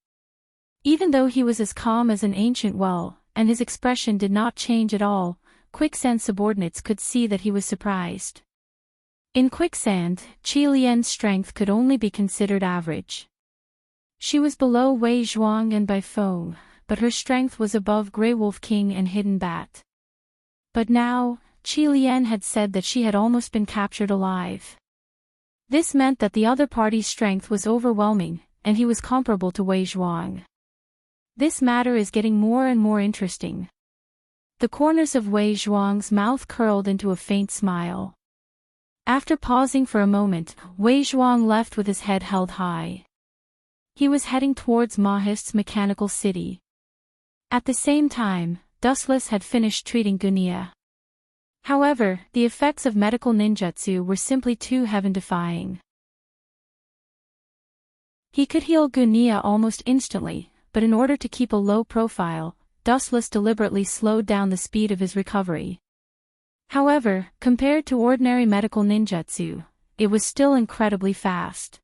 Even though he was as calm as an ancient well, and his expression did not change at all, Quicksand subordinates could see that he was surprised. In Quicksand, Qi Lian's strength could only be considered average. She was below Wei Zhuang and Bai Feng, but her strength was above Grey Wolf King and Hidden Bat. But now, Qi Lian had said that she had almost been captured alive. This meant that the other party's strength was overwhelming, and he was comparable to Wei Zhuang. This matter is getting more and more interesting. The corners of Wei Zhuang's mouth curled into a faint smile. After pausing for a moment, Wei Zhuang left with his head held high. He was heading towards Mahist's mechanical city. At the same time, Dustless had finished treating Gunia. However, the effects of medical ninjutsu were simply too heaven-defying. He could heal Gunia almost instantly, but in order to keep a low profile, Dustless deliberately slowed down the speed of his recovery. However, compared to ordinary medical ninjutsu, it was still incredibly fast.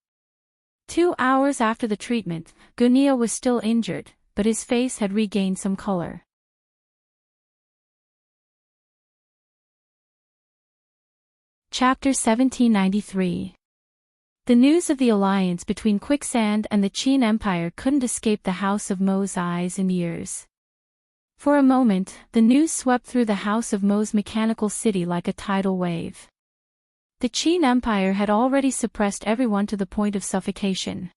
2 hours after the treatment, Gunia was still injured, but his face had regained some color. Chapter 1793. The news of the alliance between Quicksand and the Qin Empire couldn't escape the House of Mo's eyes and ears. For a moment, the news swept through the House of Mo's mechanical city like a tidal wave. The Qin Empire had already suppressed everyone to the point of suffocation.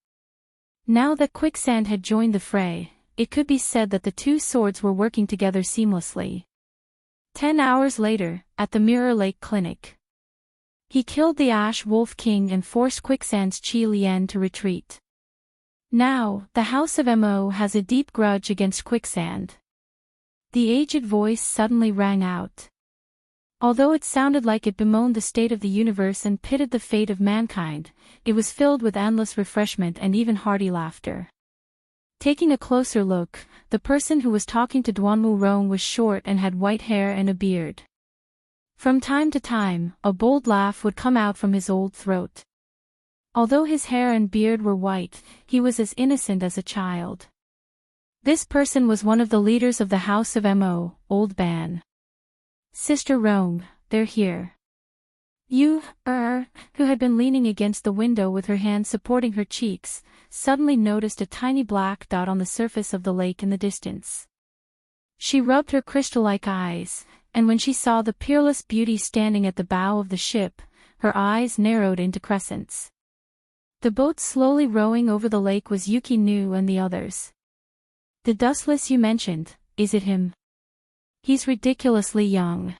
Now that Quicksand had joined the fray, it could be said that the two swords were working together seamlessly. 10 hours later, at the Mirror Lake Clinic, he killed the Ash Wolf King and forced Quicksand's Qi Lian to retreat. Now, the House of Mo has a deep grudge against Quicksand. The aged voice suddenly rang out. Although it sounded like it bemoaned the state of the universe and pitted the fate of mankind, it was filled with endless refreshment and even hearty laughter. Taking a closer look, the person who was talking to Duanmu Rong was short and had white hair and a beard. From time to time, a bold laugh would come out from his old throat. Although his hair and beard were white, he was as innocent as a child. This person was one of the leaders of the House of Mo, Old Ban. Sister Rong, they're here. You, who had been leaning against the window with her hands supporting her cheeks, suddenly noticed a tiny black dot on the surface of the lake in the distance. She rubbed her crystal-like eyes, and when she saw the peerless beauty standing at the bow of the ship, her eyes narrowed into crescents. The boat slowly rowing over the lake was Yuki-Nu and the others. The dustless you mentioned, is it him? He's ridiculously young.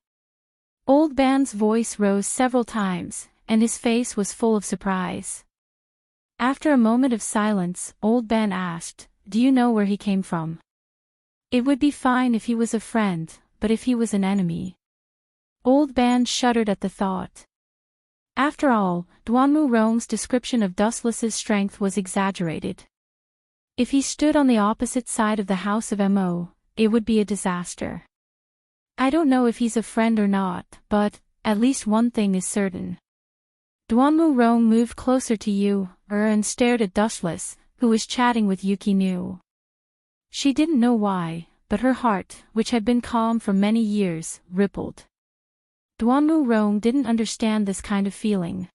Old Ban's voice rose several times, and his face was full of surprise. After a moment of silence, Old Ban asked, "Do you know where he came from?" "It would be fine if he was a friend, but if he was an enemy." Old Ban shuddered at the thought. After all, Duanmu Rong's description of Dustless's strength was exaggerated. If he stood on the opposite side of the house of Mo, it would be a disaster. "I don't know if he's a friend or not, but at least one thing is certain." Duanmu Rong moved closer to Yu, and stared at Dustless, who was chatting with Yuki-Nu. She didn't know why, but her heart, which had been calm for many years, rippled. Duanmu Rong didn't understand this kind of feeling.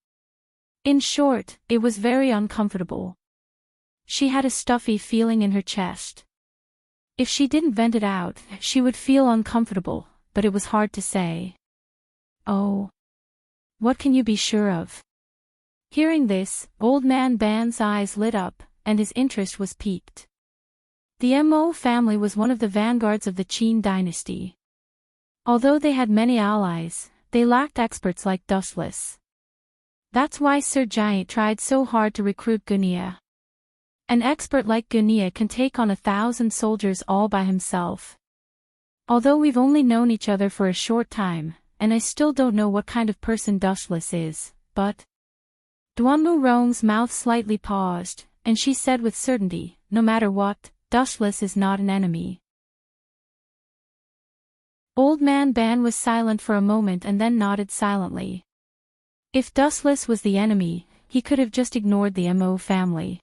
In short, it was very uncomfortable. She had a stuffy feeling in her chest. If she didn't vent it out, she would feel uncomfortable, but it was hard to say. "Oh. What can you be sure of?" Hearing this, Old Man Ban's eyes lit up, and his interest was piqued. The Mo family was one of the vanguards of the Qin dynasty. Although they had many allies, they lacked experts like Dustless. That's why Sir Giant tried so hard to recruit Gunia. An expert like Gunia can take on 1,000 soldiers all by himself. Although we've only known each other for a short time, and I still don't know what kind of person Dustless is, but... Duanmu Rong's mouth slightly paused, and she said with certainty, "No matter what, Dustless is not an enemy." Old Man Ban was silent for a moment and then nodded silently. If Dustless was the enemy, he could have just ignored the Mo family.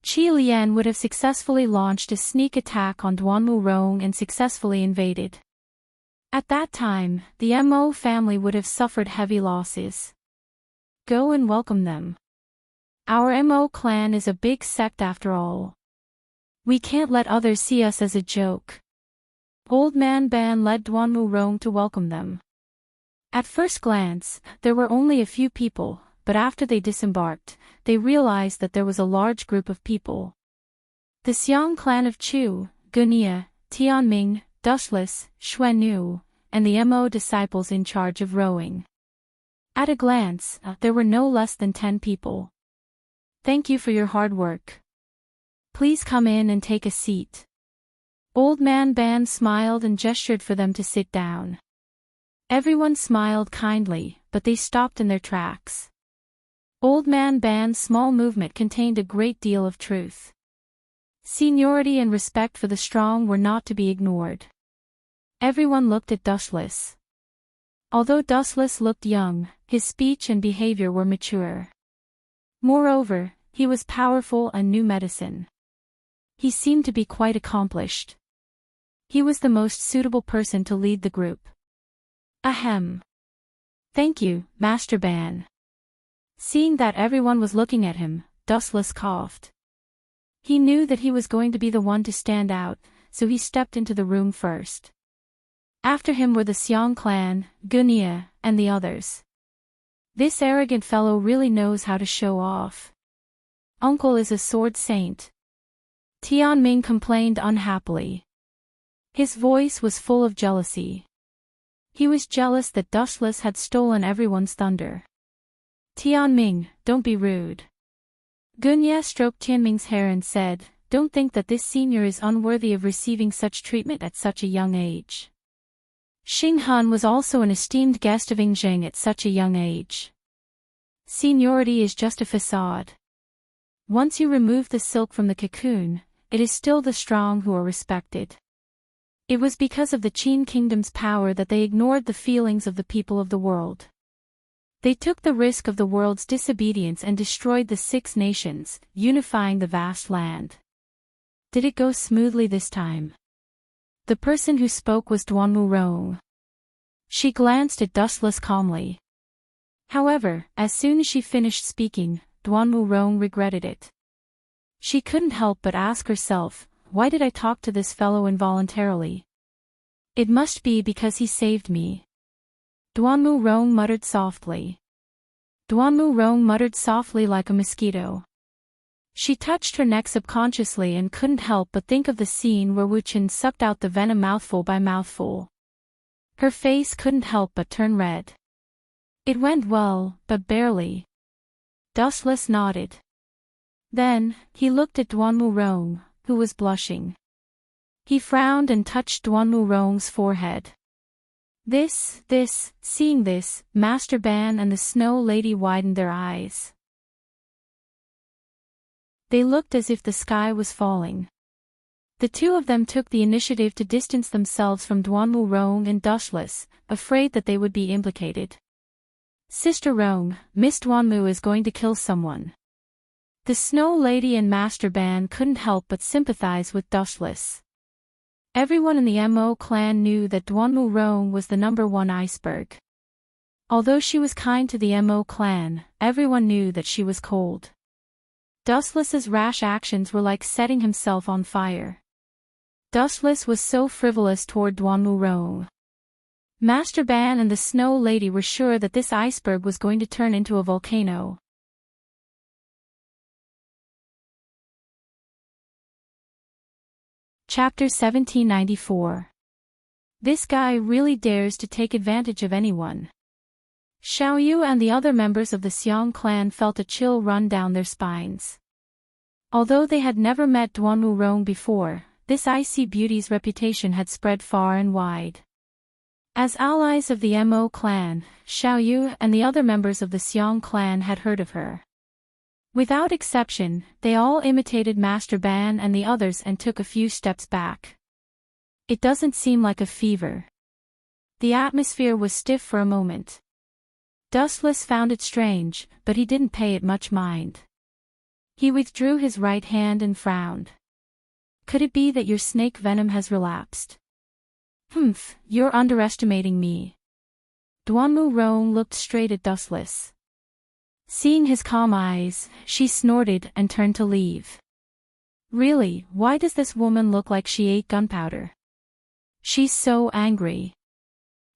Qi Lian would have successfully launched a sneak attack on Duanmu Rong and successfully invaded. At that time, the Mo family would have suffered heavy losses. Go and welcome them. Our Mo clan is a big sect after all. We can't let others see us as a joke. Old Man Ban led Duanmu Rong to welcome them. At first glance, there were only a few people, but after they disembarked, they realized that there was a large group of people. The Xiang clan of Chu, Gunia, Tianming, Dustless, Xuannu, and the Mo disciples in charge of rowing. At a glance, there were no less than 10 people. "Thank you for your hard work. Please come in and take a seat." Old Man Ban smiled and gestured for them to sit down. Everyone smiled kindly, but they stopped in their tracks. Old Man Ban's small movement contained a great deal of truth. Seniority and respect for the strong were not to be ignored. Everyone looked at Dustless. Although Dustless looked young, his speech and behavior were mature. Moreover, he was powerful and knew medicine. He seemed to be quite accomplished. He was the most suitable person to lead the group. Ahem. Thank you, Master Ban. Seeing that everyone was looking at him, Dustless coughed. He knew that he was going to be the one to stand out, so he stepped into the room first. After him were the Xiang clan, Gunia, and the others. This arrogant fellow really knows how to show off. Uncle is a sword saint. Tianming complained unhappily. His voice was full of jealousy. He was jealous that Dustless had stolen everyone's thunder. Tianming, don't be rude. Gunya stroked Tianming's hair and said, "Don't think that this senior is unworthy of receiving such treatment at such a young age." Xing Han was also an esteemed guest of Yingzheng at such a young age. Seniority is just a facade. Once you remove the silk from the cocoon, it is still the strong who are respected. It was because of the Qin kingdom's power that they ignored the feelings of the people of the world. They took the risk of the world's disobedience and destroyed the 6 nations, unifying the vast land. Did it go smoothly this time? The person who spoke was Duanmu Rong. She glanced at Dustless calmly. However, as soon as she finished speaking, Duanmu Rong regretted it. She couldn't help but ask herself, why did I talk to this fellow involuntarily? It must be because he saved me. Duanmu Rong muttered softly. Duanmu Rong muttered softly like a mosquito. She touched her neck subconsciously and couldn't help but think of the scene where Wu Qin sucked out the venom mouthful by mouthful. Her face couldn't help but turn red. It went well, but barely. Dustless nodded. Then, he looked at Duanmu Rong, who was blushing. He frowned and touched Duanmu Rong's forehead. Seeing this, Master Ban and the Snow Lady widened their eyes. They looked as if the sky was falling. The two of them took the initiative to distance themselves from Duanmu Rong and Dustless, afraid that they would be implicated. Sister Rong, Miss Duanmu is going to kill someone. The Snow Lady and Master Ban couldn't help but sympathize with Dustless. Everyone in the Mo clan knew that Duanmu Rong was the #1 iceberg. Although she was kind to the Mo clan, everyone knew that she was cold. Dustless's rash actions were like setting himself on fire. Dustless was so frivolous toward Duanmu Rong. Master Ban and the Snow Lady were sure that this iceberg was going to turn into a volcano. Chapter 1794. This guy really dares to take advantage of anyone. Xiaoyu and the other members of the Xiong clan felt a chill run down their spines. Although they had never met Duanmu Rong before, this icy beauty's reputation had spread far and wide. As allies of the Mo clan, Xiaoyu and the other members of the Xiong clan had heard of her. Without exception, they all imitated Master Ban and the others and took a few steps back. It doesn't seem like a fever. The atmosphere was stiff for a moment. Dustless found it strange, but he didn't pay it much mind. He withdrew his right hand and frowned. Could it be that your snake venom has relapsed? Humph, you're underestimating me. Duanmu Rong looked straight at Dustless. Seeing his calm eyes, she snorted and turned to leave. Really, why does this woman look like she ate gunpowder? She's so angry.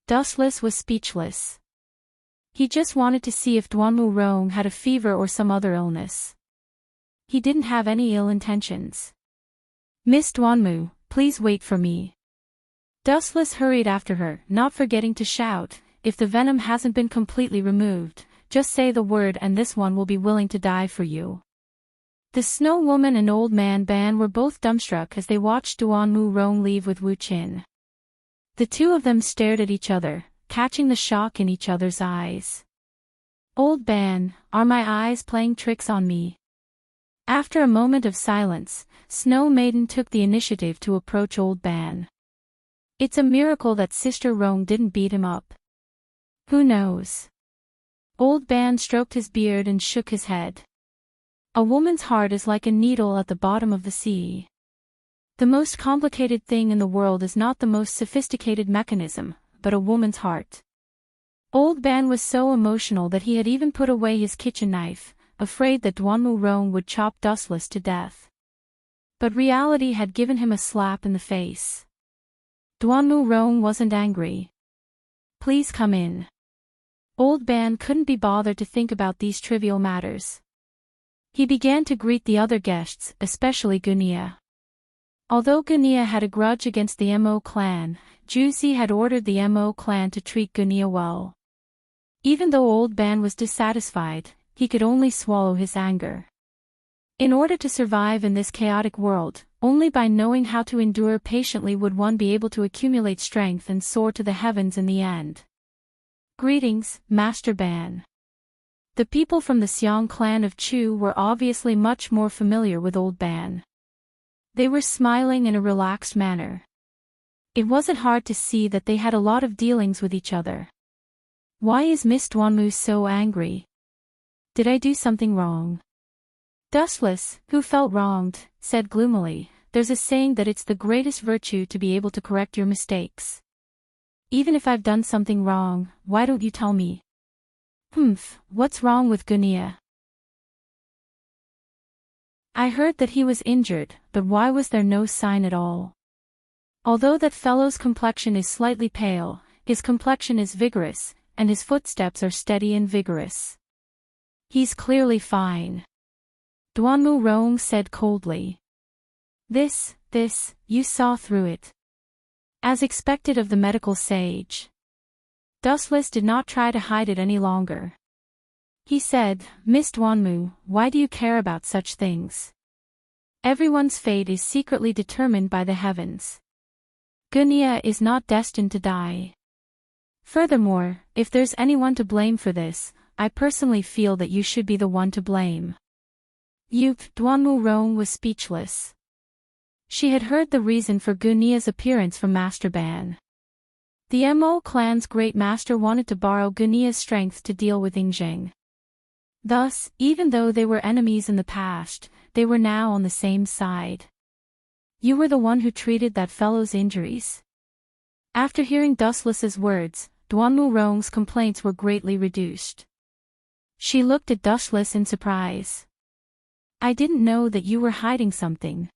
Dustless was speechless. He just wanted to see if Duanmu Rong had a fever or some other illness. He didn't have any ill intentions. Miss Duanmu, please wait for me. Dustless hurried after her, not forgetting to shout, if the venom hasn't been completely removed, just say the word and this one will be willing to die for you. The Snow Woman and Old Man Ban were both dumbstruck as they watched Duanmu Rong leave with Wu Qin. The two of them stared at each other, catching the shock in each other's eyes. Old Ban, are my eyes playing tricks on me? After a moment of silence, Snow Maiden took the initiative to approach Old Ban. It's a miracle that Sister Rong didn't beat him up. Who knows? Old Ban stroked his beard and shook his head. A woman's heart is like a needle at the bottom of the sea. The most complicated thing in the world is not the most sophisticated mechanism, but a woman's heart. Old Ban was so emotional that he had even put away his kitchen knife, afraid that Duanmu Rong would chop Dustless to death. But reality had given him a slap in the face. Duanmu Rong wasn't angry. Please come in. Old Ban couldn't be bothered to think about these trivial matters. He began to greet the other guests, especially Gunia. Although Gunia had a grudge against the Mo clan, Juzi had ordered the Mo clan to treat Gunia well. Even though Old Ban was dissatisfied, he could only swallow his anger. In order to survive in this chaotic world, only by knowing how to endure patiently would one be able to accumulate strength and soar to the heavens in the end. Greetings, Master Ban. The people from the Xiong clan of Chu were obviously much more familiar with Old Ban. They were smiling in a relaxed manner. It wasn't hard to see that they had a lot of dealings with each other. Why is Miss Duanmu so angry? Did I do something wrong? Dustless, who felt wronged, said gloomily, there's a saying that it's the greatest virtue to be able to correct your mistakes. Even if I've done something wrong, why don't you tell me? What's wrong with Gunia? I heard that he was injured, but why was there no sign at all? Although that fellow's complexion is slightly pale, his complexion is vigorous, and his footsteps are steady and vigorous. He's clearly fine. Duanmu Rong said coldly. This, you saw through it. As expected of the medical sage. Dustless did not try to hide it any longer. He said, Miss Duanmu, why do you care about such things? Everyone's fate is secretly determined by the heavens. Gunia is not destined to die. Furthermore, if there's anyone to blame for this, I personally feel that you should be the one to blame. Duanmu Rong was speechless. She had heard the reason for Gunia's appearance from Master Ban. The Mo clan's great master wanted to borrow Gunia's strength to deal with Yingjing. Thus, even though they were enemies in the past, they were now on the same side. You were the one who treated that fellow's injuries. After hearing Dustless's words, Duanmu Rong's complaints were greatly reduced. She looked at Dustless in surprise. I didn't know that you were hiding something.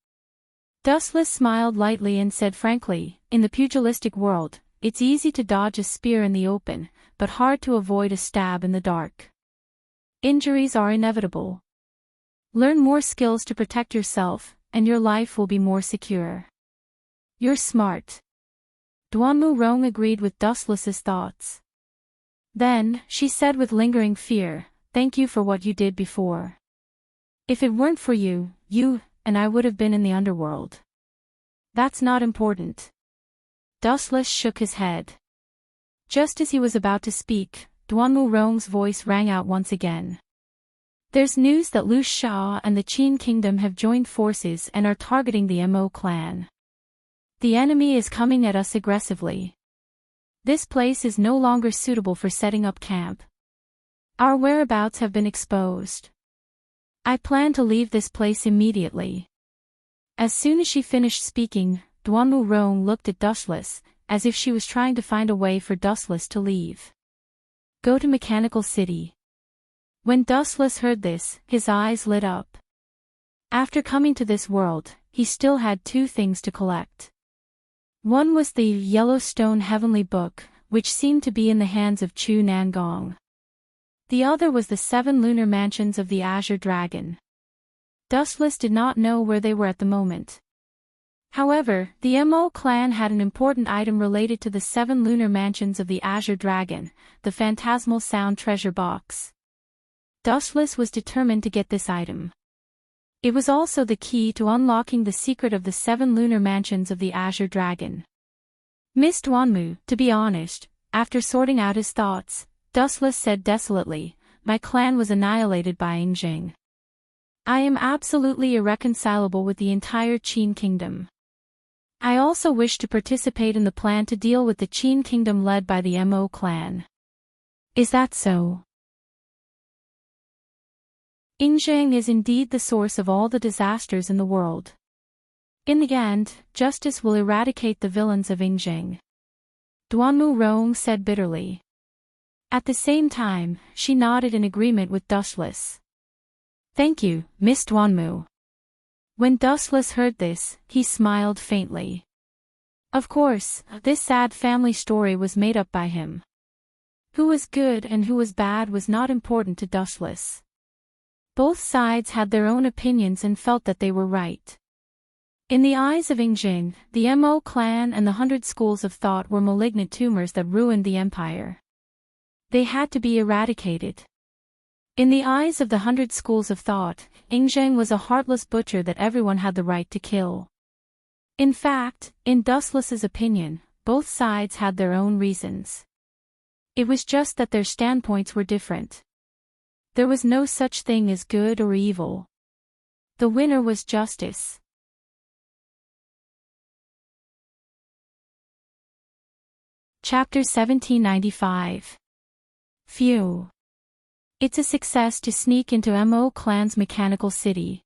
Dustless smiled lightly and said frankly, in the pugilistic world, it's easy to dodge a spear in the open, but hard to avoid a stab in the dark. Injuries are inevitable. Learn more skills to protect yourself, and your life will be more secure. You're smart. Duanmu Rong agreed with Dustless's thoughts. Then, she said with lingering fear, thank you for what you did before. If it weren't for you, and I would have been in the underworld. That's not important. Dustless shook his head. Just as he was about to speak, Duanmu Rong's voice rang out once again. There's news that Lu Sha and the Qin Kingdom have joined forces and are targeting the Mo clan. The enemy is coming at us aggressively. This place is no longer suitable for setting up camp. Our whereabouts have been exposed. I plan to leave this place immediately. As soon as she finished speaking, Duanmu Rong looked at Dustless, as if she was trying to find a way for Dustless to leave. Go to Mechanical City. When Dustless heard this, his eyes lit up. After coming to this world, he still had two things to collect. One was the Yellowstone Heavenly Book, which seemed to be in the hands of Chu Nangong. The other was the 7 lunar mansions of the Azure Dragon. Dustless did not know where they were at the moment. However, the Mo clan had an important item related to the 7 lunar mansions of the Azure Dragon, the Phantasmal Sound Treasure Box. Dustless was determined to get this item. It was also the key to unlocking the secret of the 7 lunar mansions of the Azure Dragon. Miss Duanmu, to be honest, after sorting out his thoughts, Dustless said desolately, my clan was annihilated by Yingjing. I am absolutely irreconcilable with the entire Qin Kingdom. I also wish to participate in the plan to deal with the Qin Kingdom led by the Mo clan. Is that so? Yingjing is indeed the source of all the disasters in the world. In the end, justice will eradicate the villains of Yingjing. Duanmu Rong said bitterly. At the same time, she nodded in agreement with Dustless. Thank you, Miss Duanmu. When Dustless heard this, he smiled faintly. Of course, this sad family story was made up by him. Who was good and who was bad was not important to Dustless. Both sides had their own opinions and felt that they were right. In the eyes of Yingjing, the Mo clan and the 100 schools of thought were malignant tumors that ruined the empire. They had to be eradicated. In the eyes of the 100 schools of thought, Yingjing was a heartless butcher that everyone had the right to kill. In fact, in Dustless's opinion, both sides had their own reasons. It was just that their standpoints were different. There was no such thing as good or evil. The winner was justice. Chapter 1795. Phew. It's a success to sneak into Mo clan's mechanical city.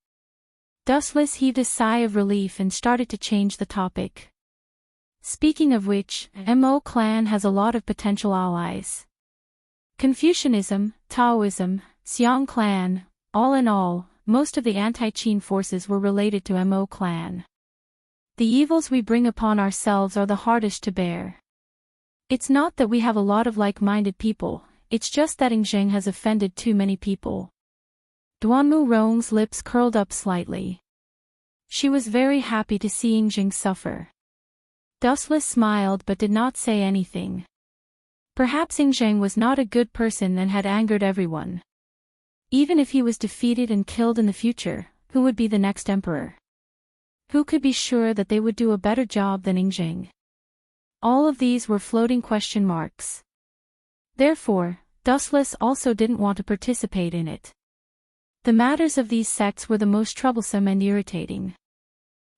Dustless heaved a sigh of relief and started to change the topic. Speaking of which, Mo clan has a lot of potential allies. Confucianism, Taoism, Xiong clan, all in all, most of the anti-Qin forces were related to Mo clan. The evils we bring upon ourselves are the hardest to bear. It's not that we have a lot of like-minded people, it's just that Enrich has offended too many people. Duanmu Rong's lips curled up slightly. She was very happy to see Enrich suffer. Dustless smiled but did not say anything. Perhaps Enrich was not a good person and had angered everyone. Even if he was defeated and killed in the future, who would be the next emperor? Who could be sure that they would do a better job than Enrich? All of these were floating question marks. Therefore, Dustless also didn't want to participate in it. The matters of these sects were the most troublesome and irritating.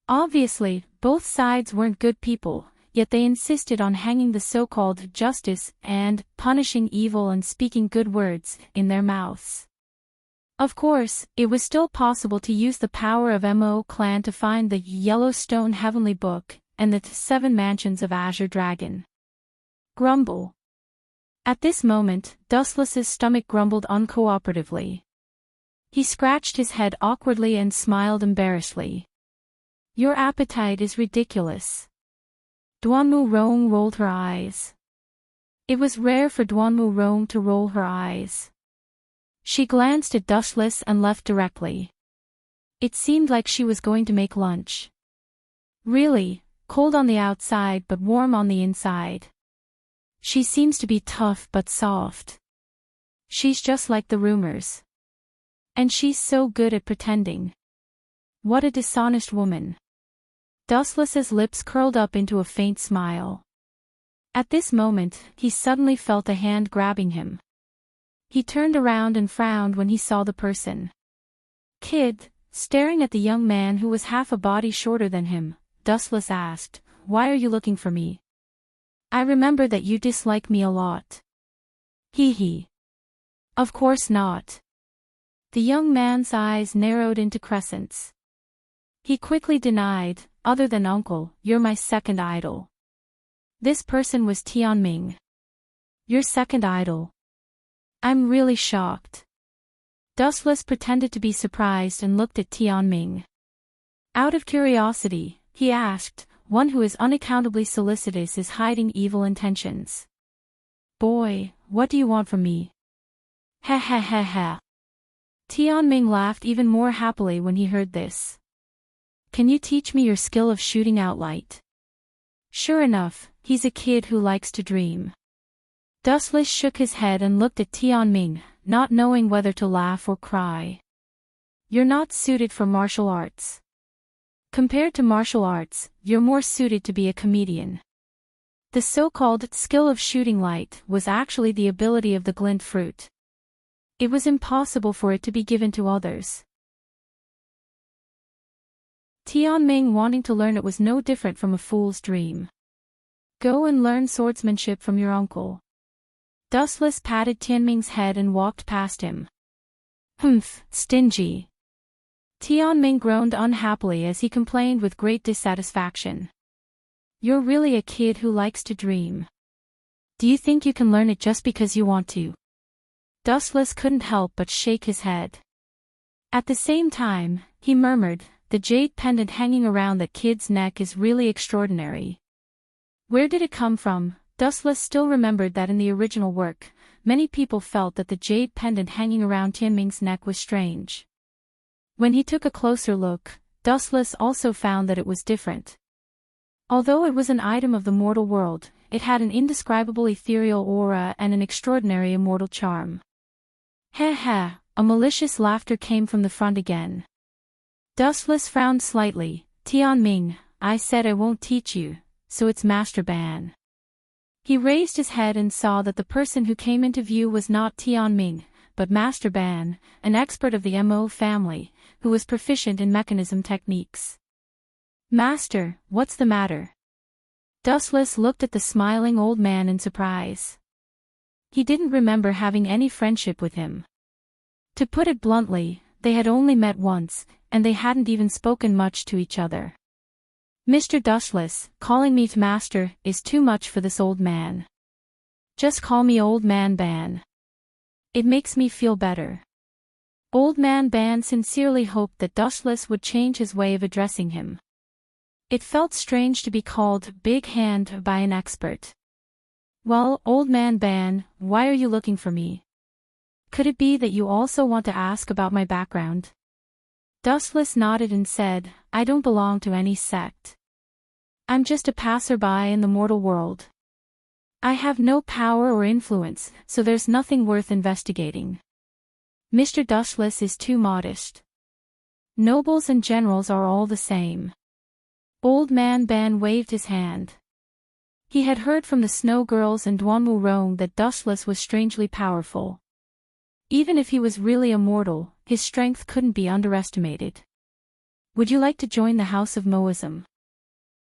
Obviously, both sides weren't good people, yet they insisted on hanging the so-called justice and punishing evil and speaking good words in their mouths. Of course, it was still possible to use the power of Mo clan to find the Yellowstone Heavenly Book and the 7 Mansions of Azure Dragon. Grumble. At this moment, Dustless's stomach grumbled uncooperatively. He scratched his head awkwardly and smiled embarrassedly. Your appetite is ridiculous. Duanmu Rong rolled her eyes. It was rare for Duanmu Rong to roll her eyes. She glanced at Dustless and left directly. It seemed like she was going to make lunch. Really, cold on the outside but warm on the inside. She seems to be tough but soft. She's just like the rumors. And she's so good at pretending. What a dishonest woman. Dustless's lips curled up into a faint smile. At this moment, he suddenly felt a hand grabbing him. He turned around and frowned when he saw the person. Kid, staring at the young man who was half a body shorter than him, Dustless asked, "Why are you looking for me? I remember that you dislike me a lot." Hee. Of course not. The young man's eyes narrowed into crescents. He quickly denied, "Other than uncle, you're my second idol." This person was Tianming. Your second idol? I'm really shocked. Dustless pretended to be surprised and looked at Tianming. Out of curiosity, he asked, "One who is unaccountably solicitous is hiding evil intentions. Boy, what do you want from me?" Ha ha ha ha. Tianming laughed even more happily when he heard this. "Can you teach me your skill of shooting out light?" Sure enough, he's a kid who likes to dream. Dustless shook his head and looked at Tianming, not knowing whether to laugh or cry. You're not suited for martial arts. Compared to martial arts, you're more suited to be a comedian. The so-called skill of shooting light was actually the ability of the glint fruit. It was impossible for it to be given to others. Tianming wanting to learn it was no different from a fool's dream. Go and learn swordsmanship from your uncle. Dustless patted Tianming's head and walked past him. Humph, stingy. Tianming groaned unhappily as he complained with great dissatisfaction. You're really a kid who likes to dream. Do you think you can learn it just because you want to? Dustless couldn't help but shake his head. At the same time, he murmured, the jade pendant hanging around that kid's neck is really extraordinary. Where did it come from? Dustless still remembered that in the original work, many people felt that the jade pendant hanging around Tianming's neck was strange. When he took a closer look, Dustless also found that it was different. Although it was an item of the mortal world, it had an indescribable ethereal aura and an extraordinary immortal charm. Ha ha, a malicious laughter came from the front again. Dustless frowned slightly. Tianming, I said I won't teach you, so it's Master Ban. He raised his head and saw that the person who came into view was not Tianming, but Master Ban, an expert of the Mo family, who was proficient in mechanism techniques. Master, what's the matter? Dustless looked at the smiling old man in surprise. He didn't remember having any friendship with him. To put it bluntly, they had only met once, and they hadn't even spoken much to each other. Mr. Dustless, calling me master, is too much for this old man. Just call me Old Man Ban. It makes me feel better. Old Man Ban sincerely hoped that Dustless would change his way of addressing him. It felt strange to be called Big Hand by an expert. Well, Old Man Ban, why are you looking for me? Could it be that you also want to ask about my background? Dustless nodded and said, I don't belong to any sect. I'm just a passerby in the mortal world. I have no power or influence, so there's nothing worth investigating. Mr. Dustless is too modest. Nobles and generals are all the same. Old Man Ban waved his hand. He had heard from the Snow Girls and Duanmu Rong that Dustless was strangely powerful. Even if he was really a mortal, his strength couldn't be underestimated. Would you like to join the House of Moism?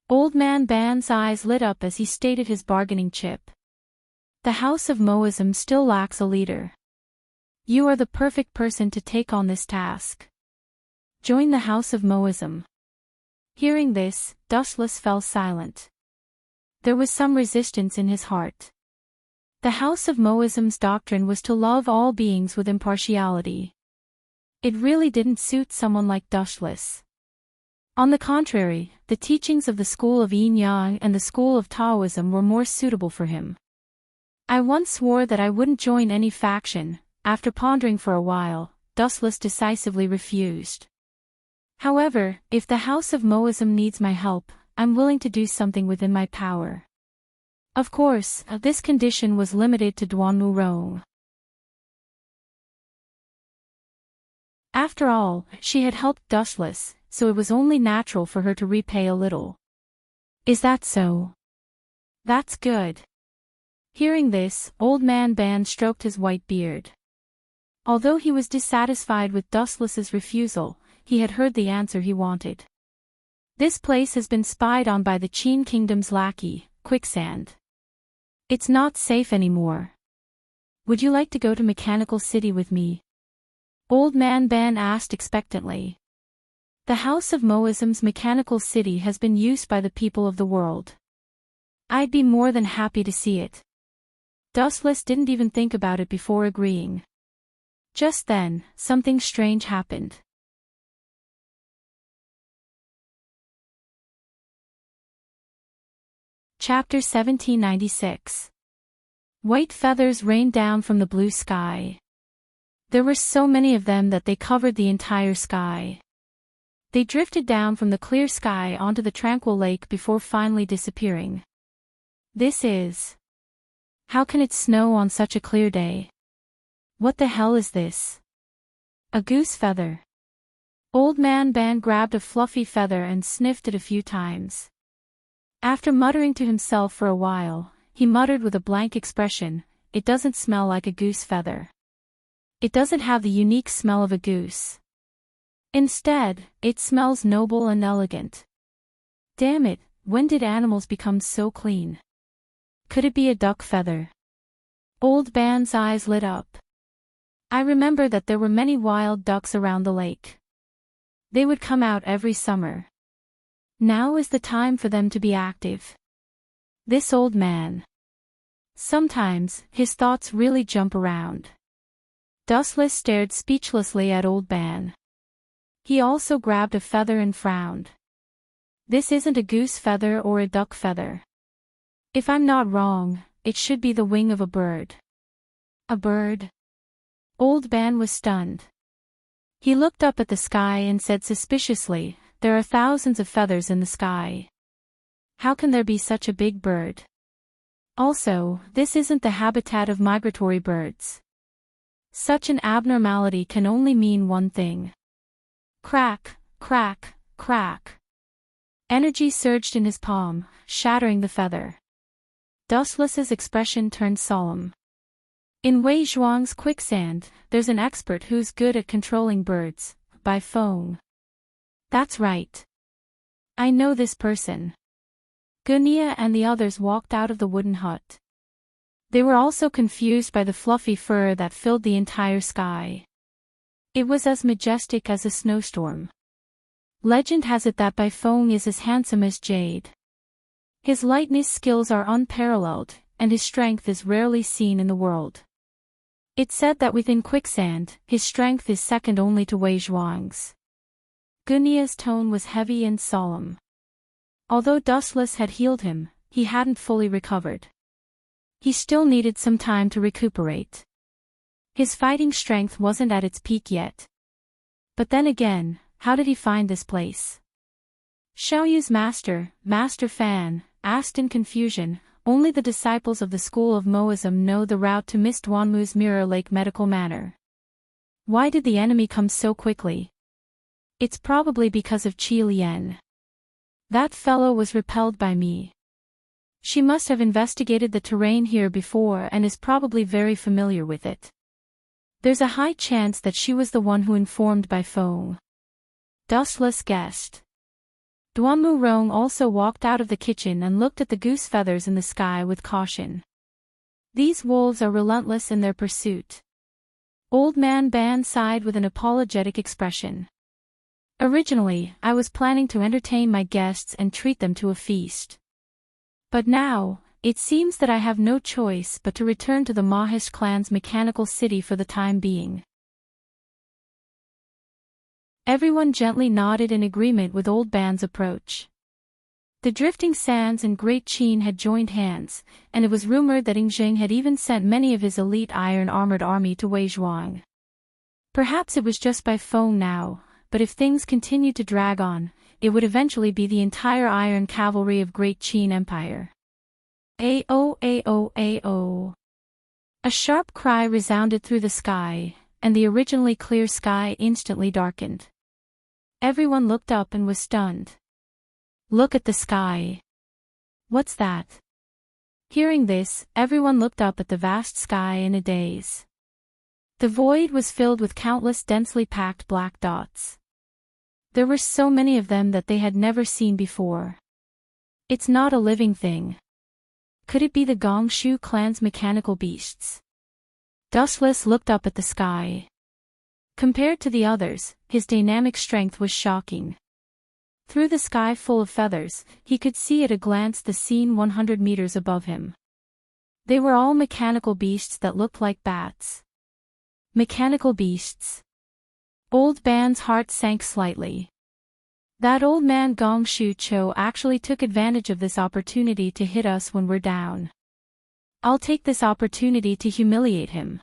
Old Man Ban's eyes lit up as he stated his bargaining chip. The House of Moism still lacks a leader. You are the perfect person to take on this task. Join the House of Moism. Hearing this, Dustless fell silent. There was some resistance in his heart. The House of Moism's doctrine was to love all beings with impartiality. It really didn't suit someone like Dustless. On the contrary, the teachings of the school of Yin Yang and the school of Taoism were more suitable for him. I once swore that I wouldn't join any faction. After pondering for a while, Dustless decisively refused. However, if the House of Moism needs my help, I'm willing to do something within my power. Of course, this condition was limited to Duanmu Rong. After all, she had helped Dustless, so it was only natural for her to repay a little. Is that so? That's good. Hearing this, Old Man Ban stroked his white beard. Although he was dissatisfied with Dustless's refusal, he had heard the answer he wanted. This place has been spied on by the Qin Kingdom's lackey, Quicksand. It's not safe anymore. Would you like to go to Mechanical City with me? Old Man Ban asked expectantly. The House of Moism's Mechanical City has been used by the people of the world. I'd be more than happy to see it. Dustless didn't even think about it before agreeing. Just then, something strange happened. Chapter 1796. White feathers rained down from the blue sky. There were so many of them that they covered the entire sky. They drifted down from the clear sky onto the tranquil lake before finally disappearing. This is... How can it snow on such a clear day? What the hell is this? A goose feather. Old Man Ban grabbed a fluffy feather and sniffed it a few times. After muttering to himself for a while, he muttered with a blank expression, "It doesn't smell like a goose feather. It doesn't have the unique smell of a goose. Instead, it smells noble and elegant. Damn it, when did animals become so clean? Could it be a duck feather?" Old Ban's eyes lit up. I remember that there were many wild ducks around the lake. They would come out every summer. Now is the time for them to be active. This old man. Sometimes, his thoughts really jump around. Dustless stared speechlessly at Old Ban. He also grabbed a feather and frowned. This isn't a goose feather or a duck feather. If I'm not wrong, it should be the wing of a bird. A bird? Old Ban was stunned. He looked up at the sky and said suspiciously, "There are thousands of feathers in the sky. How can there be such a big bird? Also, this isn't the habitat of migratory birds. Such an abnormality can only mean one thing." Crack, crack, crack. Energy surged in his palm, shattering the feather. Dustless's expression turned solemn. In Wei Zhuang's quicksand, there's an expert who's good at controlling birds, by phone. That's right. I know this person. Gunia and the others walked out of the wooden hut. They were also confused by the fluffy fur that filled the entire sky. It was as majestic as a snowstorm. Legend has it that Bai Feng is as handsome as Jade. His lightness skills are unparalleled, and his strength is rarely seen in the world. It said that within quicksand, his strength is second only to Wei Zhuang's. Gunia's tone was heavy and solemn. Although Dustless had healed him, he hadn't fully recovered. He still needed some time to recuperate. His fighting strength wasn't at its peak yet. But then again, how did he find this place? Xiaoyu's master, Master Fan, asked in confusion. Only the disciples of the school of Moism know the route to Miss Duanmu's Mirror Lake Medical Manor. Why did the enemy come so quickly? It's probably because of Qi Lian. That fellow was repelled by me. She must have investigated the terrain here before and is probably very familiar with it. There's a high chance that she was the one who informed Bai Feng. Dustless guessed. Duanmu Rong also walked out of the kitchen and looked at the goose feathers in the sky with caution. These wolves are relentless in their pursuit. Old Man Ban sighed with an apologetic expression. Originally, I was planning to entertain my guests and treat them to a feast. But now, it seems that I have no choice but to return to the Mahish clan's mechanical city for the time being. Everyone gently nodded in agreement with Old Ban's approach. The Drifting Sands and Great Qin had joined hands, and it was rumored that Yingzheng had even sent many of his elite iron-armored army to Wei Zhuang. Perhaps it was just Bai Feng now, but if things continued to drag on, it would eventually be the entire iron cavalry of Great Qin Empire. Ao ao ao. A sharp cry resounded through the sky, and the originally clear sky instantly darkened. Everyone looked up and was stunned. Look at the sky. What's that? Hearing this, everyone looked up at the vast sky in a daze. The void was filled with countless densely packed black dots. There were so many of them that they had never seen before. It's not a living thing. Could it be the Gongshu clan's mechanical beasts? Dustless looked up at the sky. Compared to the others, his dynamic strength was shocking. Through the sky full of feathers, he could see at a glance the scene 100 meters above him. They were all mechanical beasts that looked like bats. Mechanical beasts. Old Ban's heart sank slightly. That old man Gong Shu Cho actually took advantage of this opportunity to hit us when we're down. I'll take this opportunity to humiliate him.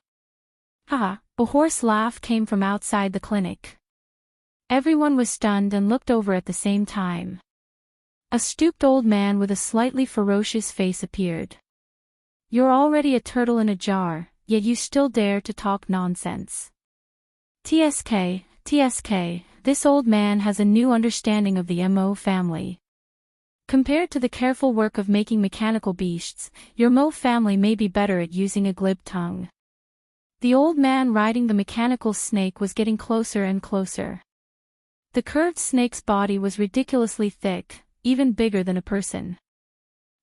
Haha, a hoarse laugh came from outside the clinic. Everyone was stunned and looked over at the same time. A stooped old man with a slightly ferocious face appeared. You're already a turtle in a jar, yet you still dare to talk nonsense. TSK, this old man has a new understanding of the Mo family. Compared to the careful work of making mechanical beasts, your Mo family may be better at using a glib tongue. The old man riding the mechanical snake was getting closer and closer. The curved snake's body was ridiculously thick, even bigger than a person.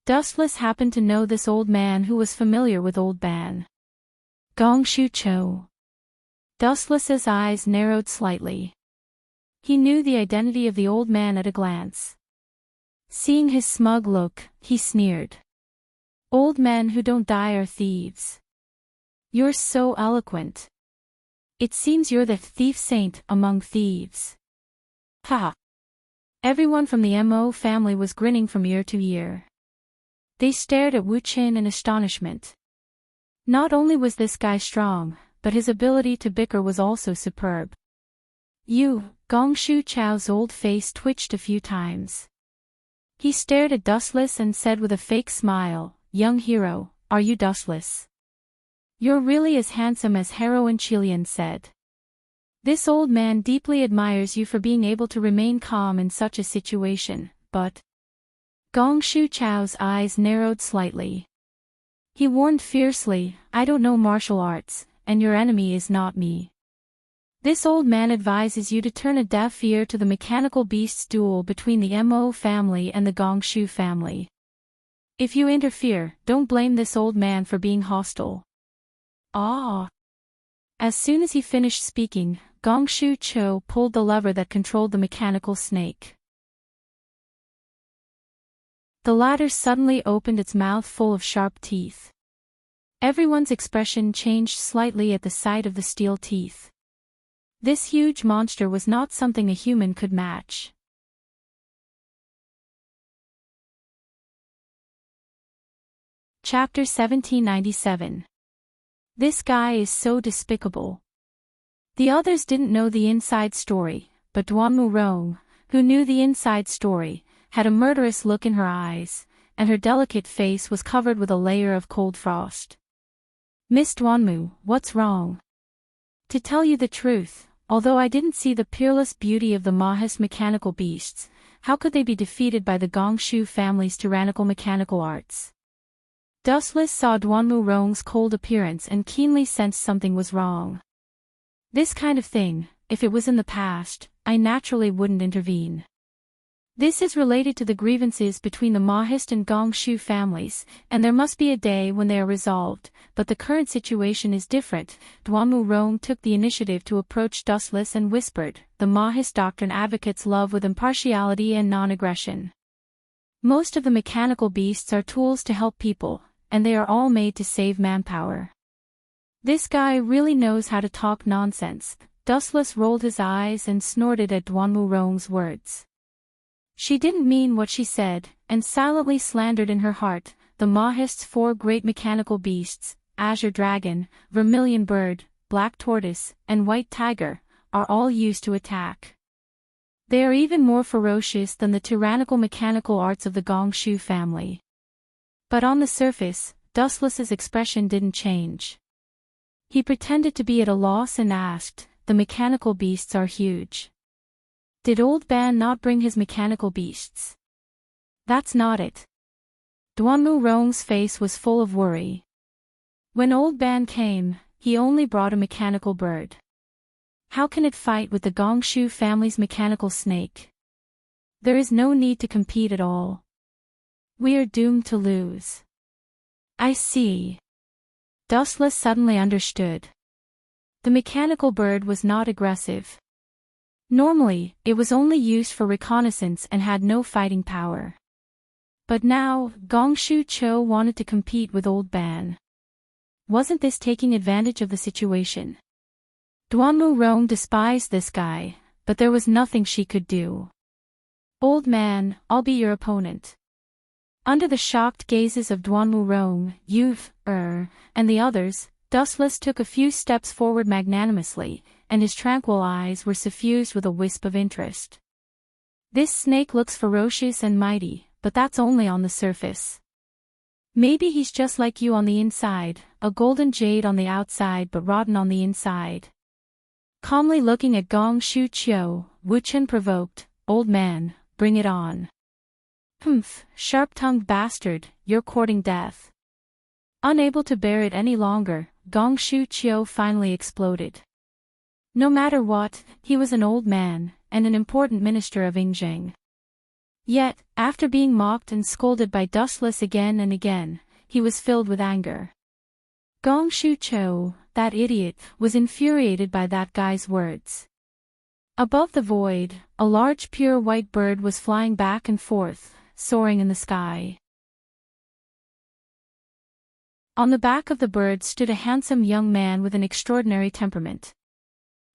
Dustless happened to know this old man who was familiar with Old Ban. Gong Shu Cho. Dustless's eyes narrowed slightly. He knew the identity of the old man at a glance. Seeing his smug look, he sneered. Old men who don't die are thieves. You're so eloquent. It seems you're the thief saint among thieves. Ha! Everyone from the Mo family was grinning from ear to ear. They stared at Wu Qin in astonishment. Not only was this guy strong, but his ability to bicker was also superb. Gong Shu Chao's old face twitched a few times. He stared at Dustless and said with a fake smile, Young hero, are you Dustless? You're really as handsome as heroine Qilian said. This old man deeply admires you for being able to remain calm in such a situation, but... Gong Shu Chao's eyes narrowed slightly. He warned fiercely, I don't know martial arts, and your enemy is not me. This old man advises you to turn a deaf ear to the mechanical beasts duel between the Mo family and the Gong Shu family. If you interfere, don't blame this old man for being hostile. Ah! As soon as he finished speaking, Gong Shu Cho pulled the lever that controlled the mechanical snake. The latter suddenly opened its mouth full of sharp teeth. Everyone's expression changed slightly at the sight of the steel teeth. This huge monster was not something a human could match. Chapter 1797. This guy is so despicable. The others didn't know the inside story, but Duanmu Rong, who knew the inside story, had a murderous look in her eyes, and her delicate face was covered with a layer of cold frost. Miss Duanmu, what's wrong? To tell you the truth, although I didn't see the peerless beauty of the Mahist mechanical beasts, how could they be defeated by the Gongshu family's tyrannical mechanical arts? Dustless saw Duanmu Rong's cold appearance and keenly sensed something was wrong. This kind of thing, if it was in the past, I naturally wouldn't intervene. This is related to the grievances between the Mahist and Gongshu families, and there must be a day when they are resolved, but the current situation is different. Duanmu Rong took the initiative to approach Dustless and whispered, the Mahist doctrine advocates love with impartiality and non-aggression. Most of the mechanical beasts are tools to help people, and they are all made to save manpower. This guy really knows how to talk nonsense. Dustless rolled his eyes and snorted at Duanmu Rong's words. She didn't mean what she said, and silently slandered in her heart, the Mahist's 4 great mechanical beasts, Azure Dragon, Vermilion Bird, Black Tortoise, and White Tiger, are all used to attack. They are even more ferocious than the tyrannical mechanical arts of the Gongshu family. But on the surface, Dustless's expression didn't change. He pretended to be at a loss and asked, the mechanical beasts are huge. Did Old Ban not bring his mechanical beasts? That's not it. Duanmu Rong's face was full of worry. When Old Ban came, he only brought a mechanical bird. How can it fight with the Gongshu family's mechanical snake? There is no need to compete at all. We are doomed to lose. I see. Dustless suddenly understood. The mechanical bird was not aggressive. Normally, it was only used for reconnaissance and had no fighting power. But now, Gongshu Cho wanted to compete with Old Ban. Wasn't this taking advantage of the situation? Duanmu Rong despised this guy, but there was nothing she could do. Old man, I'll be your opponent. Under the shocked gazes of Duanmu Rong, and the others, Dustless took a few steps forward magnanimously, and his tranquil eyes were suffused with a wisp of interest. This snake looks ferocious and mighty, but that's only on the surface. Maybe he's just like you on the inside, a golden jade on the outside but rotten on the inside. Calmly looking at Gongshu Chiu, Wu Chen provoked, old man, bring it on. Humph, sharp-tongued bastard, you're courting death. Unable to bear it any longer, Gongshu Chiu finally exploded. No matter what, he was an old man, and an important minister of Yingzheng. Yet, after being mocked and scolded by Dustless again and again, he was filled with anger. Gongshu Chiu, that idiot, was infuriated by that guy's words. Above the void, a large pure white bird was flying back and forth, soaring in the sky. On the back of the bird stood a handsome young man with an extraordinary temperament.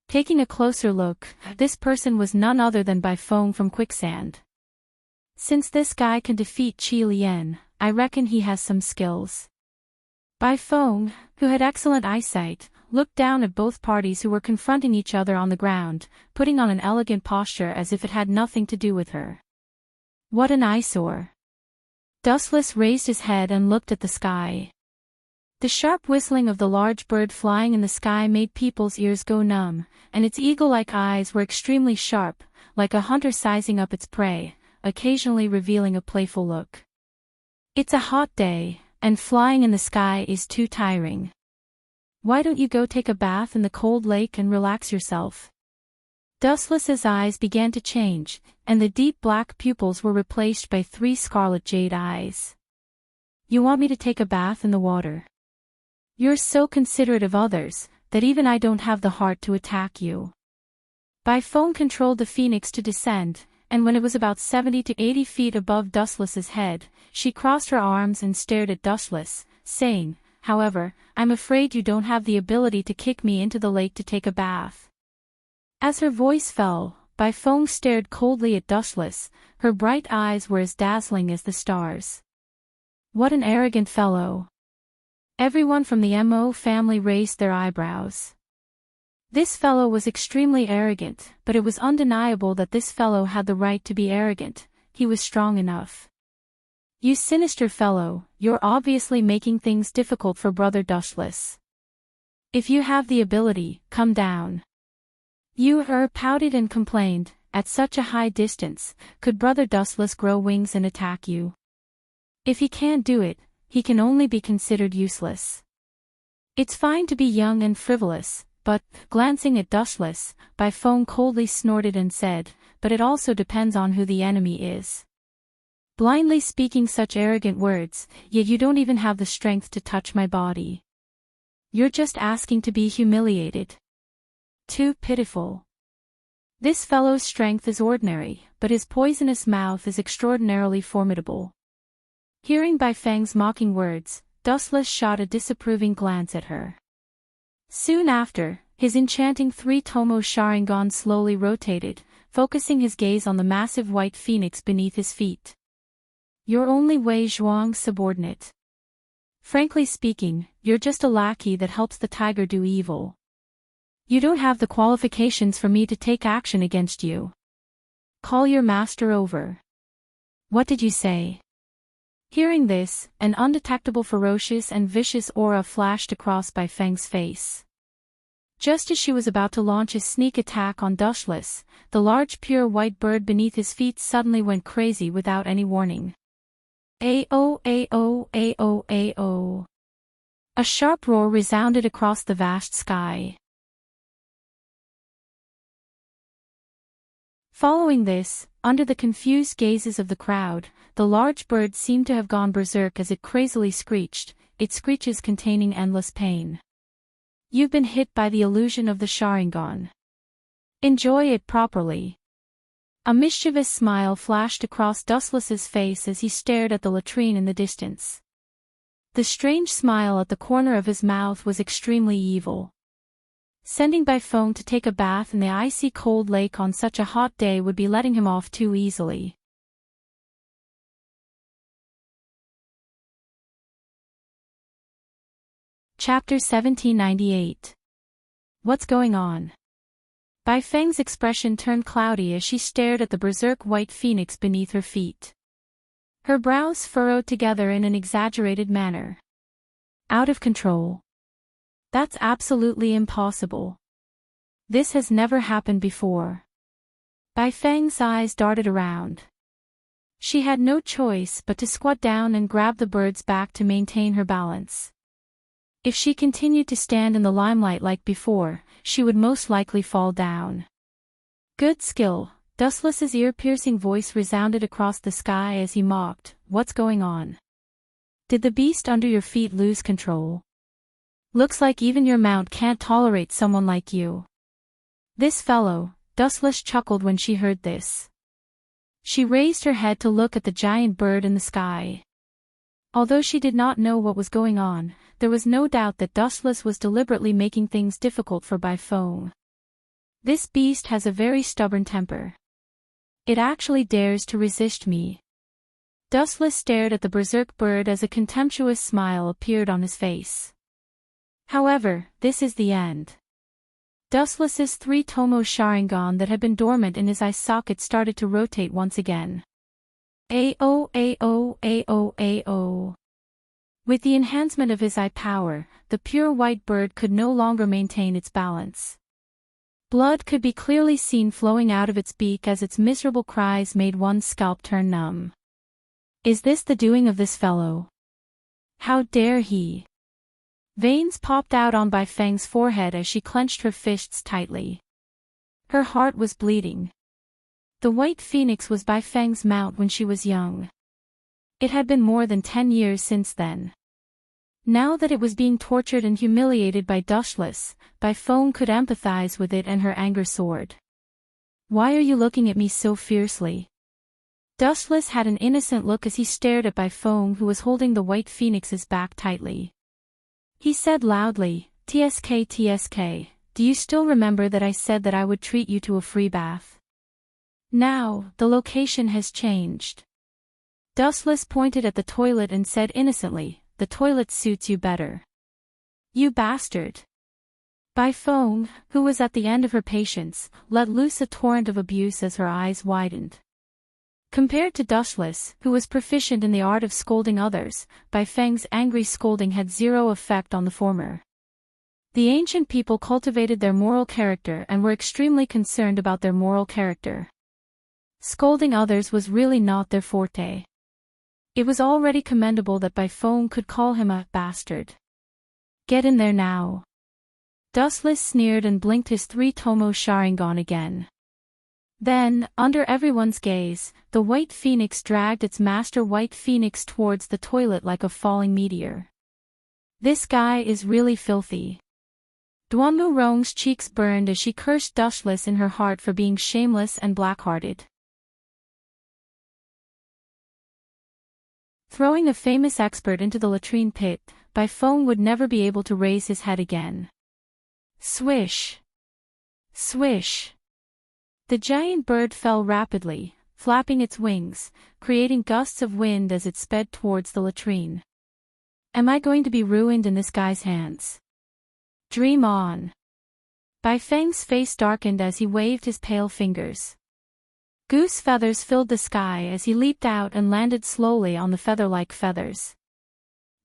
Taking a closer look, this person was none other than Bai Feng from Quicksand. Since this guy can defeat Qi Lian, I reckon he has some skills. Bai Feng, who had excellent eyesight, looked down at both parties who were confronting each other on the ground, putting on an elegant posture as if it had nothing to do with her. What an eyesore. Dustless raised his head and looked at the sky. The sharp whistling of the large bird flying in the sky made people's ears go numb, and its eagle-like eyes were extremely sharp, like a hunter sizing up its prey, occasionally revealing a playful look. It's a hot day, and flying in the sky is too tiring. Why don't you go take a bath in the cold lake and relax yourself? Dustless's eyes began to change, and the deep black pupils were replaced by 3 scarlet jade eyes. You want me to take a bath in the water? You're so considerate of others, that even I don't have the heart to attack you. Bai Feng controlled the phoenix to descend, and when it was about 70 to 80 feet above Dustless's head, she crossed her arms and stared at Dustless, saying, however, I'm afraid you don't have the ability to kick me into the lake to take a bath. As her voice fell, Baifeng stared coldly at Dustless, her bright eyes were as dazzling as the stars. What an arrogant fellow. Everyone from the Mo family raised their eyebrows. This fellow was extremely arrogant, but it was undeniable that this fellow had the right to be arrogant, he was strong enough. You sinister fellow, you're obviously making things difficult for Brother Dustless. If you have the ability, come down. You pouted and complained, at such a high distance, could Brother Dustless grow wings and attack you? If he can't do it, he can only be considered useless. It's fine to be young and frivolous, but, glancing at Dustless, Baifeng coldly snorted and said, but it also depends on who the enemy is. Blindly speaking such arrogant words, yet you don't even have the strength to touch my body. You're just asking to be humiliated. Too pitiful. This fellow's strength is ordinary, but his poisonous mouth is extraordinarily formidable. Hearing Baifeng's mocking words, Dustless shot a disapproving glance at her. Soon after, his enchanting three-tomo Sharingan slowly rotated, focusing his gaze on the massive white phoenix beneath his feet. You're only Wei Zhuang's subordinate. Frankly speaking, you're just a lackey that helps the tiger do evil. You don't have the qualifications for me to take action against you. Call your master over. What did you say? Hearing this, an undetectable ferocious and vicious aura flashed across Baifeng's face. Just as she was about to launch a sneak attack on Dustless, the large pure white bird beneath his feet suddenly went crazy without any warning. A-oh, a-oh, a-oh, a-oh. A sharp roar resounded across the vast sky. Following this, under the confused gazes of the crowd, the large bird seemed to have gone berserk as it crazily screeched, its screeches containing endless pain. You've been hit by the illusion of the Sharingan. Enjoy it properly. A mischievous smile flashed across Dustless's face as he stared at the latrine in the distance. The strange smile at the corner of his mouth was extremely evil. Sending Baifeng to take a bath in the icy cold lake on such a hot day would be letting him off too easily. Chapter 1798. What's going on? Baifeng's expression turned cloudy as she stared at the berserk white phoenix beneath her feet. Her brows furrowed together in an exaggerated manner. Out of control. That's absolutely impossible. This has never happened before. Baifeng's eyes darted around. She had no choice but to squat down and grab the bird's back to maintain her balance. If she continued to stand in the limelight like before, she would most likely fall down. Good skill, Dustless's ear-piercing voice resounded across the sky as he mocked, what's going on? Did the beast under your feet lose control? Looks like even your mount can't tolerate someone like you. This fellow, Dustless chuckled when she heard this. She raised her head to look at the giant bird in the sky. Although she did not know what was going on, there was no doubt that Dustless was deliberately making things difficult for Baifeng. This beast has a very stubborn temper. It actually dares to resist me. Dustless stared at the berserk bird as a contemptuous smile appeared on his face. However, this is the end. Dustless's three-tomo Sharingan that had been dormant in his eye socket started to rotate once again. A-oh, a-oh, a-oh, a-oh. With the enhancement of his eye power, the pure white bird could no longer maintain its balance. Blood could be clearly seen flowing out of its beak as its miserable cries made one's scalp turn numb. Is this the doing of this fellow? How dare he? Veins popped out on Baifeng's forehead as she clenched her fists tightly. Her heart was bleeding. The white phoenix was Baifeng's mount when she was young. It had been more than 10 years since then. Now that it was being tortured and humiliated by Dustless, Baifeng could empathize with it and her anger soared. Why are you looking at me so fiercely? Dustless had an innocent look as he stared at Baifeng who was holding the white phoenix's back tightly. He said loudly, "TSK TSK, do you still remember that I said that I would treat you to a free bath? Now, the location has changed." Dustless pointed at the toilet and said innocently, "The toilet suits you better." "You bastard." Baifeng, who was at the end of her patience, let loose a torrent of abuse as her eyes widened. Compared to Dustless, who was proficient in the art of scolding others, Baifeng's angry scolding had zero effect on the former. The ancient people cultivated their moral character and were extremely concerned about their moral character. Scolding others was really not their forte. It was already commendable that Baifeng could call him a bastard. "Get in there now." Dustless sneered and blinked his 3-tomo Sharingan again. Then, under everyone's gaze, the White Phoenix dragged its master White Phoenix towards the toilet like a falling meteor. "This guy is really filthy." Duanmu Rong's cheeks burned as she cursed Dustless in her heart for being shameless and black-hearted. Throwing a famous expert into the latrine pit, Baifeng would never be able to raise his head again. Swish! Swish! The giant bird fell rapidly, flapping its wings, creating gusts of wind as it sped towards the latrine. "Am I going to be ruined in this guy's hands? Dream on." Baifeng's face darkened as he waved his pale fingers. Goose feathers filled the sky as he leaped out and landed slowly on the feather-like feathers.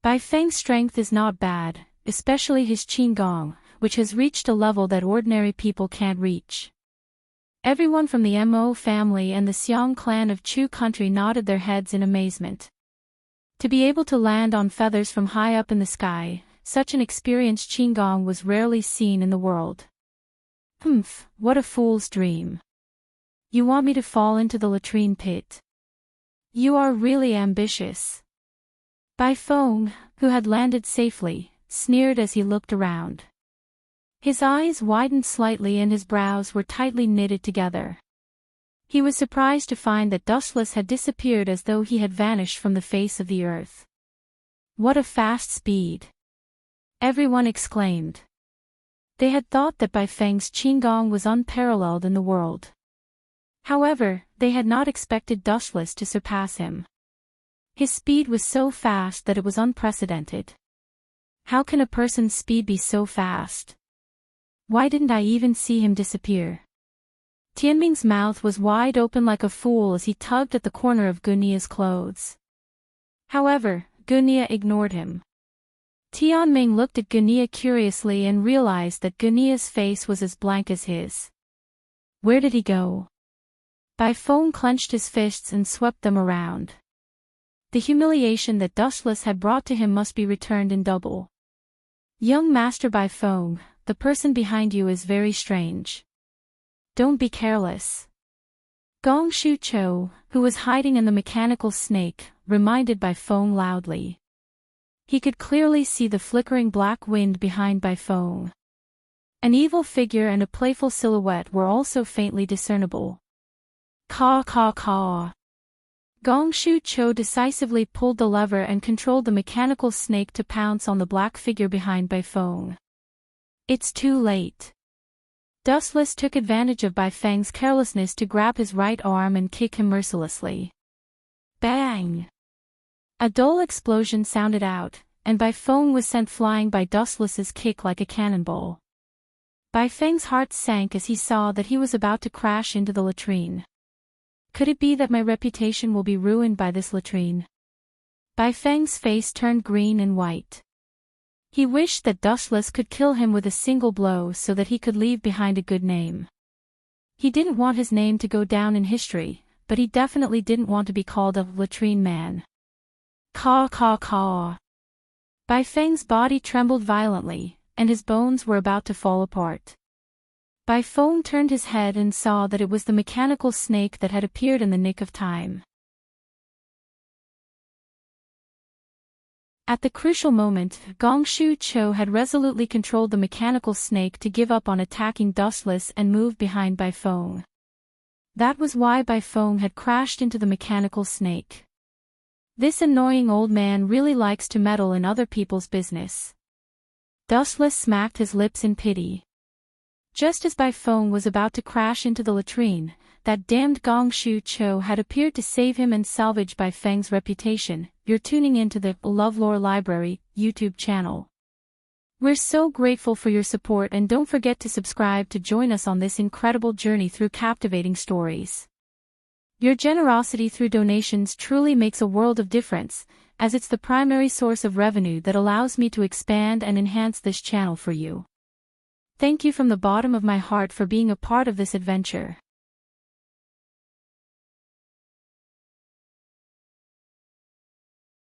Baifeng's strength is not bad, especially his qinggong, which has reached a level that ordinary people can't reach. Everyone from the Mo family and the Xiang clan of Chu country nodded their heads in amazement. To be able to land on feathers from high up in the sky, such an experienced qinggong was rarely seen in the world. "Humph, what a fool's dream. You want me to fall into the latrine pit? You are really ambitious." Baifeng, who had landed safely, sneered as he looked around. His eyes widened slightly and his brows were tightly knitted together. He was surprised to find that Dustless had disappeared as though he had vanished from the face of the earth. "What a fast speed!" everyone exclaimed. They had thought that Baifeng's qinggong was unparalleled in the world. However, they had not expected Dustless to surpass him. His speed was so fast that it was unprecedented. How can a person's speed be so fast? Why didn't I even see him disappear? Tianming's mouth was wide open like a fool as he tugged at the corner of Gunia's clothes. However, Gunia ignored him. Tianming looked at Gunia curiously and realized that Gunia's face was as blank as his. Where did he go? Baifeng clenched his fists and swept them around. The humiliation that Dustless had brought to him must be returned in double. "Young Master Baifeng, the person behind you is very strange. Don't be careless." Gong Shucho, who was hiding in the mechanical snake, reminded Baifeng loudly. He could clearly see the flickering black wind behind Baifeng. An evil figure and a playful silhouette were also faintly discernible. Caw caw caw. Gong Shucho decisively pulled the lever and controlled the mechanical snake to pounce on the black figure behind Baifeng. It's too late. Dustless took advantage of Baifeng's carelessness to grab his right arm and kick him mercilessly. Bang! A dull explosion sounded out, and Baifeng was sent flying by Dustless's kick like a cannonball. Baifeng's heart sank as he saw that he was about to crash into the latrine. Could it be that my reputation will be ruined by this latrine? Baifeng's face turned green and white. He wished that Dustless could kill him with a single blow so that he could leave behind a good name. He didn't want his name to go down in history, but he definitely didn't want to be called a latrine man. Caw caw caw. Baifeng's body trembled violently, and his bones were about to fall apart. Baifeng turned his head and saw that it was the mechanical snake that had appeared in the nick of time. At the crucial moment, Gong Shucho had resolutely controlled the mechanical snake to give up on attacking Dustless and move behind Baifeng. That was why Baifeng had crashed into the mechanical snake. This annoying old man really likes to meddle in other people's business. Dustless smacked his lips in pity. Just as Bifone was about to crash into the latrine, that damned Gong Shu Cho had appeared to save him and salvage Bifeng's reputation. You're tuning into the LoveLore Library YouTube channel. We're so grateful for your support, and don't forget to subscribe to join us on this incredible journey through captivating stories. Your generosity through donations truly makes a world of difference, as it's the primary source of revenue that allows me to expand and enhance this channel for you. Thank you from the bottom of my heart for being a part of this adventure.